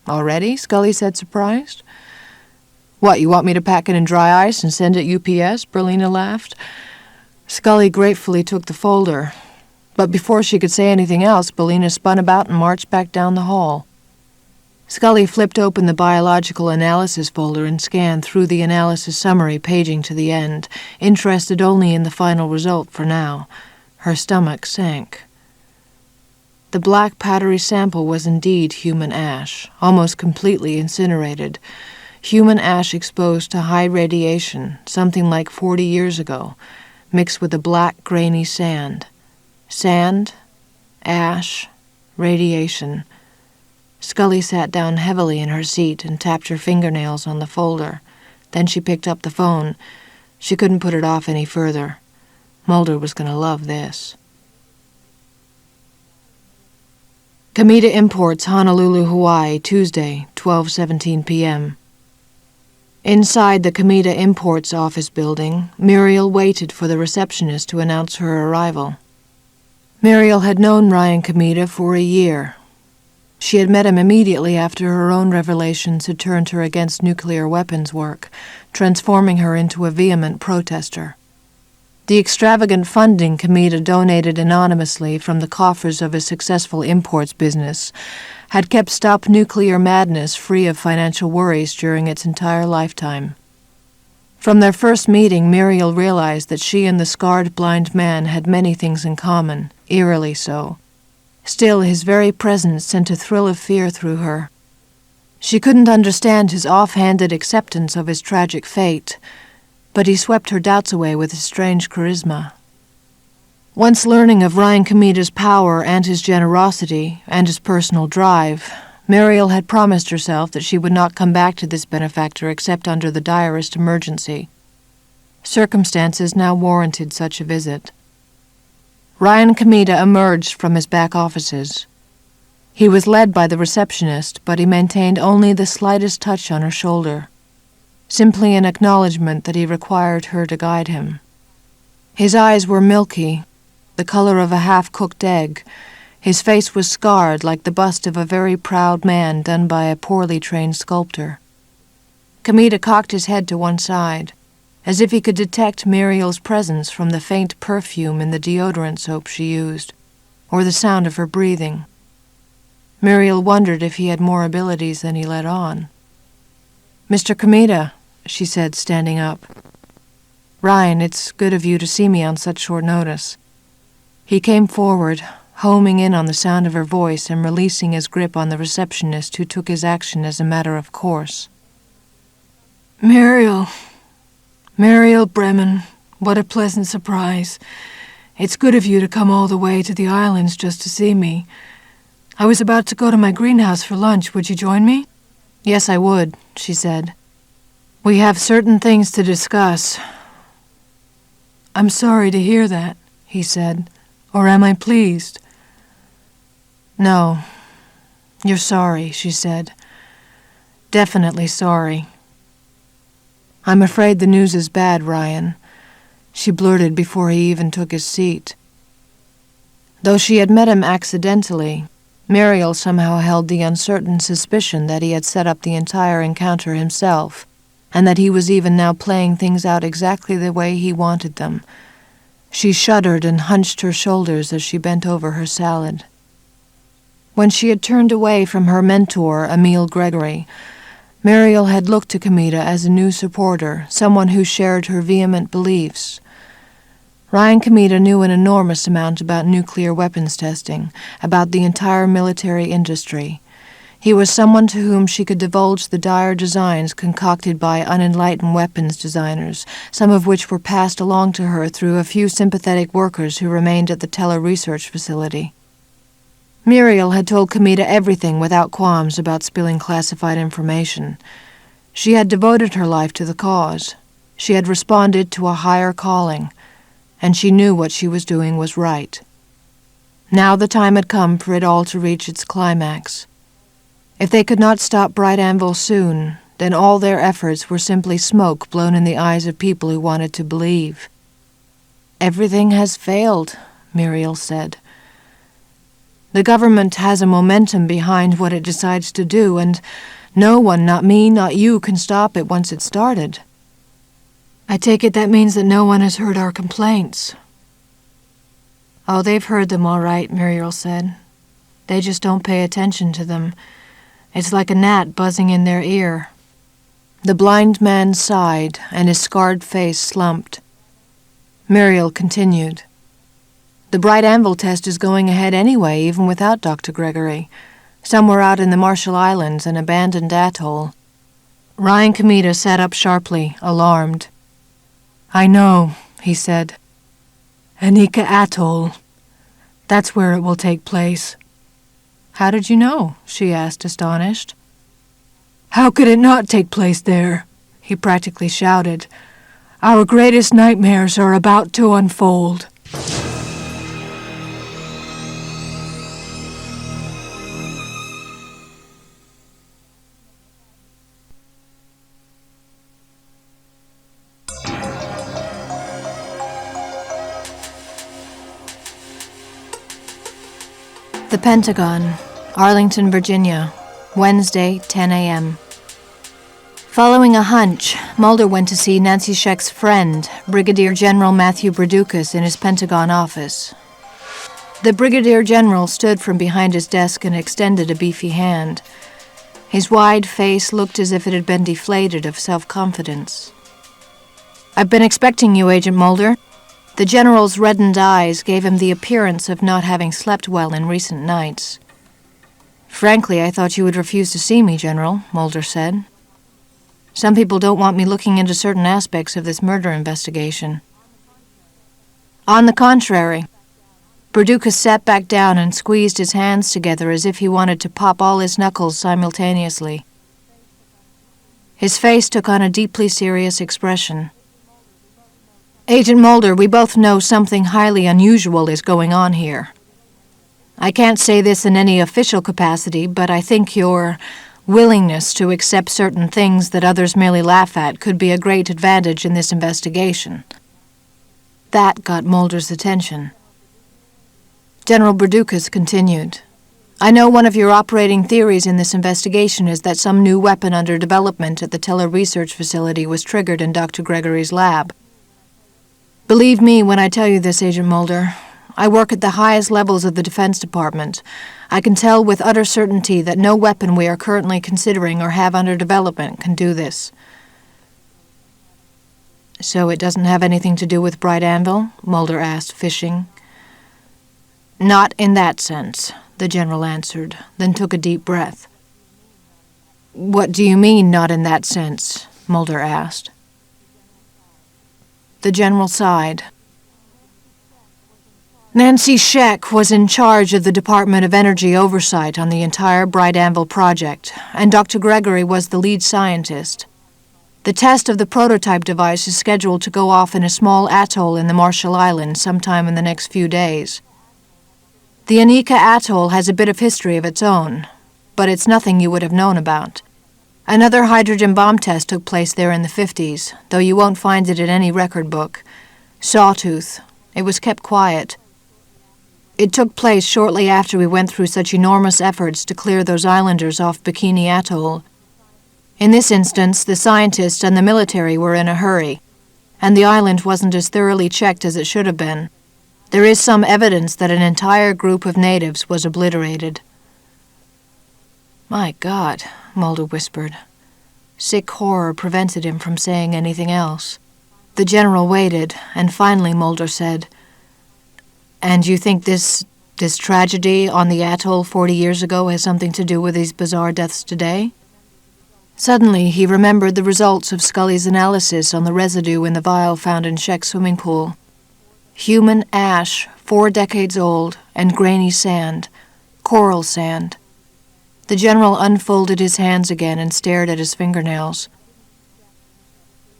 Speaker 2: Already? Scully said, surprised. What, you want me to pack it in dry ice and send it UPS? Berlina laughed. Scully gratefully took the folder. But before she could say anything else, Berlina spun about and marched back down the hall. Scully flipped open the biological analysis folder and scanned through the analysis summary, paging to the end, interested only in the final result for now. Her stomach sank. The black powdery sample was indeed human ash, almost completely incinerated. Human ash exposed to high radiation, something like 40 years ago, mixed with a black, grainy sand. Sand, ash, radiation. Scully sat down heavily in her seat and tapped her fingernails on the folder. Then she picked up the phone. She couldn't put it off any further. Mulder was going to love this. Kamita Imports, Honolulu, Hawaii, Tuesday, 12:17 p.m. Inside the Kamita Imports office building, Muriel waited for the receptionist to announce her arrival. Muriel had known Ryan Kamita for a year. She had met him immediately after her own revelations had turned her against nuclear weapons work, transforming her into a vehement protester. The extravagant funding Kamita donated anonymously from the coffers of his successful imports business had kept Stop Nuclear Madness free of financial worries during its entire lifetime. From their first meeting, Muriel realized that she and the scarred blind man had many things in common, eerily so. Still, his very presence sent a thrill of fear through her. She couldn't understand his offhanded acceptance of his tragic fate, but he swept her doubts away with his strange charisma. Once learning of Ryan Kamita's power and his generosity and his personal drive, Muriel had promised herself that she would not come back to this benefactor except under the direst emergency. Circumstances now warranted such a visit. Ryan Kamita emerged from his back offices. He was led by the receptionist, but he maintained only the slightest touch on her shoulder, simply an acknowledgement that he required her to guide him. His eyes were milky, the color of a half-cooked egg. His face was scarred like the bust of a very proud man done by a poorly trained sculptor. Kamita cocked his head to one side, as if he could detect Muriel's presence from the faint perfume in the deodorant soap she used, or the sound of her breathing. Muriel wondered if he had more abilities than he let on. "Mr. Kamita," she said, standing up. "Ryan, it's good of you to see me on such short notice." He came forward, homing in on the sound of her voice and releasing his grip on the receptionist, who took his action as a matter of course. "Muriel Bremen, what a pleasant surprise. It's good of you to come all the way to the islands just to see me. I was about to go to my greenhouse for lunch. Would you join me?" "Yes, I would," she said. "We have certain things to discuss." "I'm sorry to hear that," he said. "Or am I pleased?" "No, you're sorry," she said. "Definitely sorry." "I'm afraid the news is bad, Ryan," she blurted before he even took his seat. Though she had met him accidentally, Muriel somehow held the uncertain suspicion that he had set up the entire encounter himself, and that he was even now playing things out exactly the way he wanted them. She shuddered and hunched her shoulders as she bent over her salad. When she had turned away from her mentor, Emil Gregory, Muriel had looked to Kamita as a new supporter, someone who shared her vehement beliefs. Ryan Kamita knew an enormous amount about nuclear weapons testing, about the entire military industry. He was someone to whom she could divulge the dire designs concocted by unenlightened weapons designers, some of which were passed along to her through a few sympathetic workers who remained at the Teller research facility. Muriel had told Kamita everything without qualms about spilling classified information. She had devoted her life to the cause. She had responded to a higher calling, and she knew what she was doing was right. Now the time had come for it all to reach its climax. If they could not stop Bright Anvil soon, then all their efforts were simply smoke blown in the eyes of people who wanted to believe. "Everything has failed," Muriel said. The government has a momentum behind what it decides to do, and no one, not me, not you, can stop it once it's started. I take it that means that no one has heard our complaints. Oh, they've heard them all right, Muriel said. They just don't pay attention to them. It's like a gnat buzzing in their ear. The blind man sighed, and his scarred face slumped. Muriel continued. The bright anvil test is going ahead anyway, even without Dr. Gregory. Somewhere out in the Marshall Islands, an abandoned atoll. Ryan Cometa sat up sharply, alarmed. I know, he said. Anika Atoll. That's where it will take place. How did you know? She asked, astonished. How could it not take place there? He practically shouted. Our greatest nightmares are about to unfold.
Speaker 1: The Pentagon, Arlington, Virginia, Wednesday, 10 a.m. Following a hunch, Mulder went to see Nancy Scheck's friend, Brigadier General Matthew Bradukas, in his Pentagon office. The Brigadier General stood from behind his desk and extended a beefy hand. His wide face looked as if it had been deflated of self-confidence. I've been expecting you, Agent Mulder. The General's reddened eyes gave him the appearance of not having slept well in recent nights. Frankly, I thought you would refuse to see me, General, Mulder said. Some people don't want me looking into certain aspects of this murder investigation. On the contrary, Bradukas sat back down and squeezed his hands together as if he wanted to pop all his knuckles simultaneously. His face took on a deeply serious expression. Agent Mulder, we both know something highly unusual is going on here. I can't say this in any official capacity, but I think your willingness to accept certain things that others merely laugh at could be a great advantage in this investigation. That got Mulder's attention. General Bradukas continued. I know one of your operating theories in this investigation is that some new weapon under development at the Teller Research Facility was triggered in Dr. Gregory's lab. Believe me when I tell you this, Agent Mulder. I work at the highest levels of the Defense Department. I can tell with utter certainty that no weapon we are currently considering or have under development can do this. So it doesn't have anything to do with Bright Anvil? Mulder asked, fishing. Not in that sense, the General answered, then took a deep breath. What do you mean, not in that sense? Mulder asked. The General sighed. Nancy Scheck was in charge of the Department of Energy oversight on the entire Bright Anvil project, and Dr. Gregory was the lead scientist. The test of the prototype device is scheduled to go off in a small atoll in the Marshall Islands sometime in the next few days. The Anika Atoll has a bit of history of its own, but it's nothing you would have known about. Another hydrogen bomb test took place there in the 50s, though you won't find it in any record book. Sawtooth. It was kept quiet. It took place shortly after we went through such enormous efforts to clear those islanders off Bikini Atoll. In this instance, the scientists and the military were in a hurry, and the island wasn't as thoroughly checked as it should have been. There is some evidence that an entire group of natives was obliterated. My God, Mulder whispered. Sick horror prevented him from saying anything else. The General waited, and finally Mulder said, And you think this tragedy on the atoll 40 years ago has something to do with these bizarre deaths today? Suddenly, he remembered the results of Scully's analysis on the residue in the vial found in Scheck's swimming pool. Human ash, 4 decades old, and grainy sand, coral sand. The General unfolded his hands again and stared at his fingernails.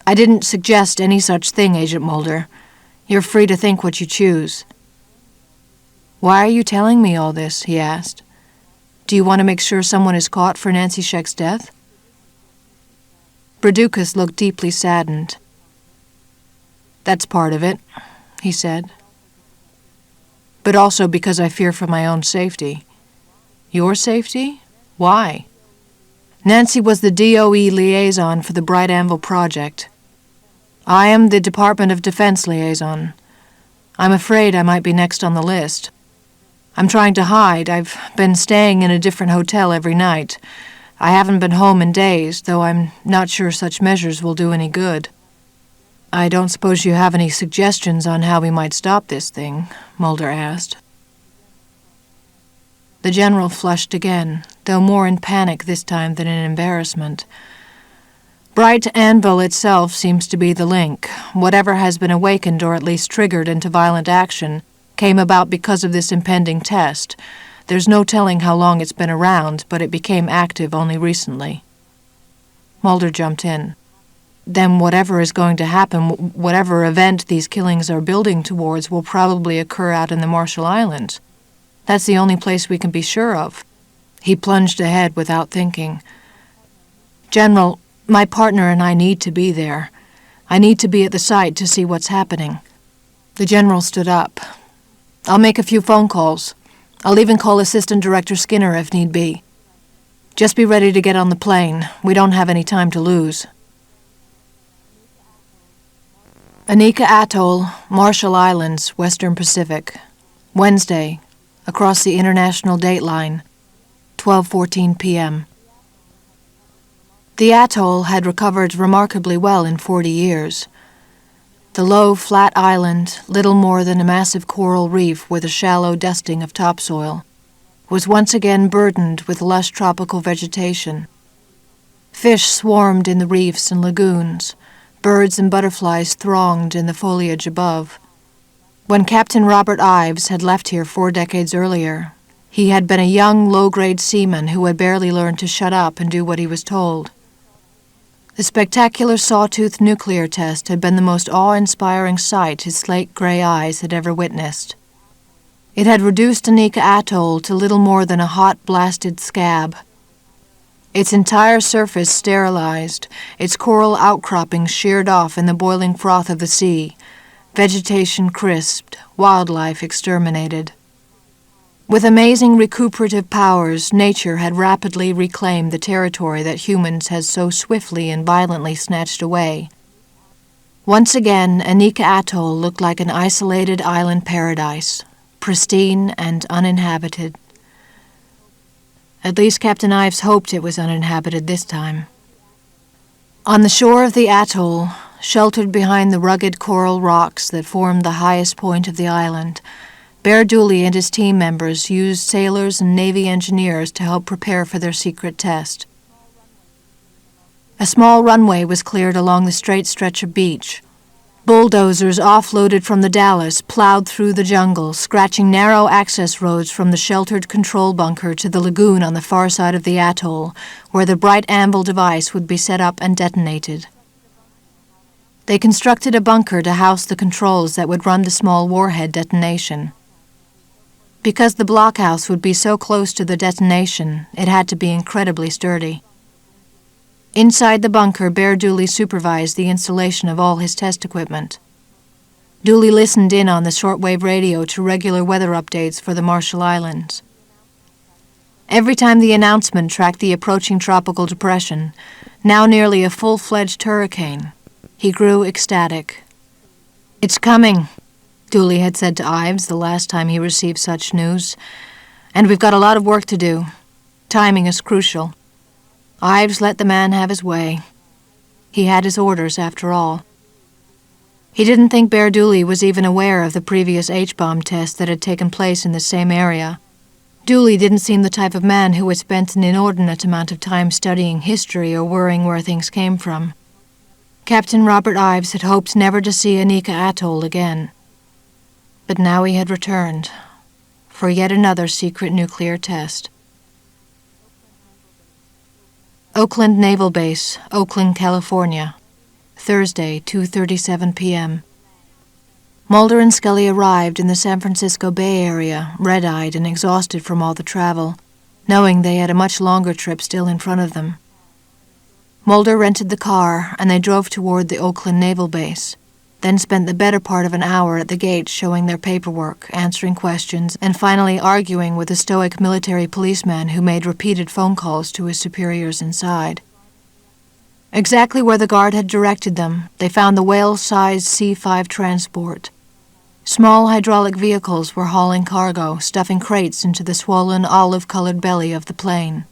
Speaker 1: I didn't suggest any such thing, Agent Mulder. You're free to think what you choose. Why are you telling me all this? He asked. Do you want to make sure someone is caught for Nancy Scheck's death? Bradukas looked deeply saddened. That's part of it, he said.
Speaker 2: but also because I fear for my own safety. Your safety? Why? Nancy was the DOE liaison for the Bright Anvil project. I am the Department of Defense liaison. I'm afraid I might be next on the list. I'm trying to hide. I've been staying in a different hotel every night. I haven't been home in days, though I'm not sure such measures will do any good. I don't suppose you have any suggestions on how we might stop this thing? Mulder asked. The general flushed again, though more in panic this time than in embarrassment. Bright Anvil itself seems to be the link. Whatever has been awakened or at least triggered into violent action came about because of this impending test. There's no telling how long it's been around, but it became active only recently. Mulder jumped in. Then whatever is going to happen, whatever event these killings are building towards, will probably occur out in the Marshall Islands. That's the only place we can be sure of. He plunged ahead without thinking. General, my partner and I need to be there. I need to be at the site to see what's happening. The general stood up. I'll make a few phone calls. I'll even call Assistant Director Skinner if need be. Just be ready to get on the plane. We don't have any time to lose. Anika Atoll, Marshall Islands, Western Pacific. Wednesday, across the international date line, 12:14 p.m. The atoll had recovered remarkably well in 40 years. The low, flat island, little more than a massive coral reef with a shallow dusting of topsoil, was once again burdened with lush tropical vegetation. Fish swarmed in the reefs and lagoons. Birds and butterflies thronged in the foliage above. When Captain Robert Ives had left here 4 decades earlier, he had been a young, low-grade seaman who had barely learned to shut up and do what he was told. The spectacular sawtooth nuclear test had been the most awe-inspiring sight his slate-gray eyes had ever witnessed. It had reduced Anika Atoll to little more than a hot, blasted scab. Its entire surface sterilized, its coral outcroppings sheared off in the boiling froth of the sea, vegetation crisped, wildlife exterminated. With amazing recuperative powers, nature had rapidly reclaimed the territory that humans had so swiftly and violently snatched away. Once again, Anika Atoll looked like an isolated island paradise, pristine and uninhabited. At least Captain Ives hoped it was uninhabited this time. On the shore of the atoll, sheltered behind the rugged coral rocks that formed the highest point of the island, Bear Dooley and his team members used sailors and Navy engineers to help prepare for their secret test. A small runway was cleared along the straight stretch of beach. Bulldozers offloaded from the Dallas plowed through the jungle, scratching narrow access roads from the sheltered control bunker to the lagoon on the far side of the atoll, where the Bright Anvil device would be set up and detonated. They constructed a bunker to house the controls that would run the small warhead detonation. Because the blockhouse would be so close to the detonation, it had to be incredibly sturdy. Inside the bunker, Bear Dooley supervised the installation of all his test equipment. Dooley listened in on the shortwave radio to regular weather updates for the Marshall Islands. Every time the announcement tracked the approaching tropical depression, now nearly a full-fledged hurricane, he grew ecstatic. "It's coming," Dooley had said to Ives the last time he received such news, "and we've got a lot of work to do. Timing is crucial." Ives let the man have his way. He had his orders, after all. He didn't think Bear Dooley was even aware of the previous H-bomb test that had taken place in the same area. Dooley didn't seem the type of man who had spent an inordinate amount of time studying history or worrying where things came from. Captain Robert Ives had hoped never to see Anika Atoll again. But now he had returned, for yet another secret nuclear test. Oakland Naval Base, Oakland, California, Thursday, 2:37 p.m. Mulder and Scully arrived in the San Francisco Bay Area, red-eyed and exhausted from all the travel, knowing they had a much longer trip still in front of them. Mulder rented the car, and they drove toward the Oakland Naval Base.
Speaker 1: then spent the better part of an hour at the gate showing their paperwork, answering questions, and finally arguing with a stoic military policeman who made repeated phone calls to his superiors inside. Exactly where the guard had directed them, they found the whale-sized C-5 transport. Small hydraulic vehicles were hauling cargo, stuffing crates into the swollen olive-colored belly of the plane.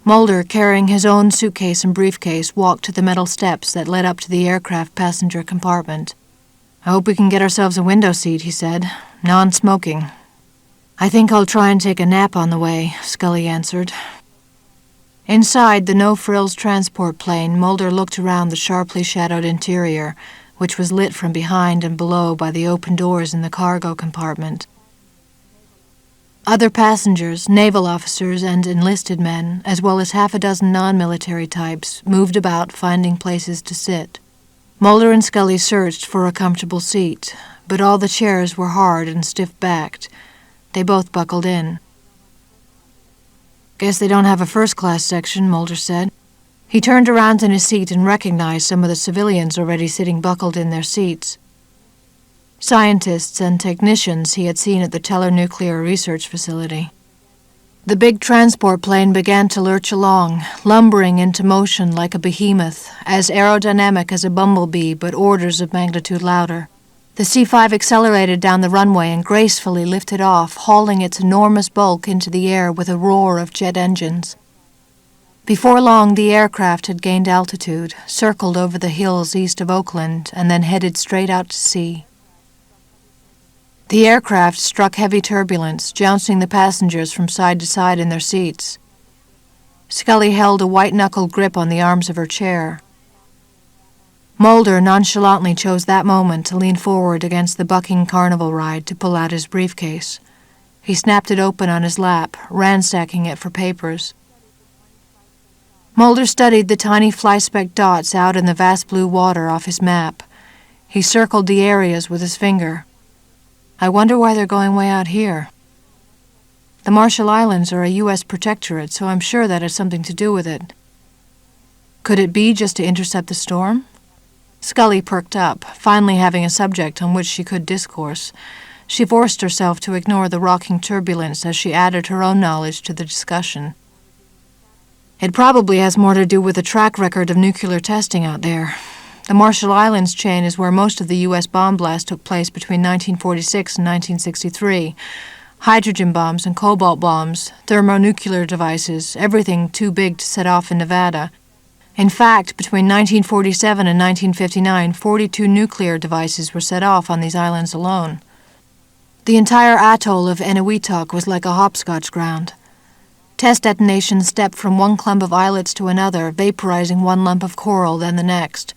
Speaker 1: Mulder, carrying his own suitcase and briefcase, walked to the metal steps that led up to the aircraft passenger compartment. "I hope we can get ourselves a window seat," he said. "Non-smoking." "I think I'll try and take a nap on the way," Scully answered. Inside the no-frills transport plane, Mulder looked around the sharply shadowed interior, which was lit from behind and below by the open doors in the cargo compartment. Other passengers, naval officers and enlisted men, as well as half a dozen non-military types, moved about finding places to sit. Mulder and Scully searched for a comfortable seat, but all the chairs were hard and stiff-backed. They both buckled in. "Guess they don't have a first-class section," Mulder said. He turned around in his seat and recognized some of the civilians already sitting buckled in their seats. Scientists and technicians he had seen at the Teller Nuclear Research Facility. The big transport plane began to lurch along, lumbering into motion like a behemoth, as aerodynamic as a bumblebee but orders of magnitude louder. The C-5 accelerated down the runway and gracefully lifted off, hauling its enormous bulk into the air with a roar of jet engines. Before long, the aircraft had gained altitude, circled over the hills east of Oakland, and then headed straight out to sea. The aircraft struck heavy turbulence, jouncing the passengers from side to side in their seats. Scully held a white-knuckled grip on the arms of her chair. Mulder nonchalantly chose that moment to lean forward against the bucking carnival ride to pull out his briefcase. He snapped it open on his lap, ransacking it for papers. Mulder studied the tiny fly-speck dots out in the vast blue water off his map. He circled the areas with his finger. "I wonder why they're going way out here. The Marshall Islands are a U.S. protectorate, so I'm sure that has something to do with it. Could it be just to intercept the storm?" Scully perked up, finally having a subject on which she could discourse. She forced herself to ignore the rocking turbulence as she added her own knowledge to the discussion. "It probably has more to do with the track record of nuclear testing out there. The Marshall Islands chain is where most of the U.S. bomb blasts took place between 1946 and 1963. Hydrogen bombs and cobalt bombs, thermonuclear devices, everything too big to set off in Nevada. In fact, between 1947 and 1959, 42 nuclear devices were set off on these islands alone. The entire atoll of Enewetak was like a hopscotch ground. Test detonations stepped from one clump of islets to another, vaporizing one lump of coral, then the next.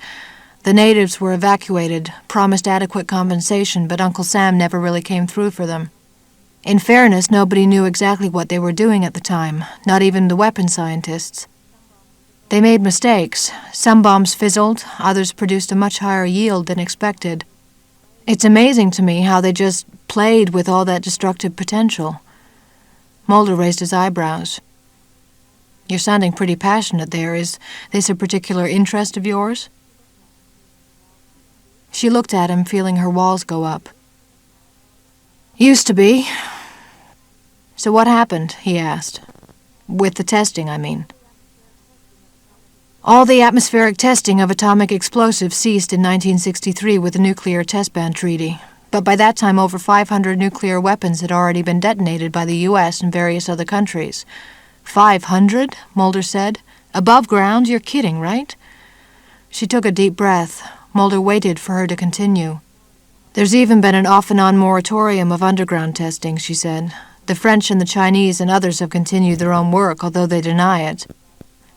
Speaker 1: The natives were evacuated, promised adequate compensation, but Uncle Sam never really came through for them. In fairness, nobody knew exactly what they were doing at the time, not even the weapons scientists. They made mistakes. Some bombs fizzled, others produced a much higher yield than expected. It's amazing to me how they just played with all that destructive potential. Mulder raised his eyebrows. "You're sounding pretty passionate there. Is this a particular interest of yours?" She looked at him, feeling her walls go up. "Used to be." "So what happened?" he asked. "With the testing, I mean." "All the atmospheric testing of atomic explosives ceased in 1963 with the Nuclear Test Ban Treaty. But by that time, over 500 nuclear weapons had already been detonated by the U.S. and various other countries." 500? Mulder said. "Above ground? You're kidding, right?" She took a deep breath. Mulder waited for her to continue. "There's even been an off-and-on moratorium of underground testing," she said. "The French and the Chinese and others have continued their own work, although they deny it.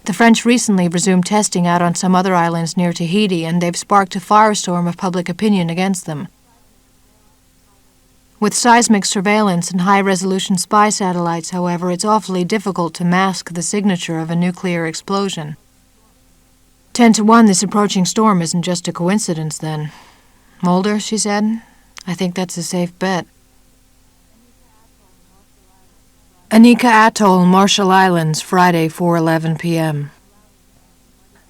Speaker 1: The French recently resumed testing out on some other islands near Tahiti, and they've sparked a firestorm of public opinion against them. With seismic surveillance and high-resolution spy satellites, however, it's awfully difficult to mask the signature of a nuclear explosion." 10 to 1 this approaching storm isn't just a coincidence, then. "Mulder," she said, "I think that's a safe bet." Anika Atoll, Marshall Islands, Friday, 4:11 p.m.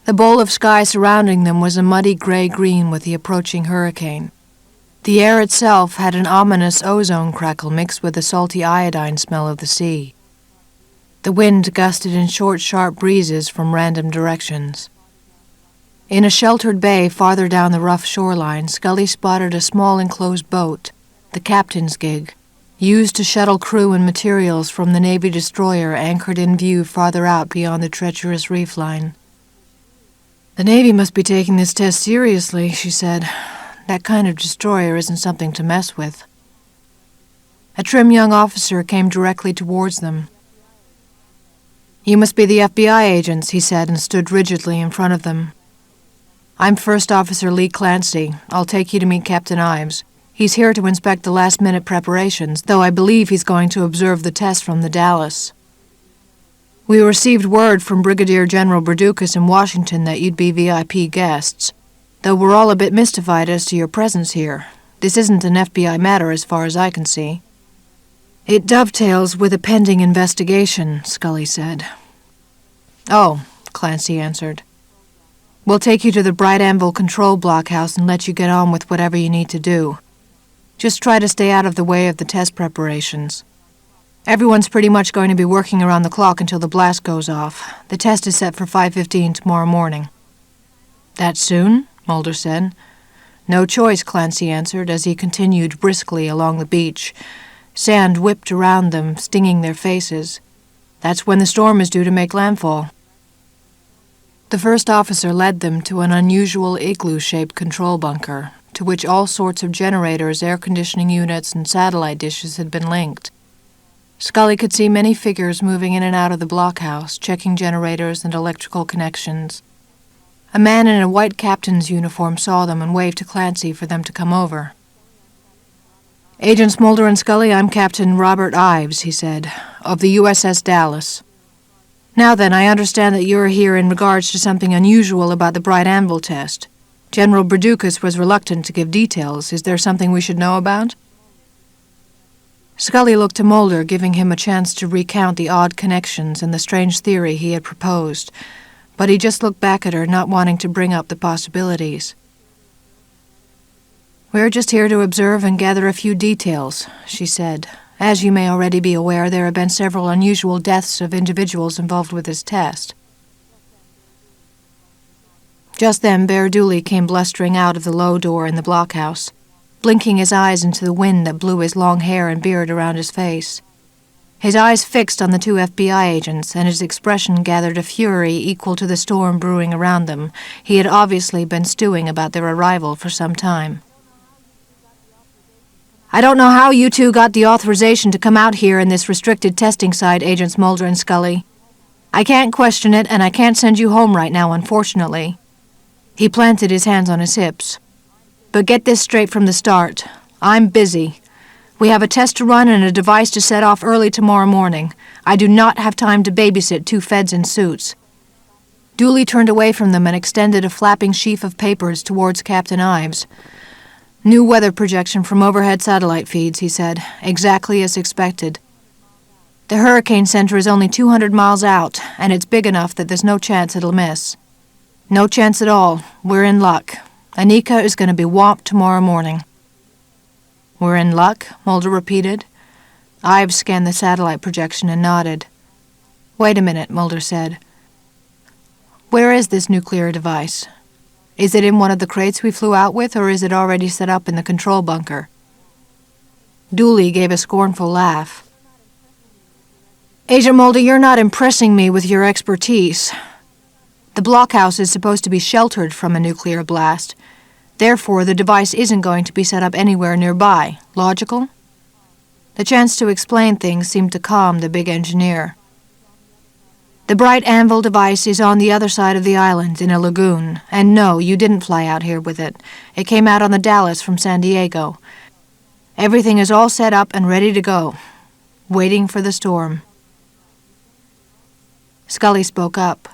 Speaker 2: The bowl of sky surrounding them was a muddy gray-green with the approaching hurricane. The air itself had an ominous ozone crackle mixed with the salty iodine smell of the sea. The wind gusted in short, sharp breezes from random directions. In a sheltered bay farther down the rough shoreline, Scully spotted a small enclosed boat, the captain's gig, used to shuttle crew and materials from the Navy destroyer anchored in view farther out beyond the treacherous reef line. "The Navy must be taking this test seriously," she said. "That kind of destroyer isn't something to mess with." A trim young officer came directly towards them. "You must be the FBI agents," he said, and stood rigidly in front of them. "I'm First Officer Lee Clancy. I'll take you to meet Captain Ives. He's here to inspect the last-minute preparations, though I believe he's going to observe the test from the Dallas. We received word from Brigadier General Berducas in Washington that you'd be VIP guests, though we're all a bit mystified as to your presence here. This isn't an FBI matter as far as I can see." "It dovetails with a pending investigation," Scully said. "Oh," Clancy answered. "We'll take you to the Bright Anvil control blockhouse and let you get on with whatever you need to do. Just try to stay out of the way of the test preparations. Everyone's pretty much going to be working around the clock until the blast goes off. The test is set for 5:15 tomorrow morning." "That soon?" Mulder said. "No choice," Clancy answered as he continued briskly along the beach. Sand whipped around them, stinging their faces. "That's when the storm is due to make landfall." The first officer led them to an unusual igloo-shaped control bunker, to which all sorts of generators, air conditioning units, and satellite dishes had been linked. Scully could see many figures moving in and out of the blockhouse, checking generators and electrical connections. A man in a white captain's uniform saw them and waved to Clancy for them to come over. "Agents Mulder and Scully, I'm Captain Robert Ives," he said, "of the USS Dallas. Now then, I understand that you're here in regards to something unusual about the Bright Anvil test. General Berducas was reluctant to give details. Is there something we should know about?" Scully looked to Mulder, giving him a chance to recount the odd connections and the strange theory he had proposed, but he just looked back at her, not wanting to bring up the possibilities. "We're just here to observe and gather a few details," she said. "As you may already be aware, there have been several unusual deaths of individuals involved with this test." Just then, Bear Dooley came blustering out of the low door in the blockhouse, blinking his eyes into the wind that blew his long hair and beard around his face. His eyes fixed on the two FBI agents, and his expression gathered a fury equal to the storm brewing around them. He had obviously been stewing about their arrival for some time. "I don't know how you two got the authorization to come out here in this restricted testing site, Agents Mulder and Scully. I can't question it, and I can't send you home right now, unfortunately." He planted his hands on his hips. "But get this straight from the start. I'm busy. We have a test to run and a device to set off early tomorrow morning. I do not have time to babysit two feds in suits." Dooley turned away from them and extended a flapping sheaf of papers towards Captain Ives. "New weather projection from overhead satellite feeds," he said, "exactly as expected. The hurricane center is only 200 miles out, and it's big enough that there's no chance it'll miss. No chance at all. We're in luck. Anika is going to be whomped tomorrow morning." "We're in luck?" Mulder repeated. Ives scanned the satellite projection and nodded. "Wait a minute," Mulder said. "Where is this nuclear device? Is it in one of the crates we flew out with, or is it already set up in the control bunker?" Dooley gave a scornful laugh. "Agent Mulder, you're not impressing me with your expertise. The blockhouse is supposed to be sheltered from a nuclear blast. Therefore, the device isn't going to be set up anywhere nearby. Logical?" The chance to explain things seemed to calm the big engineer. "The Bright Anvil device is on the other side of the island, in a lagoon. And no, you didn't fly out here with it. It came out on the Dallas from San Diego. Everything is all set up and ready to go, waiting for the storm." Scully spoke up.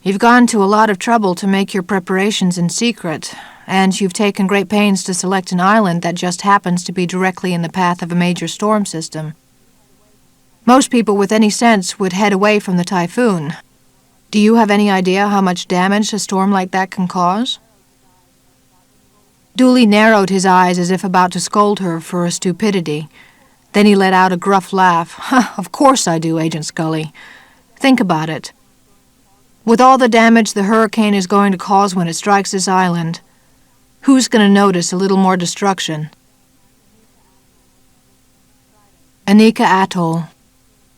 Speaker 2: "You've gone to a lot of trouble to make your preparations in secret, and you've taken great pains to select an island that just happens to be directly in the path of a major storm system. Most people with any sense would head away from the typhoon. Do you have any idea how much damage a storm like that can cause? Dooley narrowed his eyes as if about to scold her for her stupidity. Then he let out a gruff laugh. Of course I do, Agent Scully. Think about it. With all the damage the hurricane is going to cause when it strikes this island, who's going to notice a little more destruction? Anika Atoll,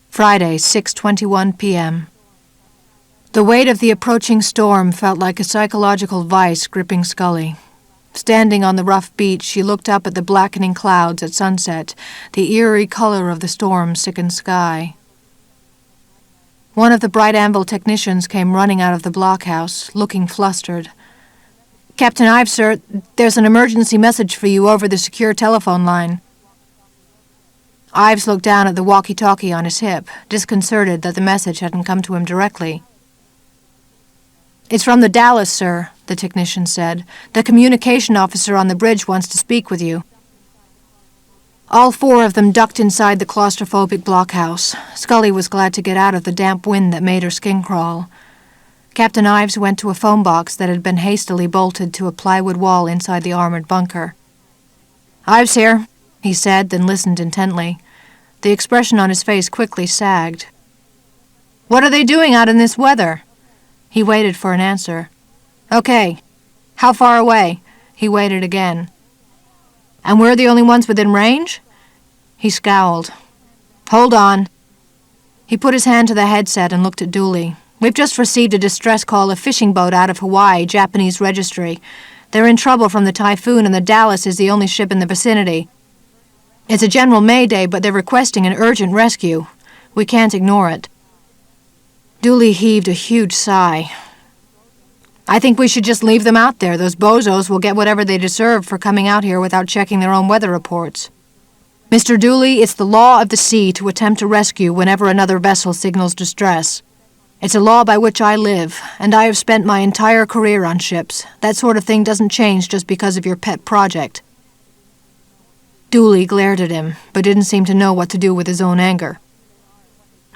Speaker 2: Friday, 6:21 p.m. The weight of the approaching storm felt like a psychological vice gripping Scully. Standing on the rough beach, she looked up at the blackening clouds at sunset, the eerie color of the storm-sickened sky. One of the Bright Anvil technicians came running out of the blockhouse, looking flustered. "Captain Ives, sir, there's an emergency message for you over the secure telephone line." Ives looked down at the walkie-talkie on his hip, disconcerted that the message hadn't come to him directly. "It's from the Dallas, sir," the technician said. "The communication officer on the bridge wants to speak with you." All four of them ducked inside the claustrophobic blockhouse. Scully was glad to get out of the damp wind that made her skin crawl. Captain Ives went to a phone box that had been hastily bolted to a plywood wall inside the armored bunker. "Ives here," he said, then listened intently. The expression on his face quickly sagged. "What are they doing out in this weather?" He waited for an answer. "Okay. How far away?" He waited again. "And we're the only ones within range?" He scowled. "Hold on." He put his hand to the headset and looked at Dooley. "We've just received a distress call, a fishing boat out of Hawaii, Japanese registry. They're in trouble from the typhoon, and the Dallas is the only ship in the vicinity. It's a general mayday, but they're requesting an urgent rescue. We can't ignore it." Dooley heaved a huge sigh. "I think we should just leave them out there. Those bozos will get whatever they deserve for coming out here without checking their own weather reports. Mr. Dooley, it's the law of the sea to attempt a rescue whenever another vessel signals distress. It's a law by which I live, and I have spent my entire career on ships. That sort of thing doesn't change just because of your pet project." Dooley glared at him, but didn't seem to know what to do with his own anger.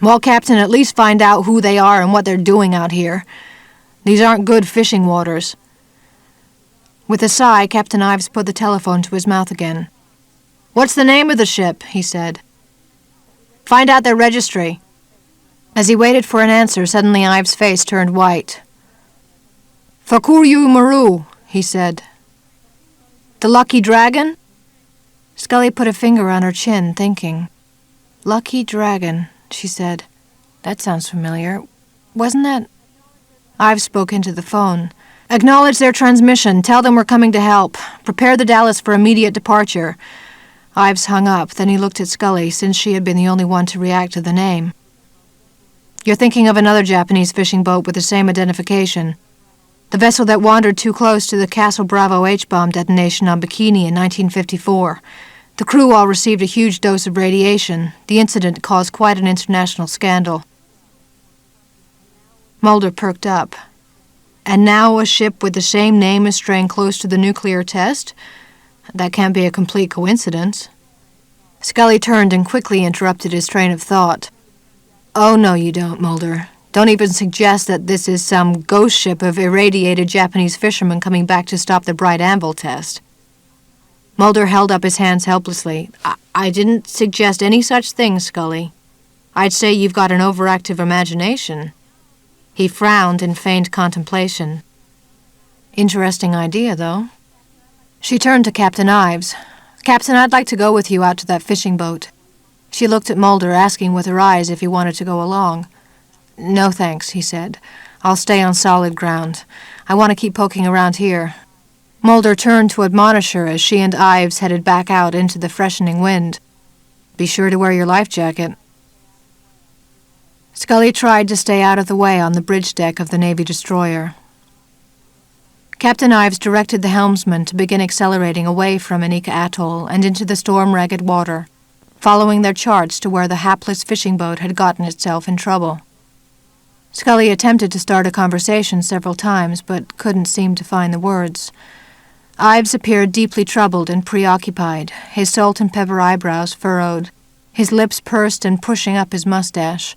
Speaker 2: "Well, Captain, at least find out who they are and what they're doing out here. These aren't good fishing waters." With a sigh, Captain Ives put the telephone to his mouth again. "What's the name of the ship?" he said. "Find out their registry." As he waited for an answer, suddenly Ives' face turned white. "Fakuryu Maru," he said. "The Lucky Dragon?" Scully put a finger on her chin, thinking. "Lucky Dragon," she said. "That sounds familiar. Wasn't that—" Ives spoke into the phone. "Acknowledge their transmission. Tell them we're coming to help. Prepare the Dallas for immediate departure." Ives hung up. Then he looked at Scully, since she had been the only one to react to the name. "You're thinking of another Japanese fishing boat with the same identification. The vessel that wandered too close to the Castle Bravo H-bomb detonation on Bikini in 1954. The crew all received a huge dose of radiation. The incident caused quite an international scandal." Mulder perked up. "And now a ship with the same name is straying close to the nuclear test? That can't be a complete coincidence." Scully turned and quickly interrupted his train of thought. "Oh, no, you don't, Mulder. Don't even suggest that this is some ghost ship of irradiated Japanese fishermen coming back to stop the Bright Anvil test." Mulder held up his hands helplessly. I didn't suggest any such thing, Scully. I'd say you've got an overactive imagination." He frowned in feigned contemplation. "Interesting idea, though." She turned to Captain Ives. "Captain, I'd like to go with you out to that fishing boat." She looked at Mulder, asking with her eyes if he wanted to go along. "No, thanks," he said. "I'll stay on solid ground. I want to keep poking around here." Mulder turned to admonish her as she and Ives headed back out into the freshening wind. "Be sure to wear your life jacket." Scully tried to stay out of the way on the bridge deck of the Navy destroyer. Captain Ives directed the helmsman to begin accelerating away from Anika Atoll and into the storm-ragged water, following their charts to where the hapless fishing boat had gotten itself in trouble. Scully attempted to start a conversation several times, but couldn't seem to find the words. Ives appeared deeply troubled and preoccupied, his salt-and-pepper eyebrows furrowed, his lips pursed and pushing up his mustache.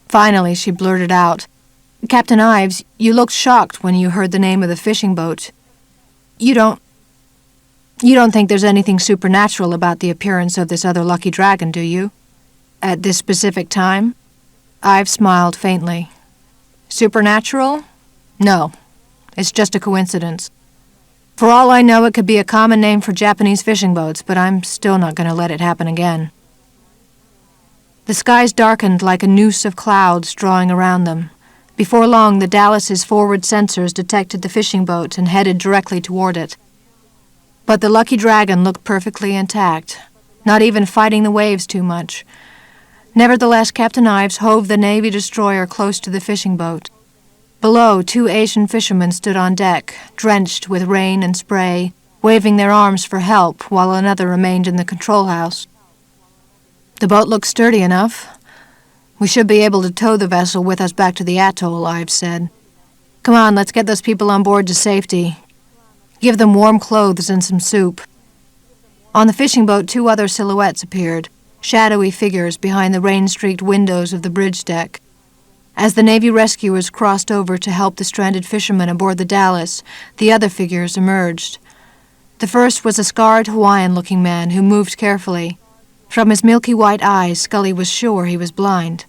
Speaker 2: Finally, she blurted out,
Speaker 1: Captain Ives, you looked shocked when you heard the name of the fishing boat. You don't think there's anything supernatural about the appearance of this other lucky dragon, do you? At this specific time? Ives smiled faintly. Supernatural? No. It's just a coincidence. For all I know, it could be a common name for Japanese fishing boats, but I'm still not going to let it happen again. The skies darkened like a noose of clouds drawing around them. Before long, the Dallas's forward sensors detected the fishing boat and headed directly toward it. But the Lucky Dragon looked perfectly intact, not even fighting the waves too much. Nevertheless, Captain Ives hove the Navy destroyer close to the fishing boat. Below, 2 Asian fishermen stood on deck, drenched with rain and spray, waving their arms for help, while another remained in the control house. The boat looks sturdy enough. We should be able to tow the vessel with us back to the atoll, Ives said. Come on, let's get those people on board to safety. Give them warm clothes and some soup. On the fishing boat, 2 other silhouettes appeared, shadowy figures behind the rain-streaked windows of the bridge deck. As the Navy rescuers crossed over to help the stranded fishermen aboard the Dallas, the other figures emerged. The first was a scarred Hawaiian-looking man who moved carefully. From his milky white eyes, Scully was sure he was blind.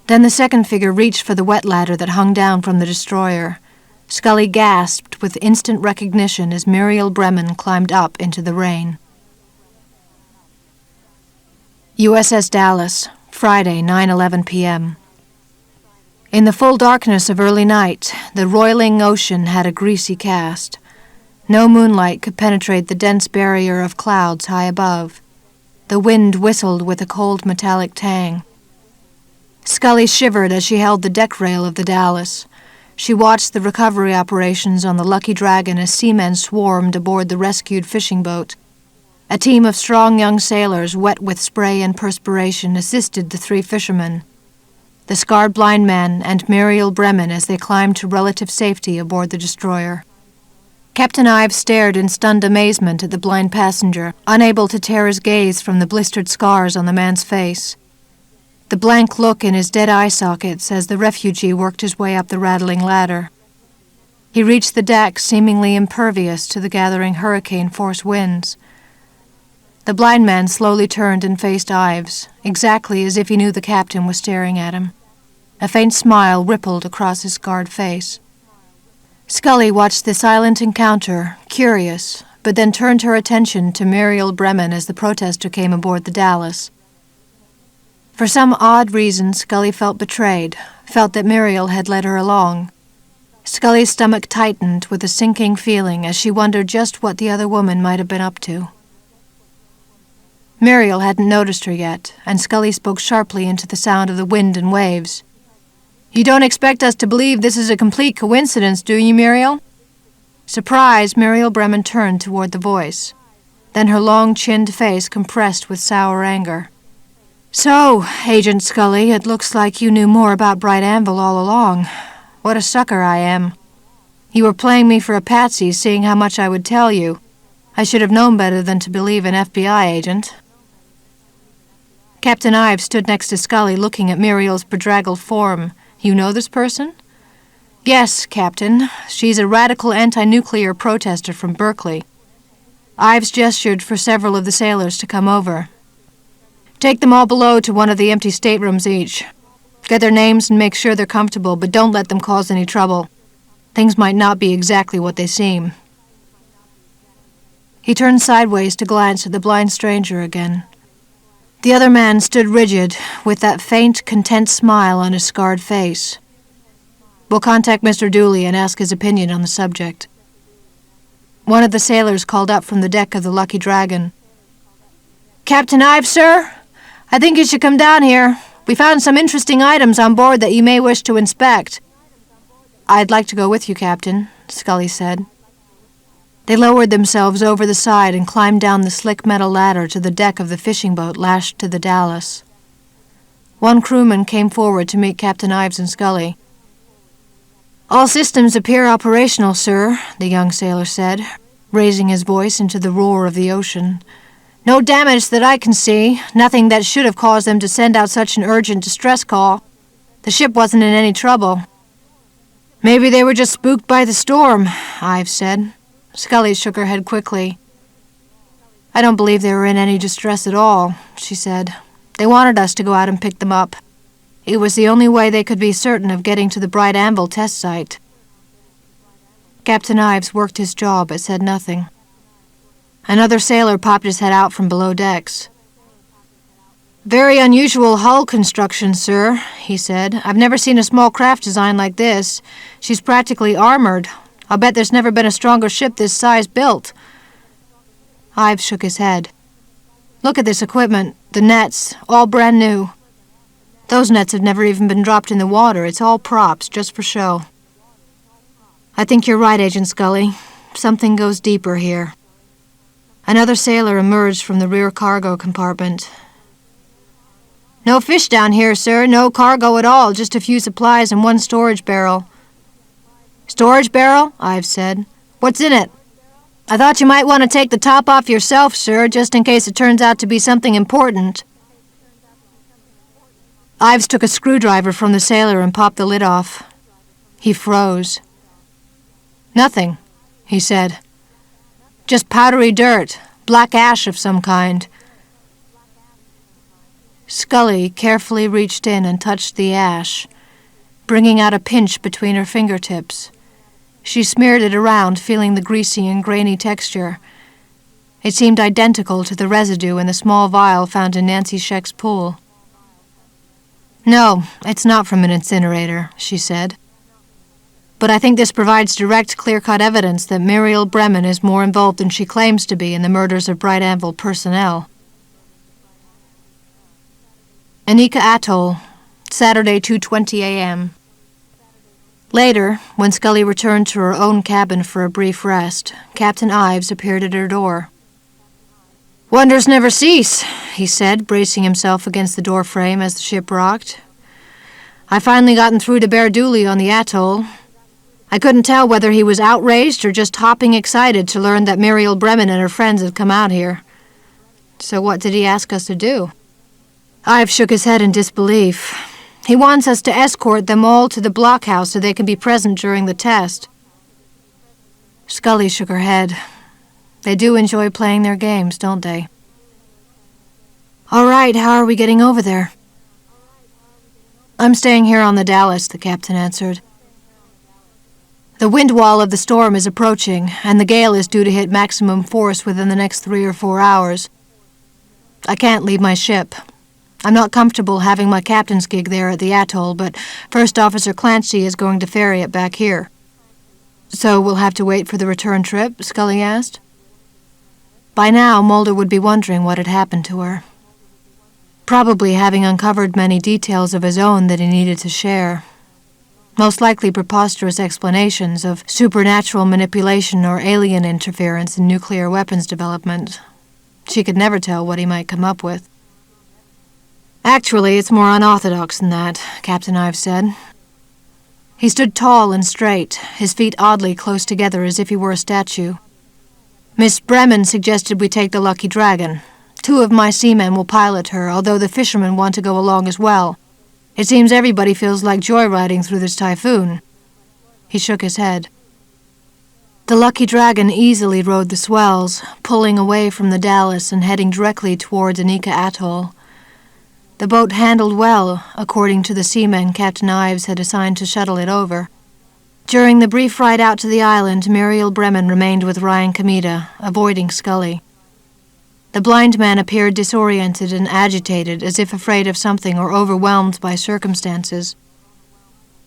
Speaker 1: Then the second figure reached for the wet ladder that hung down from the destroyer. Scully gasped with instant recognition as Muriel Bremen climbed up into the rain. USS Dallas, Friday, 9:11 p.m. In the full darkness of early night, the roiling ocean had a greasy cast. No moonlight could penetrate the dense barrier of clouds high above. The wind whistled with a cold metallic tang. Scully shivered as she held the deck rail of the Dallas. She watched the recovery operations on the Lucky Dragon as seamen swarmed aboard the rescued fishing boat. A team of strong young sailors, wet with spray and perspiration, assisted the 3 fishermen, the scarred blind man and Muriel Bremen, as they climbed to relative safety aboard the destroyer. Captain Ives stared in stunned amazement at the blind passenger, unable to tear his gaze from the blistered scars on the man's face. The blank look in his dead eye sockets as the refugee worked his way up the rattling ladder. He reached the deck, seemingly impervious to the gathering hurricane-force winds. The blind man slowly turned and faced Ives, exactly as if he knew the captain was staring at him. A faint smile rippled across his scarred face. Scully watched the silent encounter, curious, but then turned her attention to Muriel Bremen as the protester came aboard the Dallas. For some odd reason, Scully felt betrayed, felt that Muriel had led her along. Scully's stomach tightened with a sinking feeling as she wondered just what the other woman might have been up to. Muriel hadn't noticed her yet, and Scully spoke sharply into the sound of the wind and waves. You don't expect us to believe this is a complete coincidence, do you, Muriel? Surprised, Muriel Bremen turned toward the voice. Then her long-chinned face compressed with sour anger. So, Agent Scully, it looks like you knew more about Bright Anvil all along. What a sucker I am. You were playing me for a patsy, seeing how much I would tell you. I should have known better than to believe an FBI agent. Captain Ives stood next to Scully, looking at Muriel's bedraggled form. You know this person? Yes, Captain. She's a radical anti-nuclear protester from Berkeley. Ives gestured for several of the sailors to come over. Take them all below to one of the empty staterooms each. Get their names and make sure they're comfortable, but don't let them cause any trouble. Things might not be exactly what they seem. He turned sideways to glance at the blind stranger again. The other man stood rigid, with that faint, content smile on his scarred face. We'll contact Mr. Dooley and ask his opinion on the subject. One of the sailors called up from the deck of the Lucky Dragon. Captain Ives, sir? I think you should come down here. We found some interesting items on board that you may wish to inspect. I'd like to go with you, Captain, Scully said. They lowered themselves over the side and climbed down the slick metal ladder to the deck of the fishing boat lashed to the Dallas. One crewman came forward to meet Captain Ives and Scully. All systems appear operational, sir, the young sailor said, raising his voice into the roar of the ocean. No damage that I can see, nothing that should have caused them to send out such an urgent distress call. The ship wasn't in any trouble.
Speaker 2: Maybe they were just spooked by the storm, Ives said. Scully shook her head quickly. I don't believe they were in any distress at all, she said. They wanted us to go out and pick them up. It was the only way they could be certain of getting to the Bright Anvil test site. Captain Ives worked his jaw but said nothing. Another sailor popped his head out from below decks. Very unusual hull construction, sir, he said. I've never seen a small craft designed like this. She's practically armored. I'll bet there's never been a stronger ship this size built. Ives shook his head. Look at this equipment, the nets, all brand new. Those nets have never even been dropped in the water. It's all props, just for show. I think you're right, Agent Scully. Something goes deeper here. Another sailor emerged from the rear cargo compartment. No fish down here, sir. No cargo at all. Just a few supplies and one storage barrel. Storage barrel? Ives said. What's in it? I thought you might want to take the top off yourself, sir, just in case it turns out to be something important. Ives took a screwdriver from the sailor and popped the lid off. He froze. Nothing, he said. Just powdery dirt, black ash of some kind. Scully carefully reached in and touched the ash, bringing out a pinch between her fingertips. She smeared it around, feeling the greasy and grainy texture. It seemed identical to the residue in the small vial found in Nancy Scheck's pool. No, it's not from an incinerator, she said. But I think this provides direct, clear-cut evidence that Muriel Bremen is more involved than she claims to be in the murders of Bright Anvil personnel. Anika Atoll, Saturday, 2:20 a.m. Later, when Scully returned to her own cabin for a brief rest, Captain Ives appeared at her door. Wonders never cease, he said, bracing himself against the door frame as the ship rocked. I finally gotten through to Bear Dooley on the atoll. I couldn't tell whether he was outraged or just hopping excited to learn that Muriel Bremen and her friends had come out here. So what did he ask us to do? Ives shook his head in disbelief. He wants us to escort them all to the blockhouse so they can be present during the test. Scully shook her head. They do enjoy playing their games, don't they? All right, how are we getting over there? I'm staying here on the Dallas, the captain answered. The wind wall of the storm is approaching, and the gale is due to hit maximum force within the next 3 or 4 hours. I can't leave my ship. I'm not comfortable having my captain's gig there at the atoll, but First Officer Clancy is going to ferry it back here. So we'll have to wait for the return trip? Scully asked. By now, Mulder would be wondering what had happened to her. Probably having uncovered many details of his own that he needed to share. Most likely preposterous explanations of supernatural manipulation or alien interference in nuclear weapons development. She could never tell what he might come up with. Actually, it's more unorthodox than that, Captain Ives said. He stood tall and straight, his feet oddly close together as if he were a statue. Miss Bremen suggested we take the Lucky Dragon. 2 of my seamen will pilot her, although the fishermen want to go along as well. It seems everybody feels like joyriding through this typhoon. He shook his head. The Lucky Dragon easily rode the swells, pulling away from the Dallas and heading directly towards Anika Atoll. The boat handled well, according to the seamen Captain Ives had assigned to shuttle it over. During the brief ride out to the island, Muriel Bremen remained with Ryan Kamita, avoiding Scully. The blind man appeared disoriented and agitated, as if afraid of something or overwhelmed by circumstances.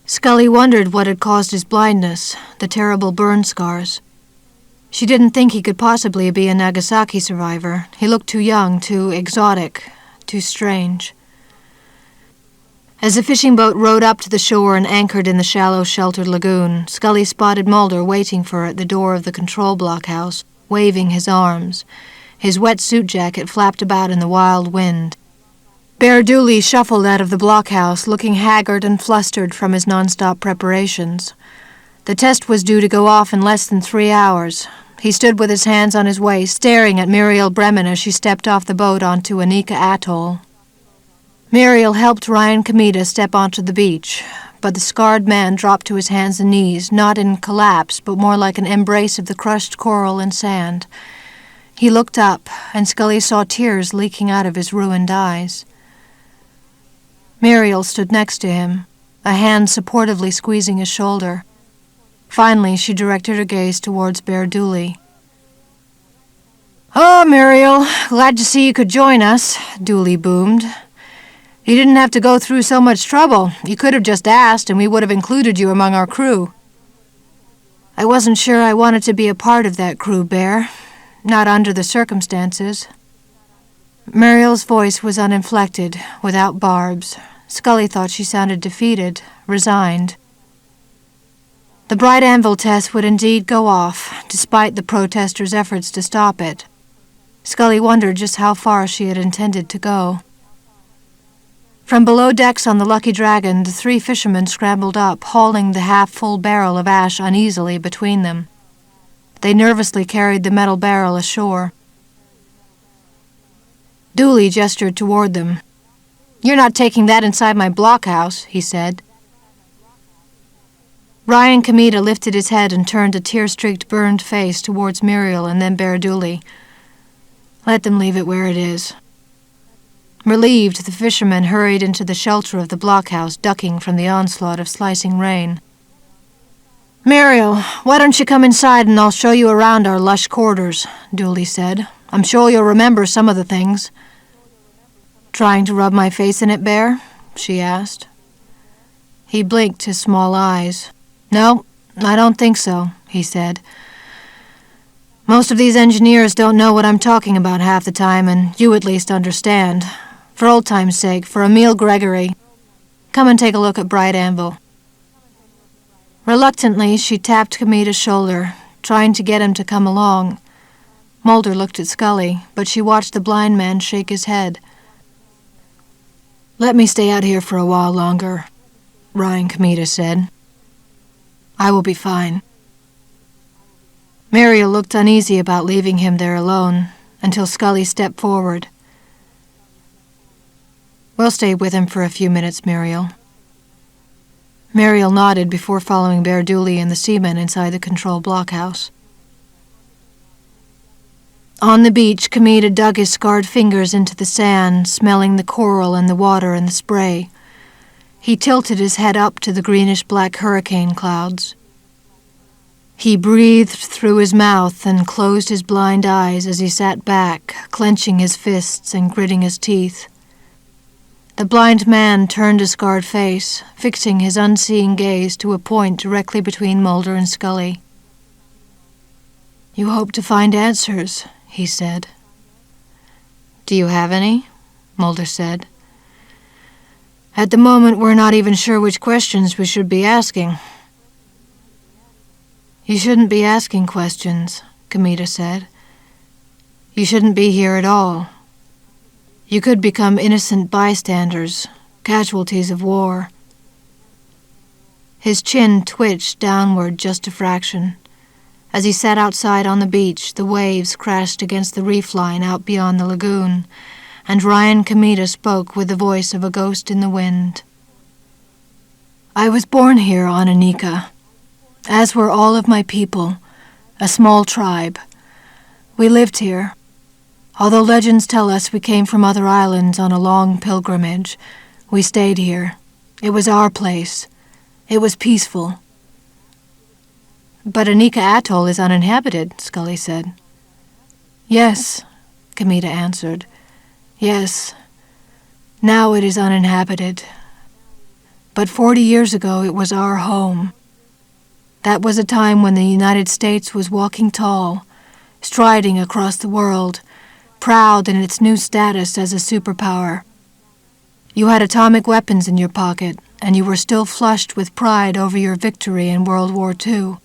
Speaker 2: Scully wondered what had caused his blindness, the terrible burn scars. She didn't think he could possibly be a Nagasaki survivor. He looked too young, too exotic, too strange. As the fishing boat rowed up to the shore and anchored in the shallow, sheltered lagoon, Scully spotted Mulder waiting for her at the door of the control blockhouse, waving his arms. His wet suit jacket flapped about in the wild wind. Bear Dooley shuffled out of the blockhouse, looking haggard and flustered from his nonstop preparations. The test was due to go off in less than 3 hours. He stood with his hands on his waist, staring at Muriel Bremen as she stepped off the boat onto Anika Atoll. Muriel helped Ryan Kamita step onto the beach,
Speaker 1: but the scarred man dropped to his hands and knees, not in collapse, but more like an embrace of the crushed coral and sand. He looked up, and Scully saw tears leaking out of his ruined eyes. Muriel stood next to him, a hand supportively squeezing his shoulder. Finally, she directed her gaze towards Bear Dooley. "Oh, Muriel, glad to see you could join us," Dooley boomed. "You didn't have to go through so much trouble. You could have just asked, and we would have included you among our crew." "I wasn't sure I wanted to be a part of that crew, Bear. Not under the circumstances." Muriel's voice was uninflected, without barbs. Scully thought she sounded defeated, resigned. The bright anvil test would indeed go off, despite the protesters' efforts to stop it. Scully wondered just how far she had intended to go. From below decks on the Lucky Dragon, the three fishermen scrambled up, hauling the half-full barrel of ash uneasily between them. They nervously carried the metal barrel ashore. Dooley gestured toward them. "You're not taking that inside my blockhouse," he said. Ryan Comida lifted his head and turned a tear-streaked, burned face towards Muriel and then Bear Dooley. "Let them leave it where it is." Relieved, the fishermen hurried into the shelter of the blockhouse, ducking from the onslaught of slicing rain. "Muriel, why don't you come inside and I'll show you around our lush quarters," Dooley said. "I'm sure you'll remember some of the things." "Trying to rub my face in it, Bear?" she asked. He blinked his small eyes. "No, I don't think so," he said. "Most of these engineers don't know what I'm talking about half the time, and you at least understand. For old time's sake, for Emil Gregory, come and take a look at Bright Anvil." Reluctantly, she tapped Comida's shoulder, trying to get him to come along. Mulder looked at Scully, but she watched the blind man shake his head. "Let me stay out here for a while longer," Ryan Comida said. "I will be fine." Muriel looked uneasy about leaving him there alone, until Scully stepped forward. "We'll stay with him for a few minutes, Muriel." Muriel nodded before following Bear Dooley and the seamen inside the control blockhouse. On the beach, Comida dug his scarred fingers into the sand, smelling the coral and the water and the spray. He tilted his head up to the greenish-black hurricane clouds. He breathed through his mouth and closed his blind eyes as he sat back, clenching his fists and gritting his teeth. The blind man turned a scarred face, fixing his unseeing gaze to a point directly between Mulder and Scully. "You hope to find answers," he said. "Do you have any?" Mulder said. "At the moment, we're not even sure which questions we should be asking." "You shouldn't be asking questions," Comida said. "You shouldn't be here at all. You could become innocent bystanders, casualties of war." His chin twitched downward just a fraction. As he sat outside on the beach, the waves crashed against the reef line out beyond the lagoon, and Ryan Comida spoke with the voice of a ghost in the wind. "I was born here on Anika, as were all of my people, a small tribe. We lived here. Although legends tell us we came from other islands on a long pilgrimage, we stayed here. It was our place. It was peaceful." "But Anika Atoll is uninhabited," Scully said. "Yes," Comida answered. "Yes. Now it is uninhabited. But 40 years ago it was our home. That was a time when the United States was walking tall, striding across the world, proud in its new status as a superpower. You had atomic weapons in your pocket, and you were still flushed with pride over your victory in World War II.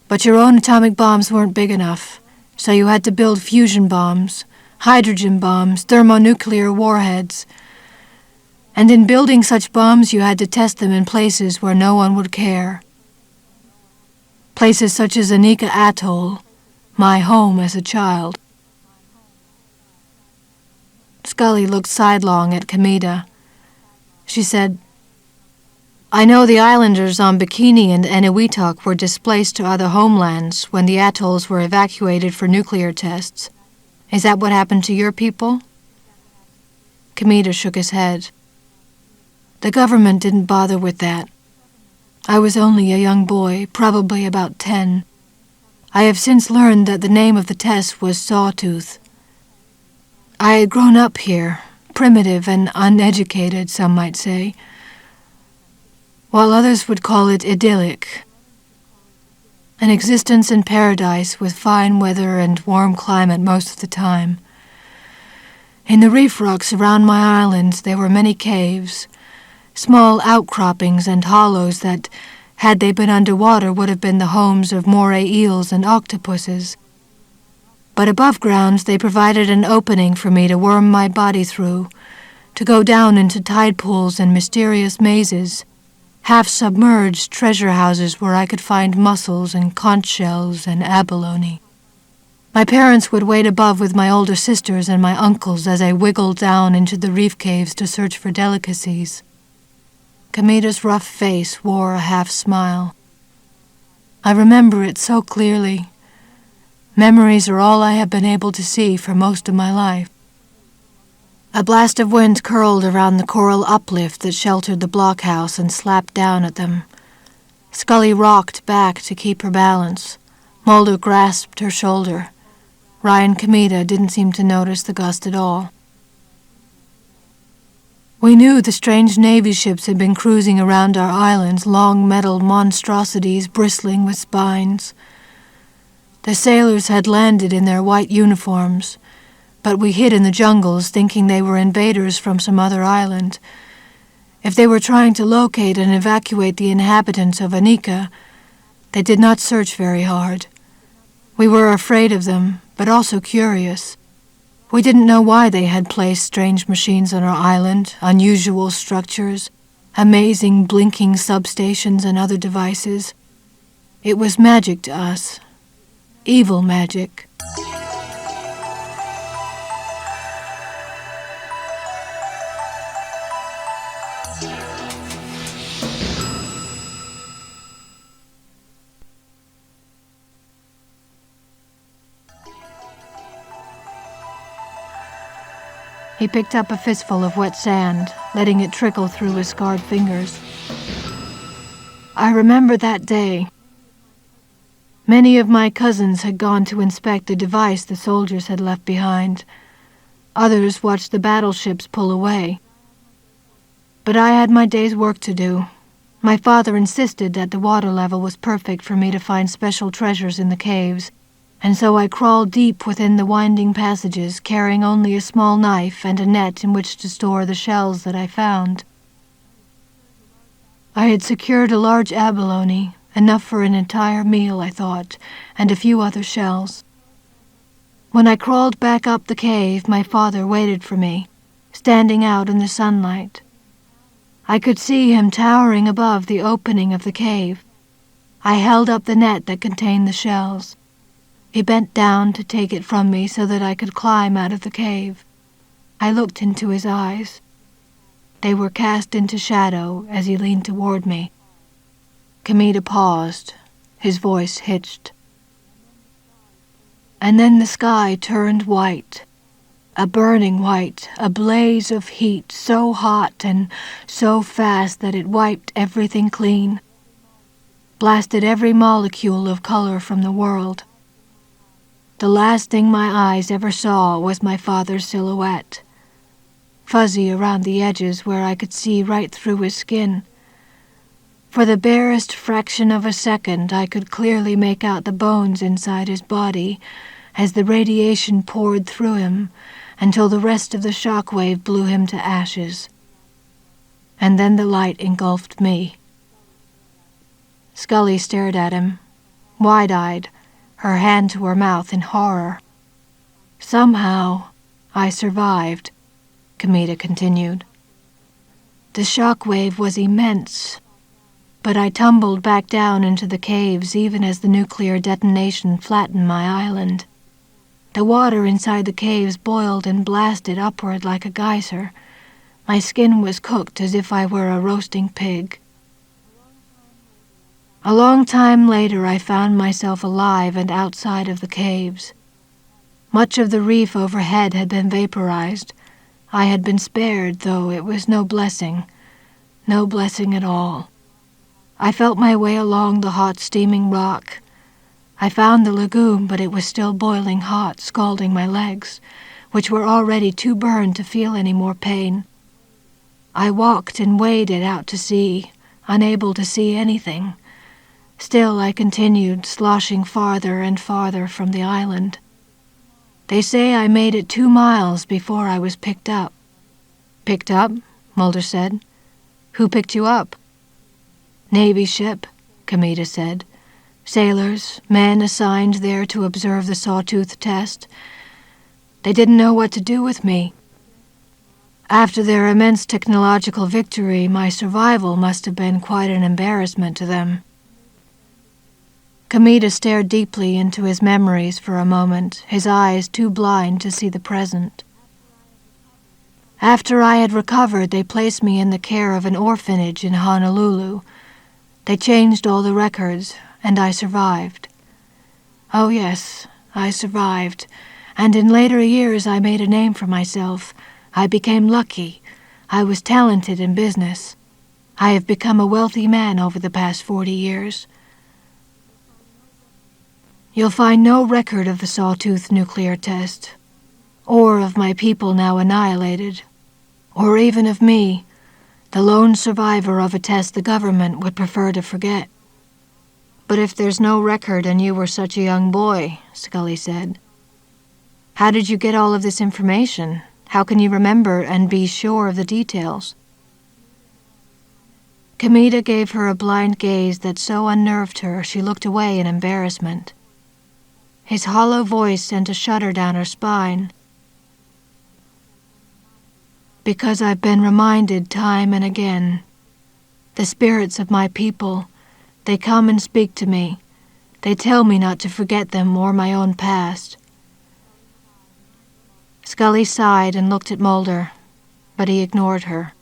Speaker 1: But your own atomic bombs weren't big enough, so you had to build fusion bombs, hydrogen bombs, thermonuclear warheads. And in building such bombs, you had to test them in places where no one would care. Places such as Anika Atoll, my home as a child." Scully looked sidelong at Comida. She said, I know the islanders on Bikini and Eniwetok were displaced to other homelands when the atolls were evacuated for nuclear tests. Is that what happened to your people? Kamita shook his head. The government didn't bother with that. I was only a young boy, probably about 10. I have since learned that the name of the test was Sawtooth. I had grown up here, primitive and uneducated, some might say, while others would call it idyllic. An existence in paradise with fine weather and warm climate most of the time. In the reef rocks around my island there were many caves, small outcroppings and hollows that, had they been underwater, would have been the homes of moray eels and octopuses. But above ground they provided an opening for me to worm my body through, to go down into tide pools and mysterious mazes, half-submerged treasure houses where I could find mussels and conch shells and abalone. My parents would wait above with my older sisters and my uncles as I wiggled down into the reef caves to search for delicacies. Kamita's rough face wore a half-smile. I remember it so clearly. Memories are all I have been able to see for most of my life. A blast of wind curled around the coral uplift that sheltered the blockhouse and slapped down at them. Scully rocked back to keep her balance. Mulder grasped her shoulder. Ryan Kamita didn't seem to notice the gust at all. We knew the strange Navy ships had been cruising around our islands, long metal monstrosities bristling with spines. The sailors had landed in their white uniforms, but we hid in the jungles thinking they were invaders from some other island. If they were trying to locate and evacuate the inhabitants of Anika, they did not search very hard. We were afraid of them, but also curious. We didn't know why they had placed strange machines on our island, unusual structures, amazing blinking substations and other devices. It was magic to us. Evil magic. He picked up a fistful of wet sand, letting it trickle through his scarred fingers. I remember that day. Many of my cousins had gone to inspect the device the soldiers had left behind. Others watched the battleships pull away. But I had my day's work to do. My father insisted that the water level was perfect for me to find special treasures in the caves, and so I crawled deep within the winding passages, carrying only a small knife and a net in which to store the shells that I found. I had secured a large abalone, enough for an entire meal, I thought, and a few other shells. When I crawled back up the cave, my father waited for me, standing out in the sunlight. I could see him towering above the opening of the cave. I held up the net that contained the shells. He bent down to take it from me so that I could climb out of the cave. I looked into his eyes. They were cast into shadow as he leaned toward me. Kamita paused. His voice hitched. And then the sky turned white. A burning white, a blaze of heat so hot and so fast that it wiped everything clean. Blasted every molecule of color from the world. The last thing my eyes ever saw was my father's silhouette, fuzzy around the edges where I could see right through his skin. For the barest fraction of a second, I could clearly make out the bones inside his body as the radiation poured through him until the rest of the shock wave blew him to ashes. And then the light engulfed me. Scully stared at him, wide-eyed, her hand to her mouth in horror. Somehow, I survived, Kamita continued. The shock wave was immense, but I tumbled back down into the caves even as the nuclear detonation flattened my island. The water inside the caves boiled and blasted upward like a geyser. My skin was cooked as if I were a roasting pig. A long time later I found myself alive and outside of the caves. Much of the reef overhead had been vaporized. I had been spared, though it was no blessing at all. I felt my way along the hot, steaming rock. I found the lagoon, but it was still boiling hot, scalding my legs, which were already too burned to feel any more pain. I walked and waded out to sea, unable to see anything. Still, I continued, sloshing farther and farther from the island. They say I made it 2 miles before I was picked up.
Speaker 2: Picked up? Mulder said. Who picked you up?
Speaker 1: Navy ship, Kamita said. Sailors, men assigned there to observe the sawtooth test. They didn't know what to do with me. After their immense technological victory, my survival must have been quite an embarrassment to them. Kamita stared deeply into his memories for a moment, his eyes too blind to see the present. After I had recovered, they placed me in the care of an orphanage in Honolulu. They changed all the records, and I survived. Oh yes, I survived, and in later years I made a name for myself. I became lucky. I was talented in business. I have become a wealthy man over the past 40 years. You'll find no record of the sawtooth nuclear test, or of my people now annihilated, or even of me, the lone survivor of a test the government would prefer to forget.
Speaker 2: But if there's no record and you were such a young boy, Scully said, how did you get all of this information? How can you remember and be sure of the details?
Speaker 1: Kamita gave her a blind gaze that so unnerved her she looked away in embarrassment. His hollow voice sent a shudder down her spine. Because I've been reminded time and again. The spirits of my people, they come and speak to me. They tell me not to forget them or my own past.
Speaker 2: Scully sighed and looked at Mulder, but he ignored her.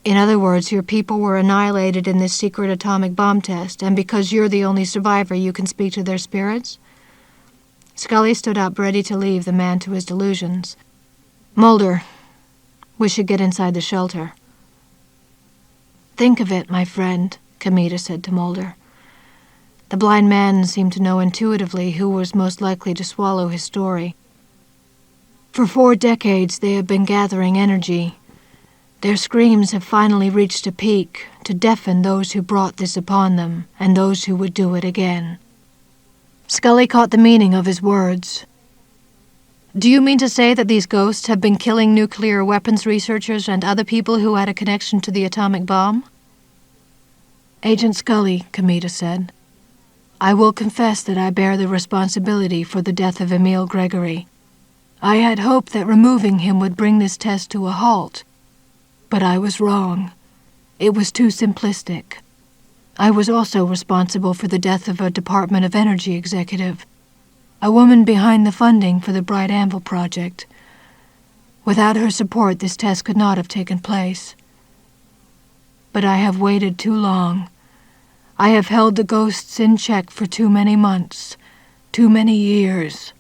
Speaker 2: In other words, your people were annihilated in this secret atomic bomb test, and because you're the only survivor, you can speak to their spirits? Scully stood up, ready to leave the man to his delusions. Mulder, we should get inside the shelter.
Speaker 1: Think of it, my friend, Kamita said to Mulder.
Speaker 2: The blind man seemed to know intuitively who was most likely to swallow his story.
Speaker 1: For 4 decades they have been gathering energy. Their screams have finally reached a peak to deafen those who brought this upon them and those who would do it again.
Speaker 2: Scully caught the meaning of his words. Do you mean to say that these ghosts have been killing nuclear weapons researchers and other people who had a connection to the atomic bomb?
Speaker 1: Agent Scully, Kamita said, I will confess that I bear the responsibility for the death of Emil Gregory. I had hoped that removing him would bring this test to a halt, but I was wrong. It was too simplistic. I was also responsible for the death of a Department of Energy executive, a woman behind the funding for the Bright Anvil project. Without her support, this test could not have taken place. But I have waited too long. I have held the ghosts in check for too many months, too many years,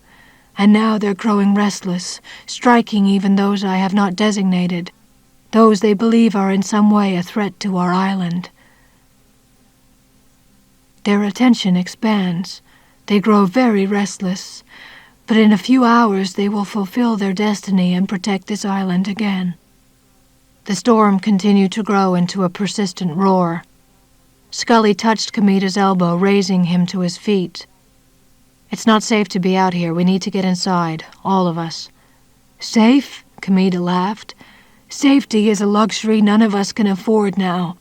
Speaker 1: and now they're growing restless, striking even those I have not designated, those they believe are in some way a threat to our island. Their attention expands. They grow very restless, but in a few hours they will fulfill their destiny and protect this island again.
Speaker 2: The storm continued to grow into a persistent roar. Scully touched Kamita's elbow, raising him to his feet. It's not safe to be out here. We need to get inside, all of us.
Speaker 1: Safe? Kamita laughed. Safety is a luxury none of us can afford now.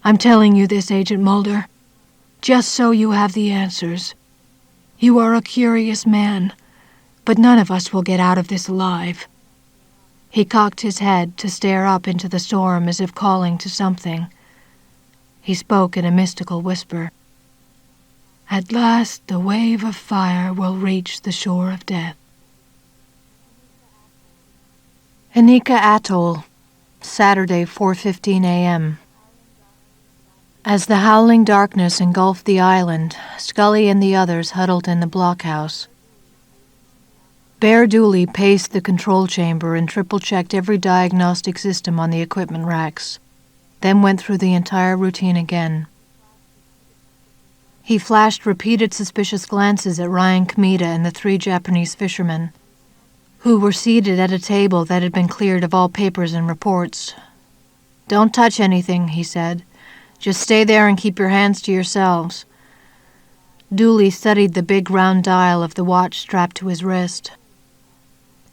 Speaker 1: I'm telling you this, Agent Mulder, just so you have the answers. You are a curious man, but none of us will get out of this alive.
Speaker 2: He cocked his head to stare up into the storm as if calling to something. He spoke in a mystical whisper.
Speaker 1: At last the wave of fire will reach the shore of death.
Speaker 2: Inika Atoll, Saturday, 4:15 a.m.
Speaker 1: As the howling darkness engulfed the island, Scully and the others huddled in the blockhouse. Bear Dooley paced the control chamber and triple-checked every diagnostic system on the equipment racks, then went through the entire routine again. He flashed repeated suspicious glances at Ryan Kamita and the 3 Japanese fishermen, who were seated at a table that had been cleared of all papers and reports. "Don't touch anything," he said. "Just stay there and keep your hands to yourselves." Dooley studied the big round dial of the watch strapped to his wrist.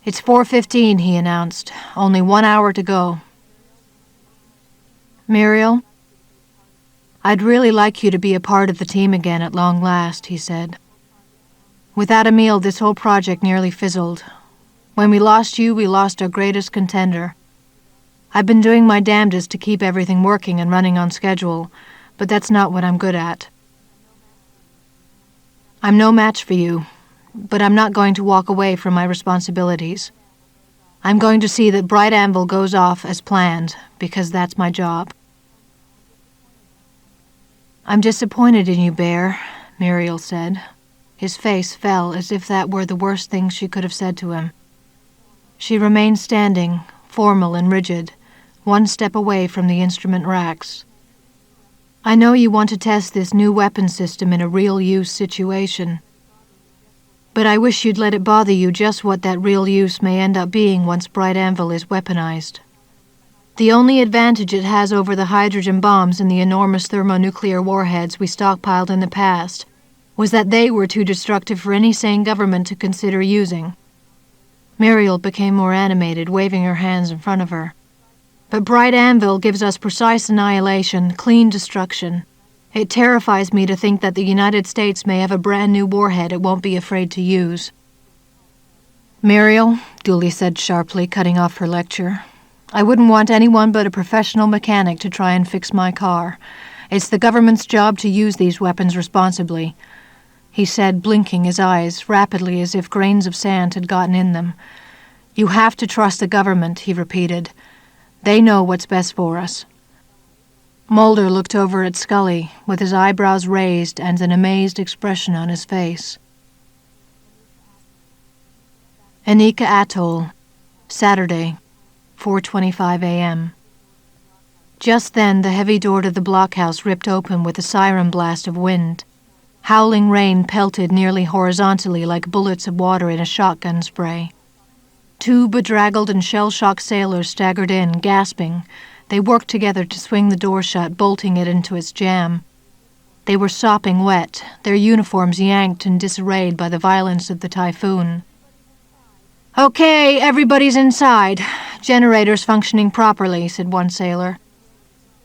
Speaker 1: "It's 4:15, he announced. "Only 1 hour to go." "Muriel, I'd really like you to be a part of the team again at long last," he said. "Without Emil, this whole project nearly fizzled. When we lost you, we lost our greatest contender. I've been doing my damnedest to keep everything working and running on schedule, but that's not what I'm good at. I'm no match for you, but I'm not going to walk away from my responsibilities. I'm going to see that Bright Anvil goes off as planned, because that's my job." "I'm disappointed in you, Bear," Muriel said. His face fell as if that were the worst thing she could have said to him. She remained standing, formal and rigid, 1 step away from the instrument racks. "I know you want to test this new weapon system in a real-use situation, but I wish you'd let it bother you just what that real use may end up being once Bright Anvil is weaponized. The only advantage it has over the hydrogen bombs and the enormous thermonuclear warheads we stockpiled in the past was that they were too destructive for any sane government to consider using." Muriel became more animated, waving her hands in front of her. "But Bright Anvil gives us precise annihilation, clean destruction. It terrifies me to think that the United States may have a brand new warhead it won't be afraid to use." "Muriel," Dooley said sharply, cutting off her lecture, "I wouldn't want anyone but a professional mechanic to try and fix my car. It's the government's job to use these weapons responsibly," he said, blinking his eyes rapidly as if grains of sand had gotten in them. "You have to trust the government," he repeated. "They know what's best for us." Mulder looked over at Scully, with his eyebrows raised and an amazed expression on his face. Anika Atoll, Saturday, 4:25 a.m. Just then the heavy door to the blockhouse ripped open with a siren blast of wind. Howling rain pelted nearly horizontally like bullets of water in a shotgun spray. 2 bedraggled and shell-shocked sailors staggered in, gasping. They worked together to swing the door shut, bolting it into its jamb. They were sopping wet, their uniforms yanked and disarrayed by the violence of the typhoon. "Okay, everybody's inside. Generators functioning properly," said one sailor.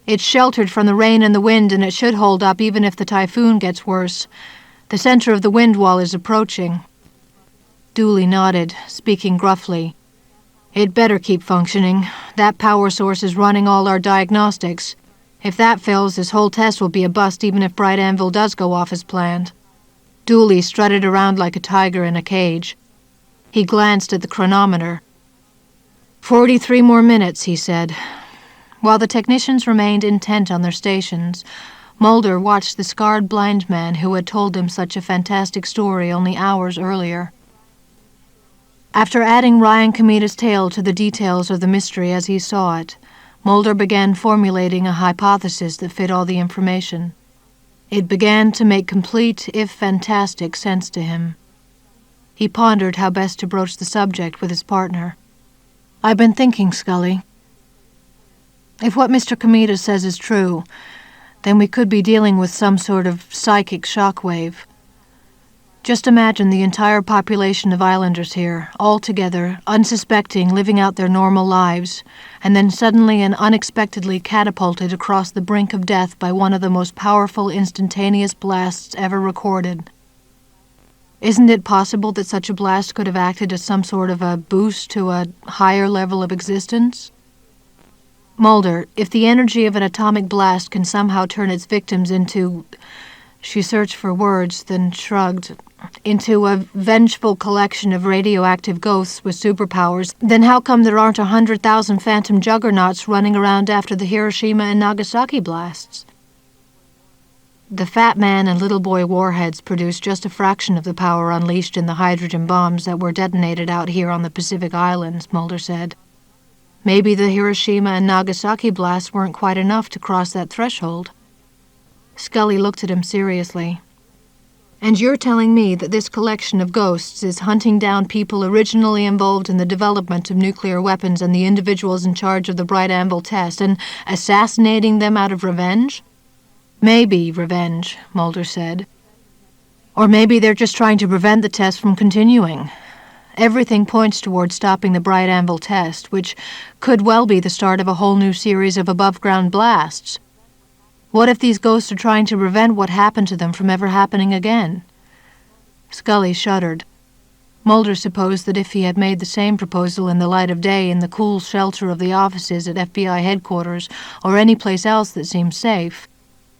Speaker 1: "It's sheltered from the rain and the wind, and it should hold up even if the typhoon gets worse. The center of the wind wall is approaching." Dooley nodded, speaking gruffly. "It better keep functioning. That power source is running all our diagnostics. If that fails, this whole test will be a bust even if Bright Anvil does go off as planned." Dooley strutted around like a tiger in a cage. He glanced at the chronometer. 43 more minutes, he said. While the technicians remained intent on their stations, Mulder watched the scarred blind man who had told them such a fantastic story only hours earlier. After adding Ryan Kamita's tale to the details of the mystery as he saw it, Mulder began formulating a hypothesis that fit all the information. It began to make complete, if fantastic, sense to him. He pondered how best to broach the subject with his partner. "I've been thinking, Scully. If what Mr. Kamita says is true, then we could be dealing with some sort of psychic shockwave. Just imagine the entire population of islanders here, all together, unsuspecting, living out their normal lives, and then suddenly and unexpectedly catapulted across the brink of death by one of the most powerful instantaneous blasts ever recorded. Isn't it possible that such a blast could have acted as some sort of a boost to a higher level of existence? Mulder, if the energy of an atomic blast can somehow turn its victims into..." She searched for words, then shrugged. "Into a vengeful collection of radioactive ghosts with superpowers, then how come there aren't 100,000 phantom juggernauts running around after the Hiroshima and Nagasaki blasts? The Fat Man and Little Boy warheads produced just a fraction of the power unleashed in the hydrogen bombs that were detonated out here on the Pacific Islands, Mulder said. Maybe the Hiroshima and Nagasaki blasts weren't quite enough to cross that threshold. Scully looked at him seriously. And you're telling me that this collection of ghosts is hunting down people originally involved in the development of nuclear weapons and the individuals in charge of the Bright Anvil test and assassinating them out of revenge? Maybe revenge, Mulder said. Or maybe they're just trying to prevent the test from continuing. Everything points towards stopping the Bright Anvil test, which could well be the start of a whole new series of above-ground blasts. What if these ghosts are trying to prevent what happened to them from ever happening again? Scully shuddered. Mulder supposed that if he had made the same proposal in the light of day in the cool shelter of the offices at FBI headquarters or any place else that seemed safe,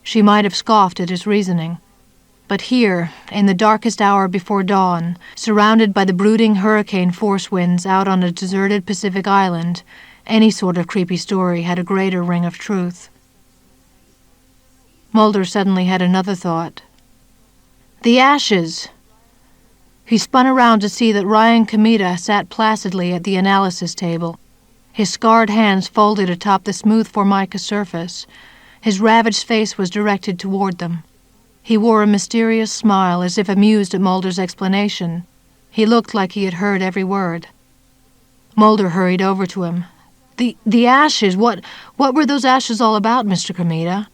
Speaker 1: she might have scoffed at his reasoning. But here, in the darkest hour before dawn, surrounded by the brooding hurricane force winds out on a deserted Pacific island, any sort of creepy story had a greater ring of truth. Mulder suddenly had another thought. The ashes! He spun around to see that Ryan Kamita sat placidly at the analysis table, his scarred hands folded atop the smooth formica surface. His ravaged face was directed toward them. He wore a mysterious smile, as if amused at Mulder's explanation. He looked like he had heard every word. Mulder hurried over to him. The ashes, what were those ashes all about, Mr. Kamita?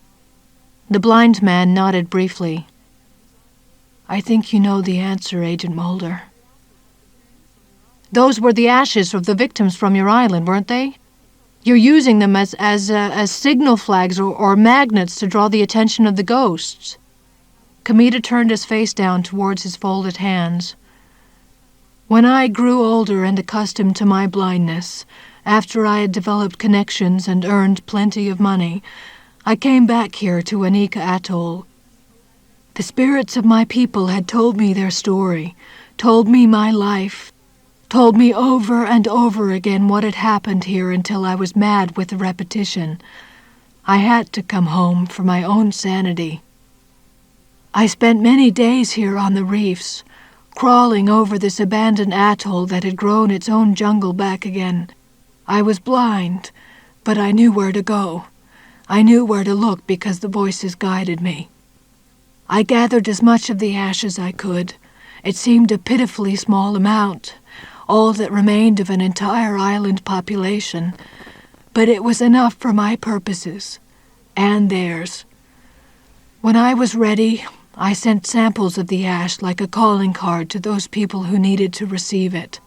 Speaker 1: The blind man nodded briefly. I think you know the answer, Agent Mulder. Those were the ashes of the victims from your island, weren't they? You're using them as signal flags or magnets to draw the attention of the ghosts. Kamita turned his face down towards his folded hands. When I grew older and accustomed to my blindness, after I had developed connections and earned plenty of money, I came back here to Anika Atoll. The spirits of my people had told me their story, told me my life, told me over and over again what had happened here until I was mad with the repetition. I had to come home for my own sanity. I spent many days here on the reefs, crawling over this abandoned atoll that had grown its own jungle back again. I was blind, but I knew where to go. I knew where to look because the voices guided me. I gathered as much of the ash as I could. It seemed a pitifully small amount, all that remained of an entire island population, but it was enough for my purposes, and theirs. When I was ready, I sent samples of the ash like a calling card to those people who needed to receive it.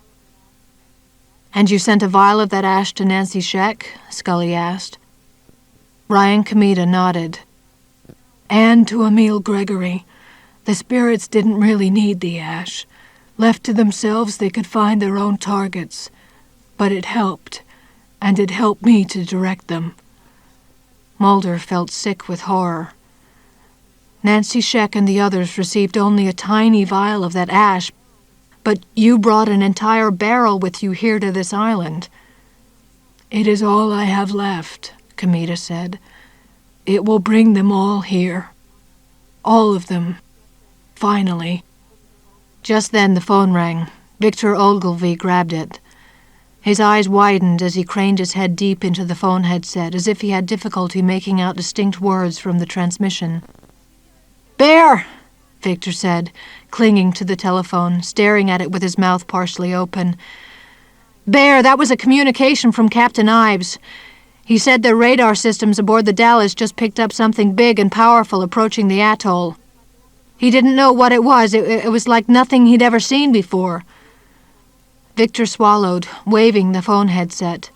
Speaker 1: And you sent a vial of that ash to Nancy Scheck? Scully asked. Ryan Kamita nodded. And to Emil Gregory. The spirits didn't really need the ash. Left to themselves, they could find their own targets. But it helped, and it helped me to direct them. Mulder felt sick with horror. Nancy Scheck and the others received only a tiny vial of that ash, but you brought an entire barrel with you here to this island. It is all I have left, Kamita said. It will bring them all here. All of them. Finally. Just then the phone rang. Victor Ogilvy grabbed it. His eyes widened as he craned his head deep into the phone headset, as if he had difficulty making out distinct words from the transmission. Bear! Victor said, clinging to the telephone, staring at it with his mouth partially open. Bear, that was a communication from Captain Ives. He said their radar systems aboard the Dallas just picked up something big and powerful approaching the atoll. He didn't know what it was. It was like nothing he'd ever seen before. Victor swallowed, waving the phone headset.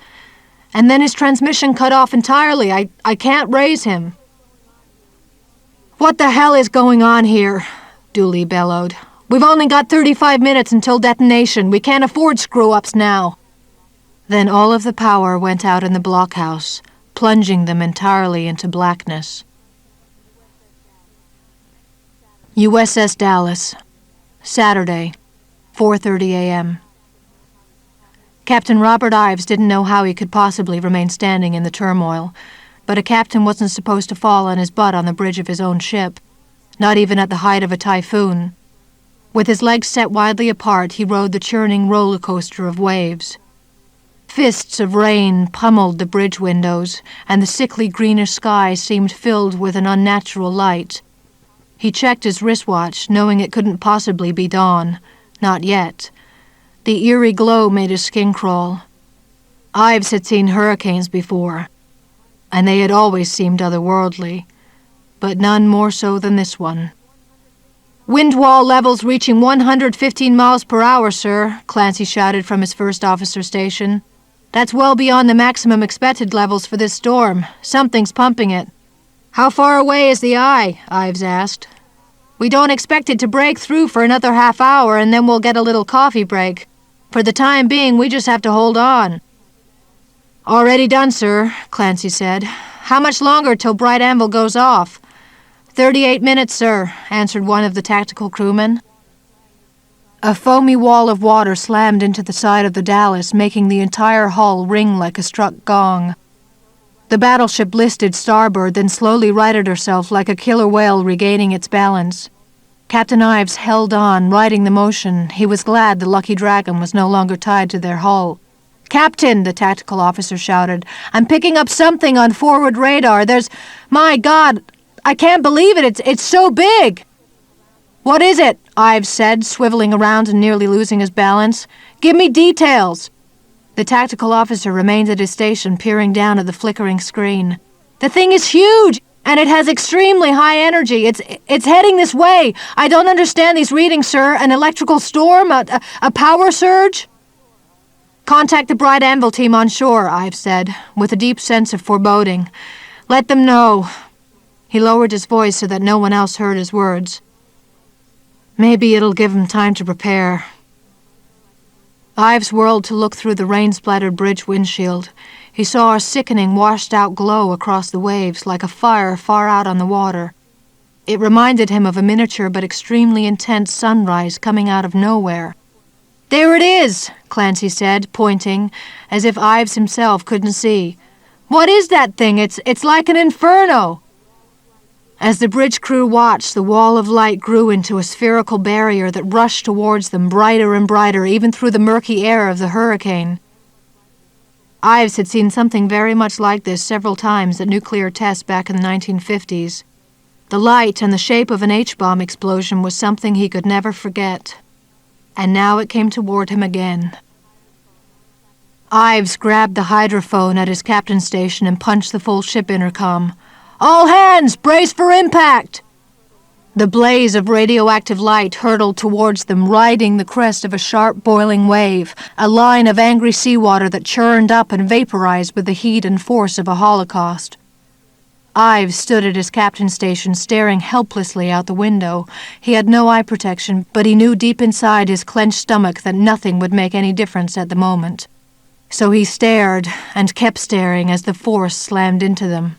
Speaker 1: And then his transmission cut off entirely. I can't raise him. What the hell is going on here? Dooley bellowed. We've only got 35 minutes until detonation. We can't afford screw-ups now. Then all of the power went out in the blockhouse, plunging them entirely into blackness. USS Dallas, Saturday, 4:30 a.m. Captain Robert Ives didn't know how he could possibly remain standing in the turmoil, but a captain wasn't supposed to fall on his butt on the bridge of his own ship. not even at the height of a typhoon. With his legs set widely apart, he rode the churning roller coaster of waves. Fists of rain pummeled the bridge windows, and the sickly greenish sky seemed filled with an unnatural light. He checked his wristwatch, knowing it couldn't possibly be dawn. Not yet. The eerie glow made his skin crawl. Ives had seen hurricanes before, and they had always seemed otherworldly, but none more so than this one. "Wind wall levels reaching 115 miles per hour, sir," Clancy shouted from his first officer station. "That's well beyond the maximum expected levels for this storm. Something's pumping it." "How far away is the eye?" Ives asked. "We don't expect it to break through for another half hour, and then we'll get a little coffee break. For the time being, we just have to hold on." "Already done, sir," Clancy said. "How much longer till Bright Anvil goes off?" 38 minutes, sir," answered one of the tactical crewmen. A foamy wall of water slammed into the side of the Dallas, making the entire hull ring like a struck gong. The battleship listed starboard, then slowly righted herself like a killer whale regaining its balance. Captain Ives held on, riding the motion. He was glad the Lucky Dragon was no longer tied to their hull. "Captain," the tactical officer shouted, "I'm picking up something on forward radar. My God, I can't believe it. It's so big." "What is it?" Ives said, swiveling around and nearly losing his balance. "Give me details." The tactical officer remained at his station, peering down at the flickering screen. "The thing is huge, and it has extremely high energy. It's heading this way. I don't understand these readings, sir. An electrical storm? A power surge?" "Contact the Bright Anvil team on shore," Ives said, with a deep sense of foreboding. "Let them know." He lowered his voice so that no one else heard his words. "Maybe it'll give him time to prepare." Ives whirled to look through the rain-splattered bridge windshield. He saw a sickening, washed-out glow across the waves, like a fire far out on the water. It reminded him of a miniature but extremely intense sunrise coming out of nowhere. "There it is," Clancy said, pointing, as if Ives himself couldn't see. "What is that thing? It's like an inferno." As the bridge crew watched, the wall of light grew into a spherical barrier that rushed towards them, brighter and brighter, even through the murky air of the hurricane. Ives had seen something very much like this several times at nuclear tests back in the 1950s. The light and the shape of an H-bomb explosion was something he could never forget. And now it came toward him again. Ives grabbed the hydrophone at his captain's station and punched the full ship intercom. "All hands, brace for impact!" The blaze of radioactive light hurtled towards them, riding the crest of a sharp boiling wave, a line of angry seawater that churned up and vaporized with the heat and force of a holocaust. Ives stood at his captain's station, staring helplessly out the window. He had no eye protection, but he knew deep inside his clenched stomach that nothing would make any difference at the moment. So he stared and kept staring as the force slammed into them.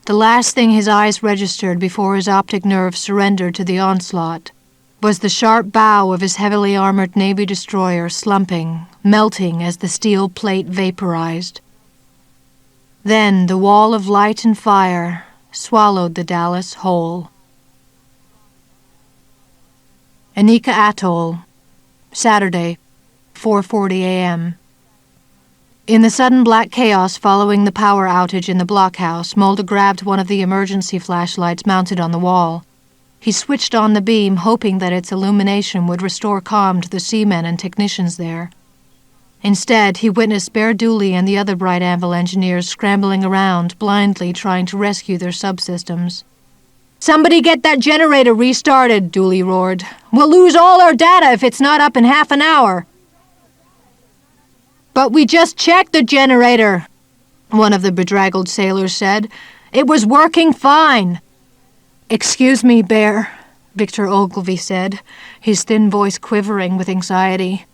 Speaker 1: The last thing his eyes registered before his optic nerve surrendered to the onslaught was the sharp bow of his heavily armored Navy destroyer slumping, melting as the steel plate vaporized. Then the wall of light and fire swallowed the Dallas whole. Anika Atoll, Saturday, 4:40 a.m. In the sudden black chaos following the power outage in the blockhouse, Mulder grabbed one of the emergency flashlights mounted on the wall. He switched on the beam, hoping that its illumination would restore calm to the seamen and technicians there. Instead, he witnessed Bear Dooley and the other Bright Anvil engineers scrambling around, blindly trying to rescue their subsystems. "Somebody get that generator restarted," Dooley roared. "We'll lose all our data if it's not up in half an hour." "But we just checked the generator," one of the bedraggled sailors said. "It was working fine." "Excuse me, Bear," Victor Ogilvy said, his thin voice quivering with anxiety.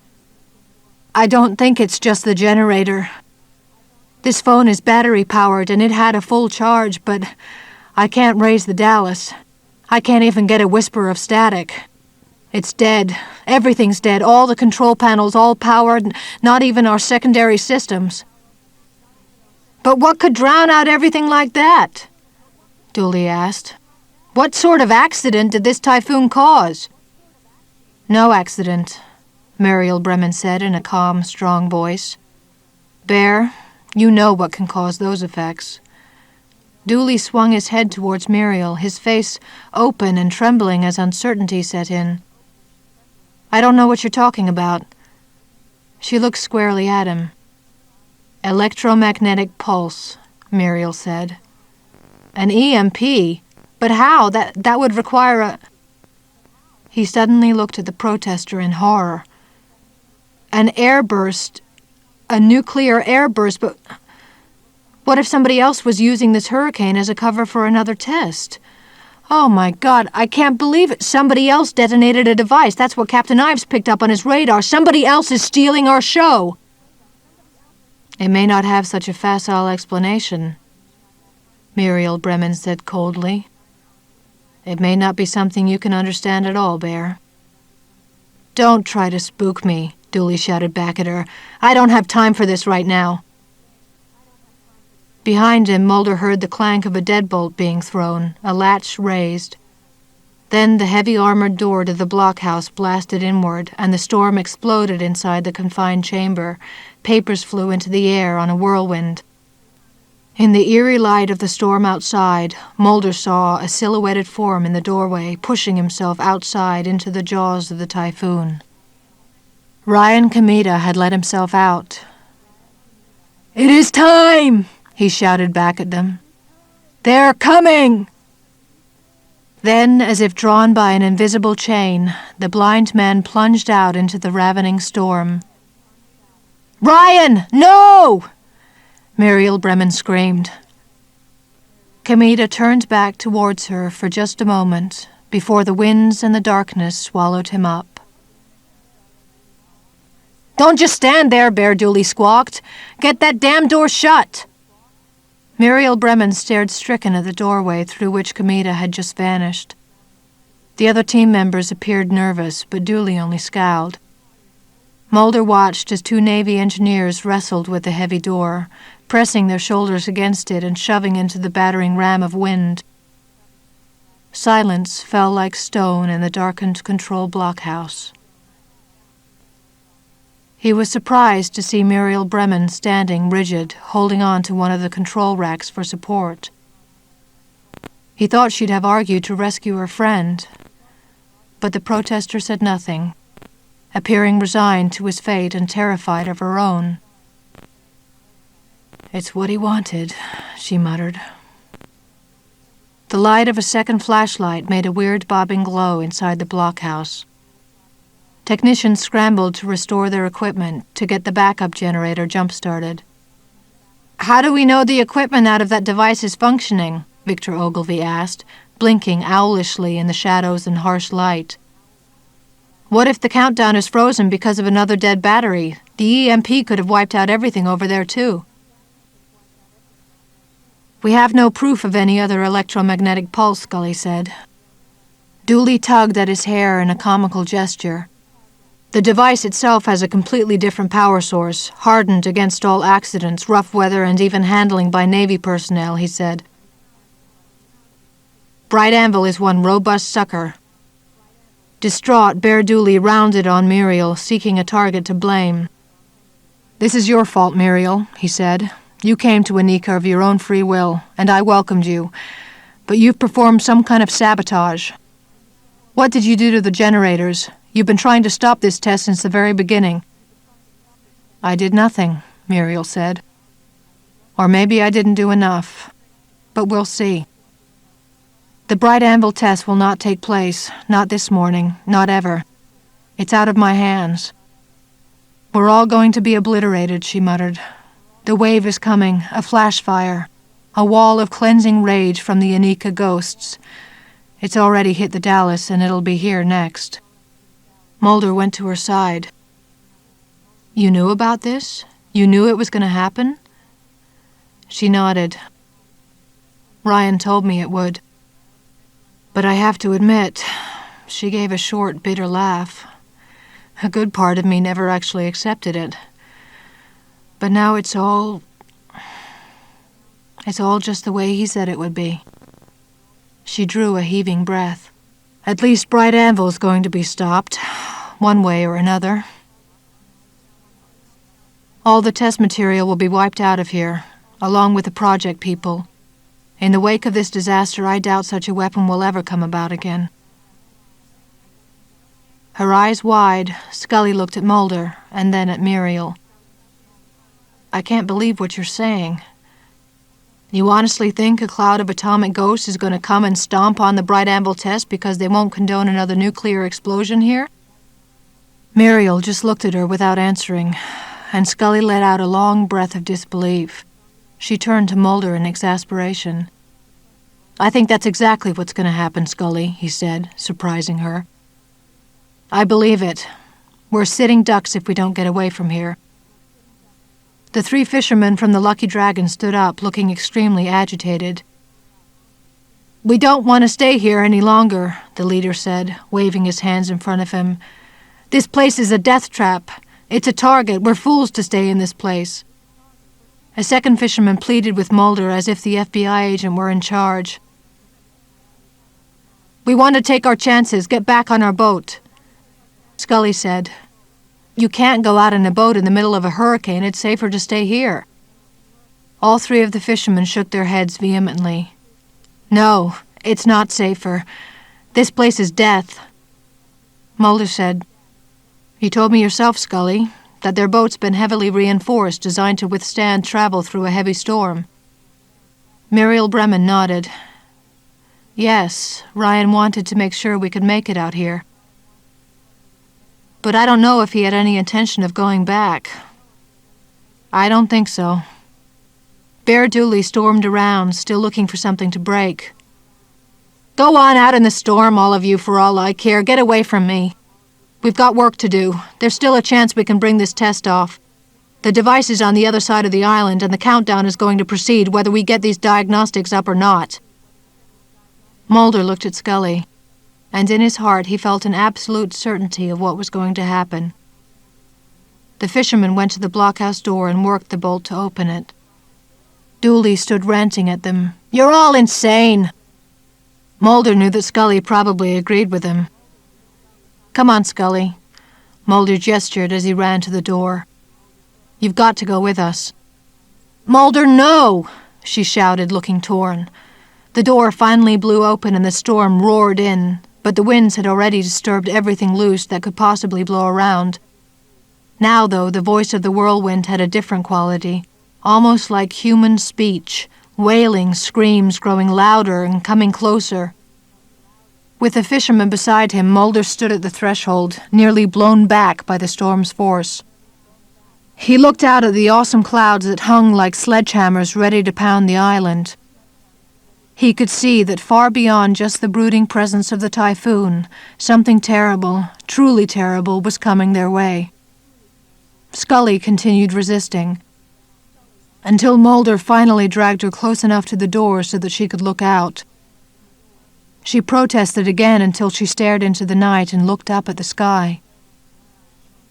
Speaker 1: "I don't think it's just the generator. This phone is battery-powered and it had a full charge, but I can't raise the Dallas. I can't even get a whisper of static. It's dead. Everything's dead. All the control panels, all powered, not even our secondary systems." "But what could drown out everything like that?" Dooley asked. What sort of accident did this typhoon cause? No accident, Muriel Bremen said in a calm, strong voice. Bear, you know what can cause those effects. Dooley swung his head towards Muriel, his face open and trembling as uncertainty set in. I don't know what you're talking about. She looked squarely at him. Electromagnetic pulse, Muriel said. An EMP? But how? That would require a... He suddenly looked at the protester in horror. An airburst, a nuclear airburst, but what if somebody else was using this hurricane as a cover for another test? Oh my God, I can't believe it. Somebody else detonated a device. That's what Captain Ives picked up on his radar. Somebody else is stealing our show. It may not have such a facile explanation, Muriel Bremen said coldly. It may not be something you can understand at all, Bear. Don't try to spook me, Dooley shouted back at her. I don't have time for this right now. Behind him, Mulder heard the clank of a deadbolt being thrown, a latch raised. Then the heavy armored door to the blockhouse blasted inward, and the storm exploded inside the confined chamber. Papers flew into the air on a whirlwind. In the eerie light of the storm outside, Mulder saw a silhouetted form in the doorway, pushing himself outside into the jaws of the typhoon. Ryan Kamita had let himself out. "It is time!" he shouted back at them. "They're coming!" Then, as if drawn by an invisible chain, the blind man plunged out into the ravening storm. "Ryan, no!" Muriel Bremen screamed. Kamita turned back towards her for just a moment before the winds and the darkness swallowed him up. "Don't just stand there," Bear Dooley squawked. "Get that damn door shut!" Muriel Bremen stared stricken at the doorway through which Kamita had just vanished. The other team members appeared nervous, but Dooley only scowled. Mulder watched as two Navy engineers wrestled with the heavy door, pressing their shoulders against it and shoving into the battering ram of wind. Silence fell like stone in the darkened control blockhouse. He was surprised to see Muriel Bremen standing rigid, holding on to one of the control racks for support. He thought she'd have argued to rescue her friend, but the protester said nothing, appearing resigned to his fate and terrified of her own. "It's what he wanted," she muttered. The light of a second flashlight made a weird bobbing glow inside the blockhouse. Technicians scrambled to restore their equipment to get the backup generator jump-started. "How do we know the equipment out of that device is functioning?" Victor Ogilvy asked, blinking owlishly in the shadows and harsh light. "What if the countdown is frozen because of another dead battery? The EMP could have wiped out everything over there, too." "We have no proof of any other electromagnetic pulse," Scully said. Dooley tugged at his hair in a comical gesture. "The device itself has a completely different power source, hardened against all accidents, rough weather, and even handling by Navy personnel," he said. "Bright Anvil is one robust sucker." Distraught, Bear Dooley rounded on Muriel, seeking a target to blame. "This is your fault, Muriel," he said. "You came to Anika of your own free will, and I welcomed you. But you've performed some kind of sabotage. What did you do to the generators? You've been trying to stop this test since the very beginning." "I did nothing," Muriel said. "Or maybe I didn't do enough. But we'll see. The Bright Anvil test will not take place, not this morning, not ever. It's out of my hands." "We're all going to be obliterated," she muttered. "The wave is coming, a flash fire, a wall of cleansing rage from the Anika ghosts. It's already hit the Dallas, and it'll be here next." Mulder went to her side. "You knew about this? You knew it was going to happen?" She nodded. "Ryan told me it would. But I have to admit," she gave a short, bitter laugh, "a good part of me never actually accepted it. But now it's all just the way he said it would be."
Speaker 2: She drew a heaving breath. At least Bright Anvil's going to be stopped, one way or another. All the test material will be wiped out of here, along with the project people. In the wake of this disaster, I doubt such a weapon will ever come about again. Her eyes wide, Scully looked at Mulder and then at Muriel. I can't believe what you're saying. You honestly think a cloud of atomic ghosts is going to come and stomp on the Bright Anvil test because they won't condone another nuclear explosion here? Muriel just looked at her without answering, and Scully let out a long breath of disbelief. She turned to Mulder in exasperation. I think that's exactly what's going to happen, Scully, he said, surprising her. I believe it. We're sitting ducks if we don't get away from here. The three fishermen from the Lucky Dragon stood up, looking extremely agitated. We don't want to stay here any longer, the leader said, waving his hands in front of him. This place is a death trap. It's a target. We're fools to stay in this place. A second fisherman pleaded with Mulder as if the FBI agent were in charge. We want to take our chances, get back on our boat. Scully said, You can't go out in a boat in the middle of a hurricane. It's safer to stay here. All three of the fishermen shook their heads vehemently. No, it's not safer. This place is death. Mulder said, You told me yourself, Scully, that their boat's been heavily reinforced, designed to withstand travel through a heavy storm. Muriel Bremen nodded. Yes, Ryan wanted to make sure we could make it out here. But I don't know if he had any intention of going back. I don't think so. Bear Dooley stormed around, still looking for something to break. Go on out in the storm, all of you, for all I care. Get away from me. We've got work to do. There's still a chance we can bring this test off. The device is on the other side of the island, and the countdown is going to proceed whether we get these diagnostics up or not. Mulder looked at Scully, and in his heart he felt an absolute certainty of what was going to happen. The fisherman went to the blockhouse door and worked the bolt to open it. Dooley stood ranting at them. You're all insane! Mulder knew that Scully probably agreed with him. Come on, Scully. Mulder gestured as he ran to the door. You've got to go with us. Mulder, no! She shouted, looking torn. The door finally blew open and the storm roared in, but the winds had already disturbed everything loose that could possibly blow around. Now, though, the voice of the whirlwind had a different quality, almost like human speech, wailing screams growing louder and coming closer. With the fisherman beside him, Mulder stood at the threshold, nearly blown back by the storm's force. He looked out at the awesome clouds that hung like sledgehammers ready to pound the island. He could see that far beyond just the brooding presence of the typhoon, something terrible, truly terrible, was coming their way. Scully continued resisting, until Mulder finally dragged her close enough to the door so that she could look out. She protested again until she stared into the night and looked up at the sky.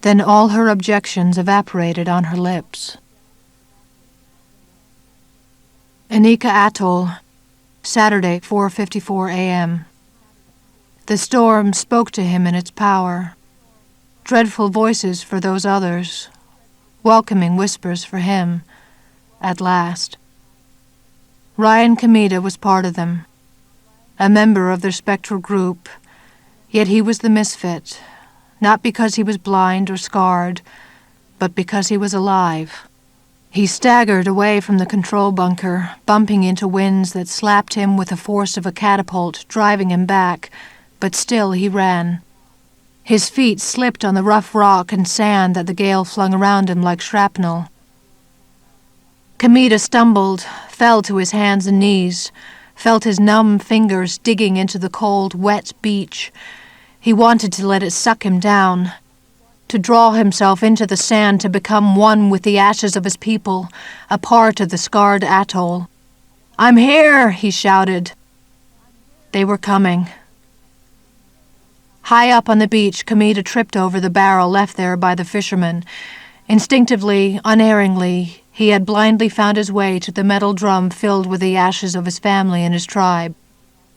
Speaker 2: Then all her objections evaporated on her lips. Anika Atoll, Saturday, 4:54 a.m. The storm spoke to him in its power. Dreadful voices for those others, welcoming whispers for him, at last. Ryan Kamita was part of them, a member of their spectral group, yet he was the misfit, not because he was blind or scarred, but because he was alive. He staggered away from the control bunker, bumping into winds that slapped him with the force of a catapult, driving him back, but still he ran. His feet slipped on the rough rock and sand that the gale flung around him like shrapnel. Kamita stumbled, fell to his hands and knees, felt his numb fingers digging into the cold, wet beach. He wanted to let it suck him down, to draw himself into the sand, to become one with the ashes of his people, a part of the scarred atoll. "I'm here!" he shouted. They were coming. High up on the beach, Kamita tripped over the barrel left there by the fisherman. Instinctively, unerringly, he had blindly found his way to the metal drum filled with the ashes of his family and his tribe.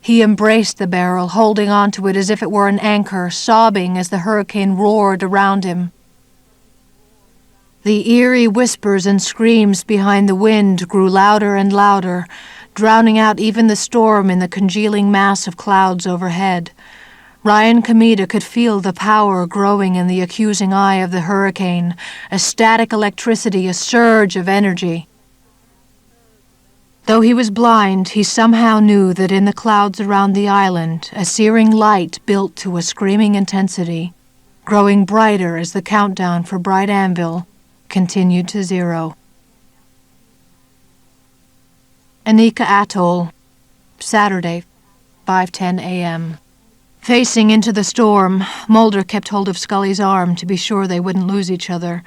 Speaker 2: He embraced the barrel, holding onto it as if it were an anchor, sobbing as the hurricane roared around him. The eerie whispers and screams behind the wind grew louder and louder, drowning out even the storm in the congealing mass of clouds overhead. Ryan Kamita could feel the power growing in the accusing eye of the hurricane, a static electricity, a surge of energy. Though he was blind, he somehow knew that in the clouds around the island, a searing light built to a screaming intensity, growing brighter as the countdown for Bright Anvil continued to 0. Anika Atoll, Saturday, 5:10 a.m. Facing into the storm, Mulder kept hold of Scully's arm to be sure they wouldn't lose each other.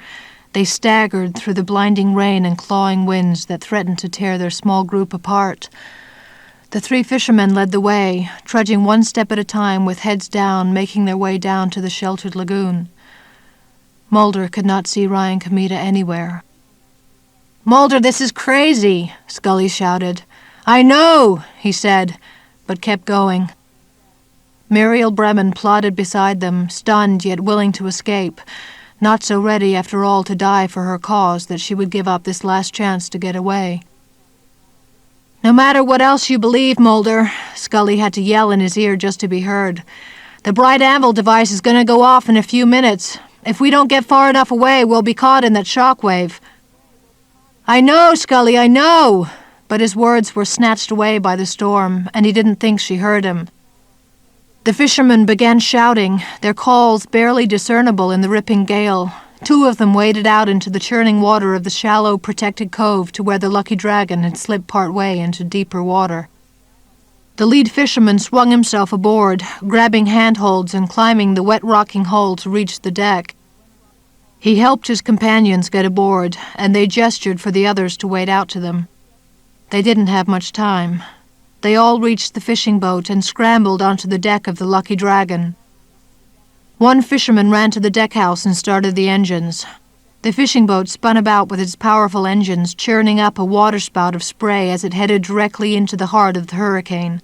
Speaker 2: They staggered through the blinding rain and clawing winds that threatened to tear their small group apart. The 3 fishermen led the way, trudging one step at a time with heads down, making their way down to the sheltered lagoon. Mulder could not see Ryan Kamita anywhere. "Mulder, this is crazy," Scully shouted. "I know," he said, but kept going. Muriel Bremen plodded beside them, stunned yet willing to escape, not so ready after all to die for her cause that she would give up this last chance to get away. "No matter what else you believe, Mulder," Scully had to yell in his ear just to be heard, "the Bright Anvil device is going to go off in a few minutes. If we don't get far enough away, we'll be caught in that shockwave." "I know, Scully, I know!" But his words were snatched away by the storm, and he didn't think she heard him. The fishermen began shouting, their calls barely discernible in the ripping gale. 2 of them waded out into the churning water of the shallow, protected cove to where the Lucky Dragon had slipped part way into deeper water. The lead fisherman swung himself aboard, grabbing handholds and climbing the wet rocking hull to reach the deck. He helped his companions get aboard, and they gestured for the others to wade out to them. They didn't have much time. They all reached the fishing boat and scrambled onto the deck of the Lucky Dragon. One fisherman ran to the deckhouse and started the engines. The fishing boat spun about with its powerful engines, churning up a waterspout of spray as it headed directly into the heart of the hurricane.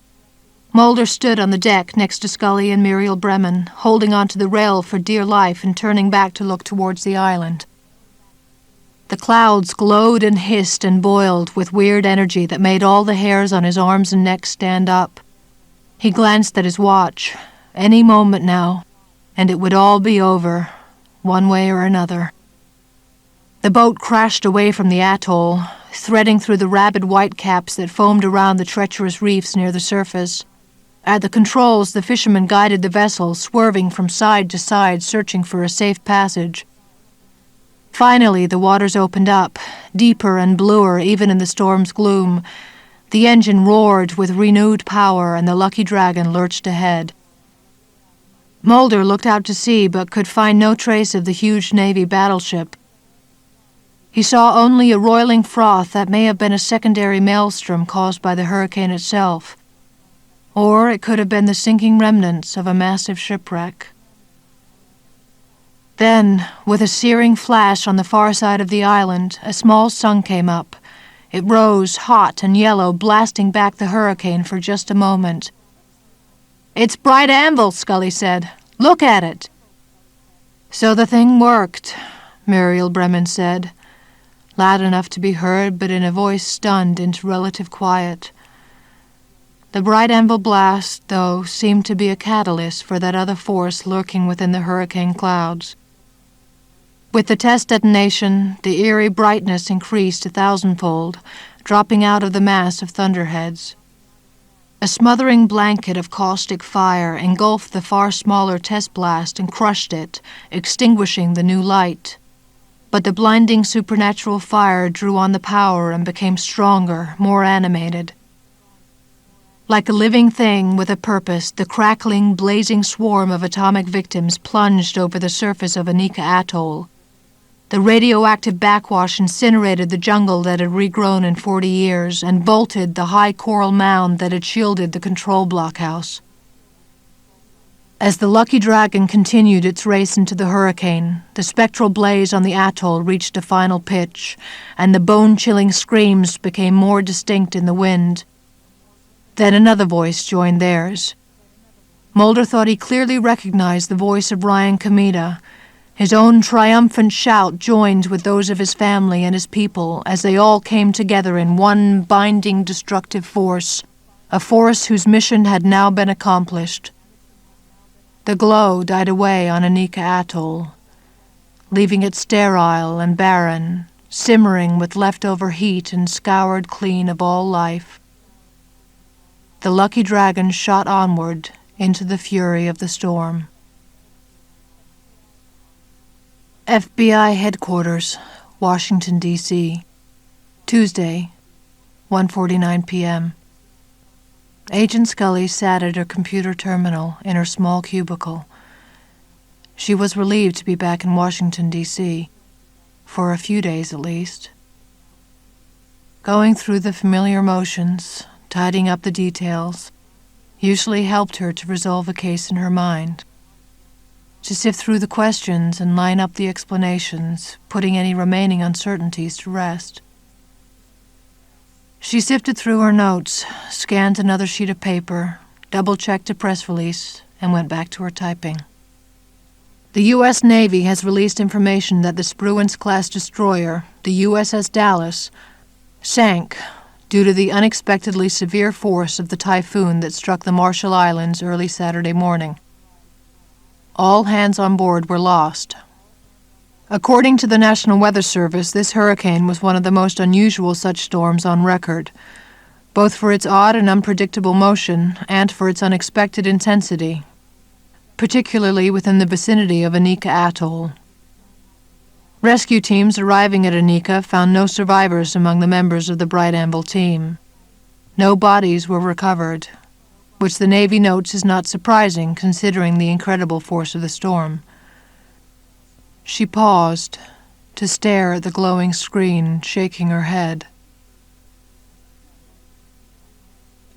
Speaker 2: Mulder stood on the deck next to Scully and Muriel Bremen, holding onto the rail for dear life and turning back to look towards the island. The clouds glowed and hissed and boiled with weird energy that made all the hairs on his arms and neck stand up. He glanced at his watch. Any moment now, and it would all be over, one way or another. The boat crashed away from the atoll, threading through the rabid whitecaps that foamed around the treacherous reefs near the surface. At the controls, the fishermen guided the vessel, swerving from side to side, searching for a safe passage. Finally, the waters opened up, deeper and bluer even in the storm's gloom. The engine roared with renewed power, and the Lucky Dragon lurched ahead. Mulder looked out to sea, but could find no trace of the huge Navy battleship. He saw only a roiling froth that may have been a secondary maelstrom caused by the hurricane itself. Or it could have been the sinking remnants of a massive shipwreck. Then, with a searing flash on the far side of the island, a small sun came up. It rose, hot and yellow, blasting back the hurricane for just a moment. "It's Bright Anvil," Scully said. "Look at it." "So the thing worked," Muriel Bremen said, loud enough to be heard, but in a voice stunned into relative quiet. The Bright Anvil blast, though, seemed to be a catalyst for that other force lurking within the hurricane clouds. With the test detonation, the eerie brightness increased 1,000-fold, dropping out of the mass of thunderheads. A smothering blanket of caustic fire engulfed the far smaller test blast and crushed it, extinguishing the new light. But the blinding supernatural fire drew on the power and became stronger, more animated. Like a living thing with a purpose, the crackling, blazing swarm of atomic victims plunged over the surface of Anika Atoll. The radioactive backwash incinerated the jungle that had regrown in 40 years and bolted the high coral mound that had shielded the control blockhouse. As the Lucky Dragon continued its race into the hurricane, the spectral blaze on the atoll reached a final pitch, and the bone-chilling screams became more distinct in the wind. Then another voice joined theirs. Mulder thought he clearly recognized the voice of Ryan Kamita. His own triumphant shout joined with those of his family and his people as they all came together in one binding, destructive force, a force whose mission had now been accomplished. The glow died away on Anika Atoll, leaving it sterile and barren, simmering with leftover heat and scoured clean of all life. The lucky dragon shot onward into the fury of the storm. FBI Headquarters, Washington, D.C., Tuesday, 1:49 p.m. Agent Scully sat at her computer terminal in her small cubicle. She was relieved to be back in Washington, D.C., for a few days at least. Going through the familiar motions, tidying up the details, usually helped her to resolve a case in her mind. To sift through the questions and line up the explanations, putting any remaining uncertainties to rest. She sifted through her notes, scanned another sheet of paper, double-checked a press release, and went back to her typing. The U.S. Navy has released information that the Spruance-class destroyer, the USS Dallas, sank due to the unexpectedly severe force of the typhoon that struck the Marshall Islands early Saturday morning. All hands on board were lost. According to the National Weather Service, this hurricane was one of the most unusual such storms on record, both for its odd and unpredictable motion and for its unexpected intensity, particularly within the vicinity of Anika Atoll. Rescue teams arriving at Anika found no survivors among the members of the Bright Anvil team. No bodies were recovered, which the Navy notes is not surprising considering the incredible force of the storm. She paused to stare at the glowing screen, shaking her head.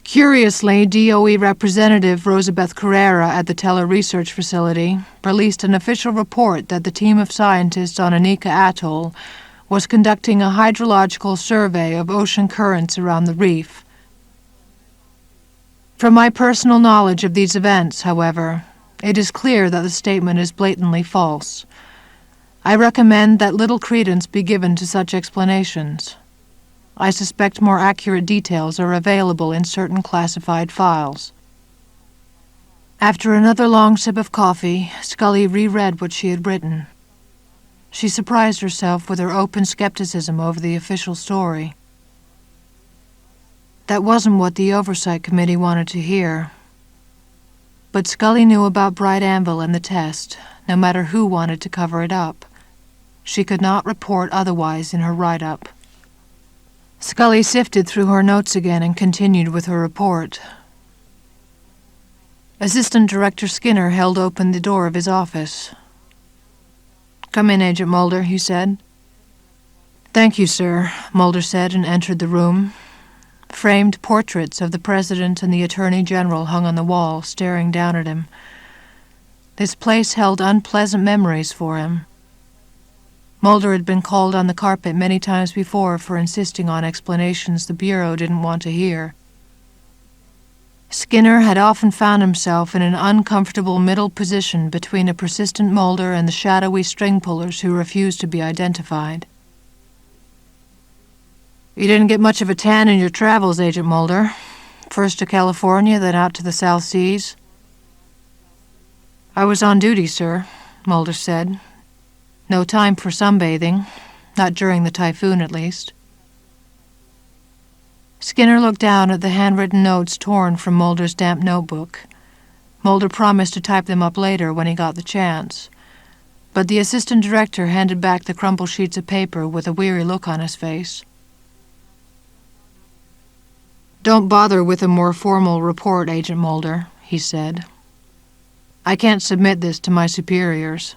Speaker 2: Curiously, DOE Representative Rosabeth Carrera at the Teller Research Facility released an official report that the team of scientists on Anika Atoll was conducting a hydrological survey of ocean currents around the reef. From my personal knowledge of these events, however, it is clear that the statement is blatantly false. I recommend that little credence be given to such explanations. I suspect more accurate details are available in certain classified files. After another long sip of coffee, Scully reread what she had written. She surprised herself with her open skepticism over the official story. That wasn't what the Oversight Committee wanted to hear. But Scully knew about Bright Anvil and the test, no matter who wanted to cover it up. She could not report otherwise in her write-up. Scully sifted through her notes again and continued with her report. Assistant Director Skinner held open the door of his office. "Come in, Agent Mulder," he said. "Thank you, sir," Mulder said and entered the room. Framed portraits of the President and the Attorney General hung on the wall, staring down at him. This place held unpleasant memories for him. Mulder had been called on the carpet many times before for insisting on explanations the Bureau didn't want to hear. Skinner had often found himself in an uncomfortable middle position between a persistent Mulder and the shadowy string pullers who refused to be identified. "You didn't get much of a tan in your travels, Agent Mulder. First to California, then out to the South Seas." "I was on duty, sir," Mulder said. "No time for sunbathing, not during the typhoon at least." Skinner looked down at the handwritten notes torn from Mulder's damp notebook. Mulder promised to type them up later when he got the chance, but the assistant director handed back the crumpled sheets of paper with a weary look on his face. "Don't bother with a more formal report, Agent Mulder," he said. "I can't submit this to my superiors."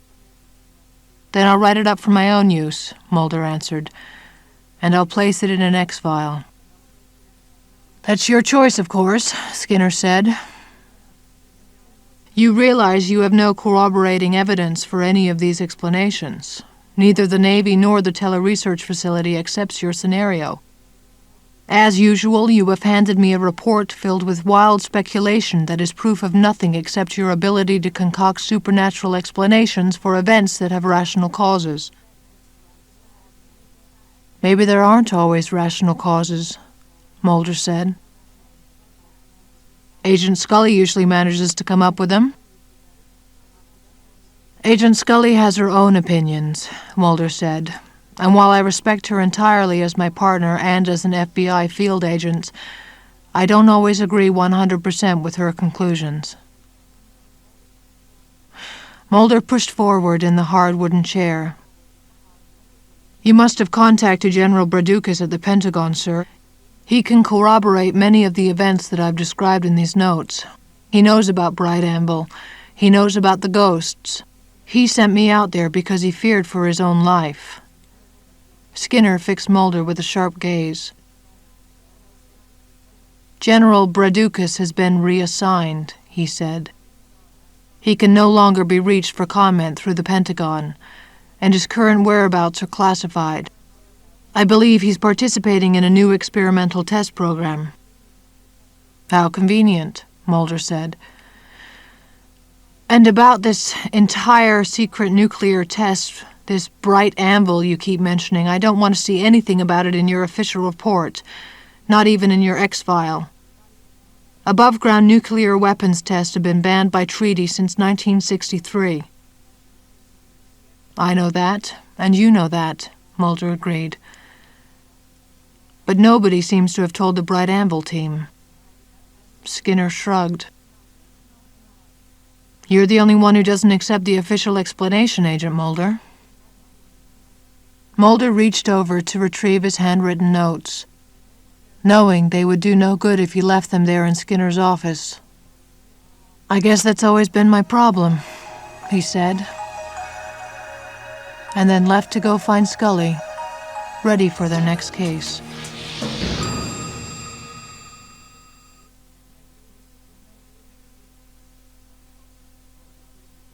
Speaker 2: "Then I'll write it up for my own use," Mulder answered, "and I'll place it in an X file." "That's your choice, of course," Skinner said. "You realize you have no corroborating evidence for any of these explanations. Neither the Navy nor the Teller Research Facility accepts your scenario." As usual, you have handed me a report filled with wild speculation that is proof of nothing except your ability to concoct supernatural explanations for events that have rational causes. Maybe there aren't always rational causes, Mulder said. Agent Scully usually manages to come up with them. Agent Scully has her own opinions, Mulder said, and while I respect her entirely as my partner and as an FBI field agent, I don't always agree 100% with her conclusions. Mulder pushed forward in the hard wooden chair. You must have contacted General Braducas at the Pentagon, sir. He can corroborate many of the events that I've described in these notes. He knows about Bright Anvil. He knows about the ghosts. He sent me out there because he feared for his own life. Skinner fixed Mulder with a sharp gaze. General Braducas has been reassigned, he said. He can no longer be reached for comment through the Pentagon, and his current whereabouts are classified. I believe he's participating in a new experimental test program. How convenient, Mulder said. And about this entire secret nuclear test, this Bright Anvil you keep mentioning, I don't want to see anything about it in your official report, not even in your X-file. Above-ground nuclear weapons tests have been banned by treaty since 1963. I know that, and you know that, Mulder agreed. But nobody seems to have told the Bright Anvil team. Skinner shrugged. You're the only one who doesn't accept the official explanation, Agent Mulder. Mulder reached over to retrieve his handwritten notes, knowing they would do no good if he left them there in Skinner's office. I guess that's always been my problem, he said, and then left to go find Scully, ready for their next case.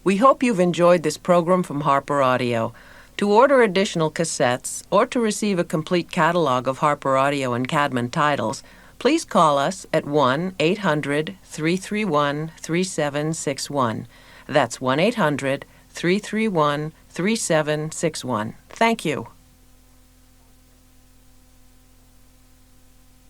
Speaker 3: We hope you've enjoyed this program from Harper Audio. To order additional cassettes or to receive a complete catalog of Harper Audio and Cadman titles, please call us at 1-800-331-3761. That's 1-800-331-3761. Thank you.